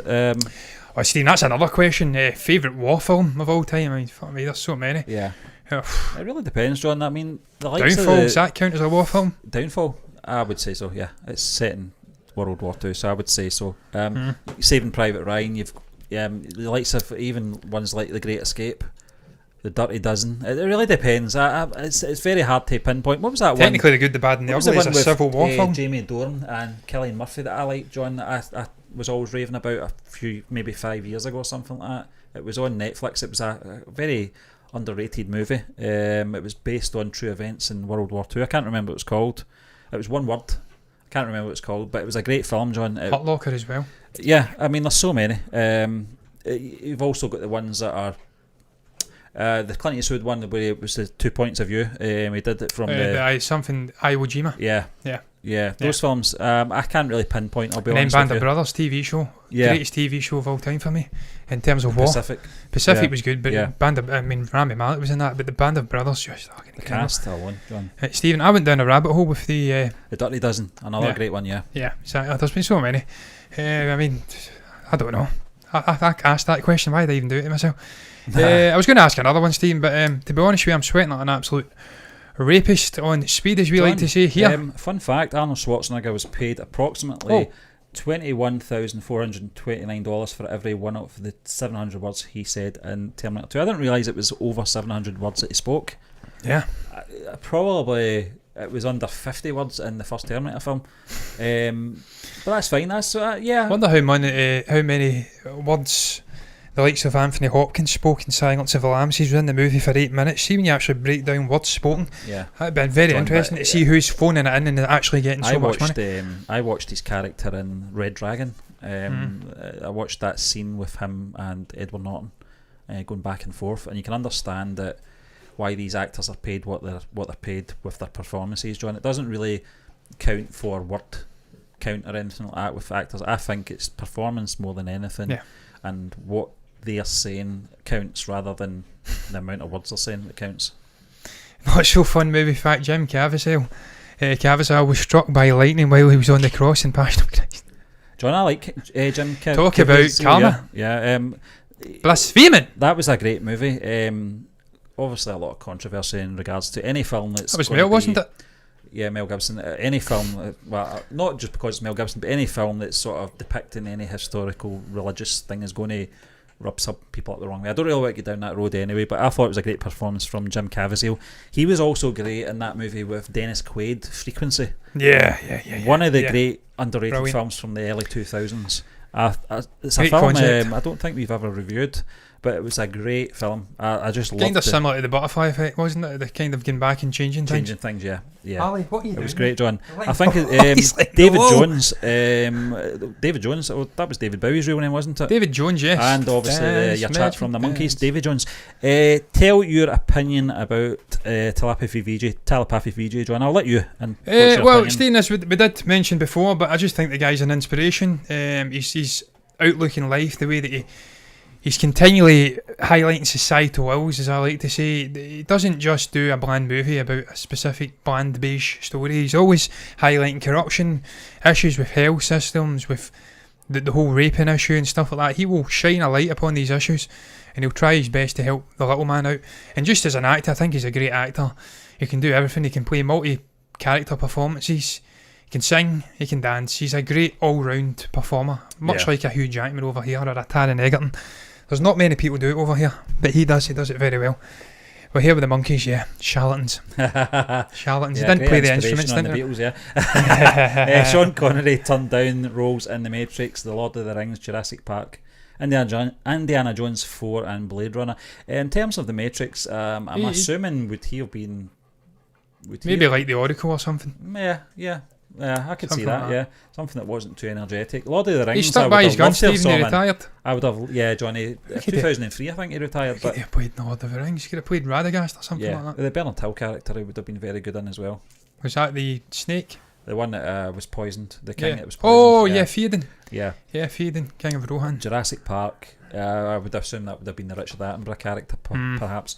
Oh, Steve, that's another question. Favourite war film of all time? I mean, fuck me, there's so many. yeah. It really depends, John. I mean, the likes Downfall, of does that count as a war film? Downfall, I would say so. Yeah, it's set in World War II, so I would say so. Saving Private Ryan, you've the likes of even ones like The Great Escape, The Dirty Dozen. It really depends. It's very hard to pinpoint. What was that Technically, The Good, the Bad and the Ugly is a Civil War film. Jamie Dornan and Cillian Murphy that I like, John. That I was always raving about maybe 5 years ago or something like that. It was on Netflix. It was a very underrated movie. It was based on true events in World War II. I can't remember what it was called. It was one word. I can't remember what it's called, but it was a great film, John. Hurt Locker as well. Yeah, I mean, there's so many. You've also got the ones that are the Clint Eastwood one where it was the 2 points of view. We did it from Iwo Jima. Yeah. Those films, I can't really pinpoint. I'll be honest. Band of Brothers TV show. Greatest TV show of all time for me in terms of war. Pacific was good, but Rami Malek was in that. But the Band of Brothers, just the cast alone, John. Stephen, I went down a rabbit hole with the Dirty Dozen, another great one. Yeah, exactly. There's been so many. I mean, I don't know. I asked that question. Why did I even do it to myself? I was going to ask another one, Stephen, but to be honest with you, I'm sweating like an absolute rapist on speed, as we like to say here. Fun fact: Arnold Schwarzenegger was paid approximately $21,429 for every one of the 700 words he said in Terminator 2. I didn't realise it was over 700 words that he spoke. Yeah, probably it was under 50 words in the first Terminator film. But that's fine. That's yeah. I wonder how many words the likes of Anthony Hopkins spoke in Silence of the Lambs. He's in the movie for 8 minutes. See when you actually break down words spoken. Yeah, that'd been very interesting to see who's phoning it in and actually getting so much money. I watched his character in Red Dragon. I watched that scene with him and Edward Norton going back and forth, and you can understand that why these actors are paid what they're paid with their performances, John. It doesn't really count for word count or anything like that with actors. I think it's performance more than anything, and what they are saying counts rather than the amount of words they're saying that counts. Not so fun movie fact: Jim Caviezel was struck by lightning while he was on the cross in Passion of Christ. John, I like Jim Caviezel. Talk about karma. Yeah. Blaspheming. That was a great movie. Obviously a lot of controversy in regards to any film that's... That was Mel, wasn't it? Yeah, Mel Gibson. Any film, well, not just because it's Mel Gibson, but any film that's sort of depicting any historical, religious thing is going to rub some people up the wrong way. I don't really want to get down that road anyway, but I thought it was a great performance from Jim Caviezel. He was also great in that movie with Dennis Quaid, Frequency. Yeah. One of the great underrated films from the early 2000s. It's a great film concept. I don't think we've ever reviewed, but it was a great film. I just loved it. Kind of similar to the Butterfly Effect, wasn't it? The kind of getting back and changing things. Yeah. Ali, what are you doing? It was great, John. I think like, David no. Jones. David Jones. Oh, that was David Bowie's real name, wasn't it? David Jones, yes. And obviously your chat from the Monkeys, David Jones. Tell your opinion about Telepathy VJ, John. I'll let you. And well, Stephen, as we did mention before, but I just think the guy's an inspiration. His outlook in life, the way that he's continually highlighting societal ills, as I like to say. He doesn't just do a bland movie about a specific bland beige story. He's always highlighting corruption, issues with health systems, with the whole raping issue and stuff like that. He will shine a light upon these issues, and he'll try his best to help the little man out. And just as an actor, I think he's a great actor. He can do everything. He can play multi-character performances. He can sing, he can dance. He's a great all-round performer, much like a Hugh Jackman over here or a Taron Egerton. There's not many people do it over here, but he does it very well. We're here with the Monkeys, charlatans. Charlatans. They didn't play the instruments, didn't they? Beatles, Sean Connery turned down roles in The Matrix, The Lord of the Rings, Jurassic Park, Indiana Jones 4 and Blade Runner. In terms of The Matrix, I'm assuming would he have been... Maybe like The Oracle or something. Yeah. I could see Something that. like Yeah, something that wasn't too energetic. Lord of the Rings. He stuck by his guns, Stephen. He retired. I would have. Yeah, Johnny. 2003, I think he retired. He could have played Lord of the Rings. He could have played Radagast or something like that. The Bernard Hill character he would have been very good in as well. Was that the snake? The one that was poisoned. The king that was poisoned. Oh yeah, Theoden. Yeah, Theoden, King of Rohan. Jurassic Park. I would assume that would have been the Richard Attenborough character, perhaps.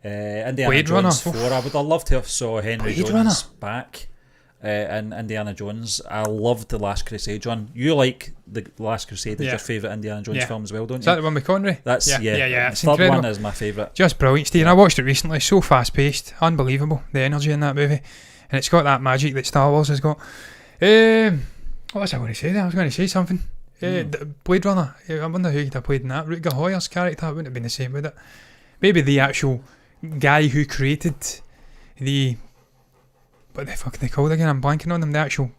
Indiana Blade Jones Runner. 4. I would have loved to have saw Henry Blade Jones Runner. back in Indiana Jones. I loved The Last Crusade, John. You like The Last Crusade as your favourite Indiana Jones film as well, don't you? Is that the one with Connery? That's yeah. The It's third incredible. one is my favourite. Just brilliant, Stephen. I watched it recently. So fast paced, unbelievable. The energy in that movie, and it's got that magic that Star Wars has got. What was I going to say there? I was going to say something. Blade Runner. I wonder who could have played in that. Rutger Hauer's character. It wouldn't have been the same, would it? Maybe the actual guy who created the... What the fuck are they called again? I'm blanking on them. The actual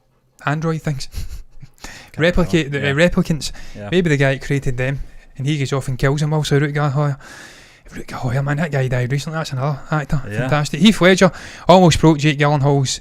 android things. Replicants. Yeah. Maybe the guy that created them. And he goes off and kills them also, Rutger Hauer. Rutger Hauer, man, that guy died recently. That's another actor. Yeah. Fantastic. Heath Ledger almost broke Jake Gyllenhaal's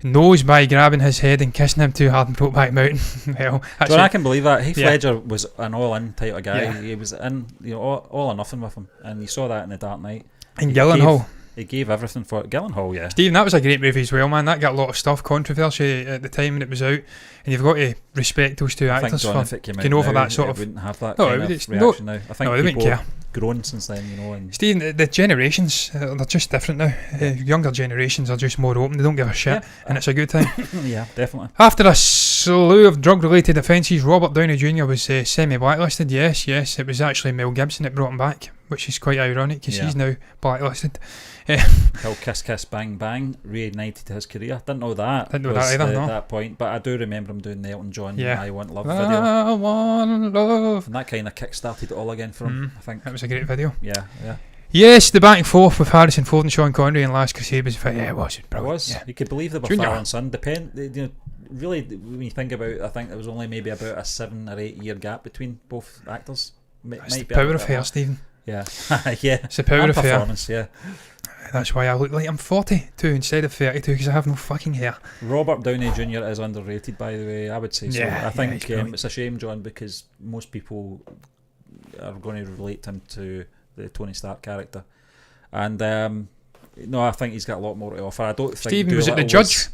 nose by grabbing his head and kissing him too hard in Brokeback Mountain. Well, John, I can believe that. Heath Ledger was an all-in type of guy. Yeah. He was in, all or nothing with him, and you saw that in The Dark Knight. And Gyllenhaal. He gave everything for it. Gyllenhaal, yeah. Stephen, that was a great movie as well, man. That got a lot of stuff, controversy at the time when it was out, and you've got to respect those two I think, actors John, for if it came out getting over now, that sort it of... wouldn't have that No, kind of it's reaction now. I think they wouldn't care. Grown since then, And Stephen, the generations, they're just different now. Younger generations are just more open. They don't give a shit, and it's a good time. yeah, definitely. After a slew of drug-related offences, Robert Downey Jr. was semi-blacklisted. Yes, it was actually Mel Gibson that brought him back, which is quite ironic because he's now blacklisted. Kill, Kiss, Kiss, Bang, Bang reignited his career. Didn't know that. Didn't know that either, no. At that point, but I do remember him doing the Elton John I Want Love video. I want love. And that kind of kick-started it all again for him, I think. That was a great video. Yeah. Yes, the back and forth with Harrison Ford and Sean Connery in Last Crusade was brilliant. It was. Yeah. You could believe they were Junior. father and son. Really, when you think about it, I think there was only maybe about a 7 or 8 year gap between both actors. That's the power of hair, Stephen. Yeah. yeah. It's the power of hair. Performance, yeah. That's why I look like I'm 42 instead of 32 because I have no fucking hair. Robert Downey Jr. is underrated, by the way. I would say so. Yeah, I think yeah, it's a shame, John, because most people are going to relate him to the Tony Stark character, and I think he's got a lot more to offer. I don't think Stephen was it the Judge?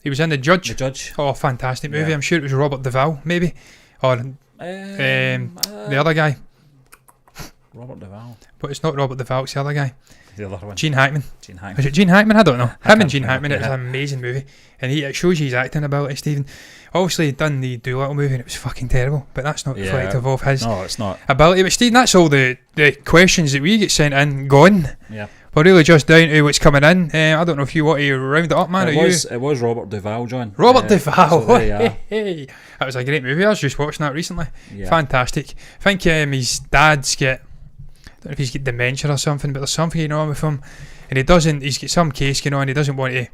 He was in The Judge. The Judge. Oh, fantastic movie! Yeah. I'm sure it was Robert Duvall, maybe, or the other guy. Robert Duvall. But it's not Robert Duvall; it's the other guy. The other one. Gene Hackman. Is Is it Gene Hackman? I don't know. Him and Gene remember, Hackman. It was an amazing movie, and it shows you his acting ability, Stephen. Obviously, he'd done the Doolittle movie, and it was fucking terrible. But that's not reflective of his No, it's not. ability. But Stephen, that's all the questions that we get sent in gone. Yeah. We're really just down to what's coming in. I don't know if you want to round it up, man. It was Robert Duvall, John. Robert Duvall. So there you are. Hey. That was a great movie. I was just watching that recently. Yeah. Fantastic. I think his dad's got, I don't know if he's got dementia or something, but there's something going on with him. And he's got some case going on. He doesn't want to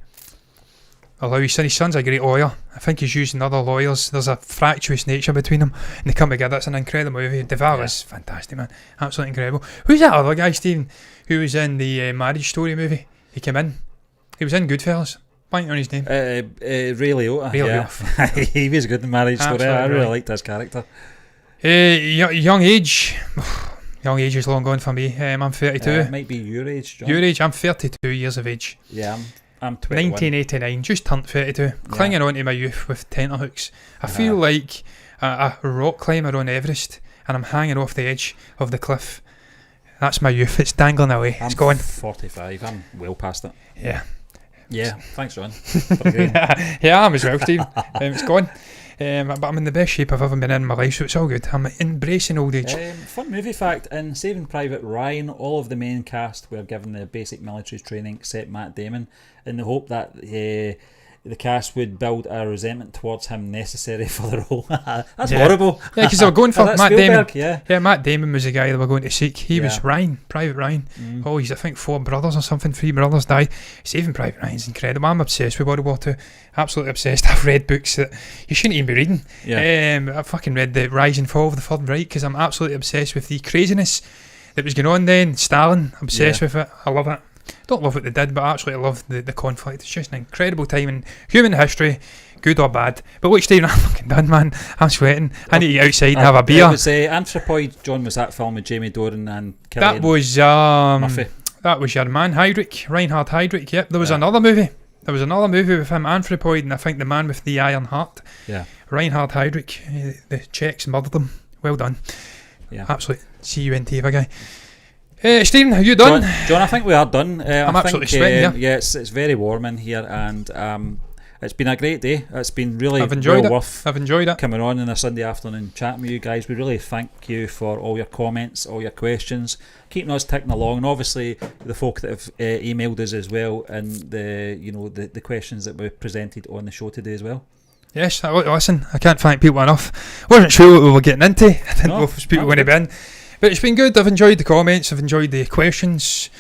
allow his son. His son's a great lawyer. I think he's using other lawyers. There's a fractious nature between them, and they come together. It's an incredible movie. Duvall is fantastic, man. Absolutely incredible. Who's that other guy, Stephen, who was in the Marriage Story movie? He came in. He was in Goodfellas. Blank on his name. Ray Liotta. Ray Liotta. He was good in Marriage Story. Absolutely I really brilliant. liked his character. Young age. Young age is long gone for me. I'm 32. It might be your age, John. Your age? I'm 32 years of age. Yeah, I'm 21. 1989, just turned 32. Clinging on to my youth with tenterhooks. I feel like a rock climber on Everest, and I'm hanging off the edge of the cliff. That's my youth. It's dangling away. It's gone. 45. I'm well past it. Yeah. Yeah. Thanks, John. For agreeing. Yeah, I'm as well, Steve. It's gone. But I'm in the best shape I've ever been in my life, so it's all good. I'm embracing old age. Fun movie fact: in Saving Private Ryan, all of the main cast were given the basic military training except Matt Damon, in the hope that the cast would build a resentment towards him necessary for the role. That's horrible. Yeah, because they were going for Matt Damon. Yeah, Matt Damon was the guy they were going to seek. He Yeah. was Ryan, Private Ryan. Oh, he's I think 4 brothers or something. 3 brothers died. Saving Private Ryan's incredible. I'm obsessed with World War II. Absolutely obsessed. I've read books that you shouldn't even be reading. Yeah. I fucking read The Rise and Fall of the Third Reich because I'm absolutely obsessed with the craziness that was going on then. Stalin, obsessed with it. I love it. Don't love what they did, but I absolutely love the conflict. It's just an incredible time in human history, good or bad. But look, Stephen, I'm fucking done, man. I'm sweating. I need to get outside and have a beer. It was Anthropoid, John, was that film with Jamie Doran and Kelly That was Murphy. That was your man, Reinhard Heydrich. Yep, there was another movie. There was another movie with him, Anthropoid, and I think the man with the iron heart. Yeah. Reinhard Heydrich. The Czechs murdered him. Well done. Yeah. Absolute CUNT of a guy. Stephen, are you done? John, I think we are done. I'm absolutely sweating. Yeah, it's very warm in here, and it's been a great day. It's been really I've enjoyed worth I've enjoyed it. Coming on a Sunday afternoon chatting with you guys. We really thank you for all your comments, all your questions, keeping us ticking along, and obviously the folk that have emailed us as well, and the questions that were presented on the show today as well. Yes, listen, I can't thank people enough. Wasn't sure what we were getting into. I didn't know if people were going to be in. But it's been good. I've enjoyed the comments. I've enjoyed the questions.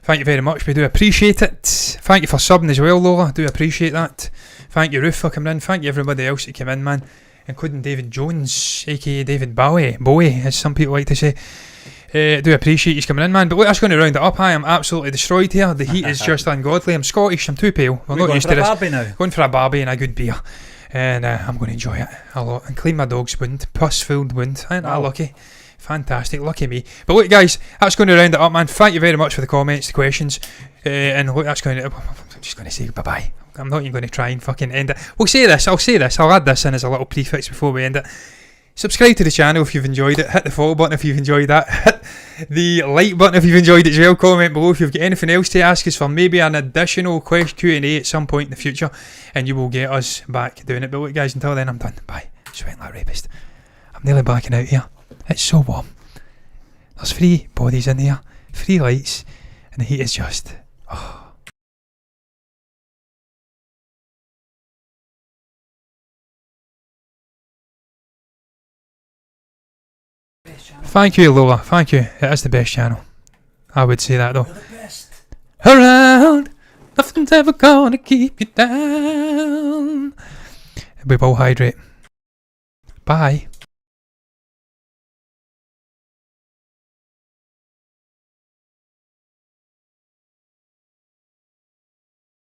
Thank you very much. We do appreciate it. Thank you for subbing as well, Lola. Do appreciate that. Thank you, Ruth, for coming in. Thank you, everybody else that came in, man. Including David Jones, aka David Bowie, as some people like to say. Do appreciate you coming in, man. But look, that's going to round it up. I am absolutely destroyed here. The heat is just ungodly. I'm Scottish. I'm too pale. We're not used to this. Going for a barbie and a good beer. And I'm going to enjoy it a lot. And clean my dog's wound. Pus-filled wound. Ain't that lucky? Fantastic, lucky me. But look, guys, that's going to round it up, man. Thank you very much for the comments, the questions, and look, that's going to. I'm just going to say bye-bye. I'm not even going to try and fucking end it. I'll say this. I'll add this in as a little prefix before we end it. Subscribe to the channel if you've enjoyed it. Hit the follow button if you've enjoyed that. Hit the like button if you've enjoyed it as well. Comment below if you've got anything else to ask us for, maybe an additional Q&A at some point in the future, and you will get us back doing it. But look, guys, until then, I'm done. Bye. Sweating like a rapist. I'm nearly backing out here. It's so warm. There's 3 bodies in here, 3 lights, and the heat is just... Oh. Thank you, Lola. Thank you. It is the best channel. I would say that, though. You're the best. Around, nothing's ever gonna keep you down. We will hydrate. Bye.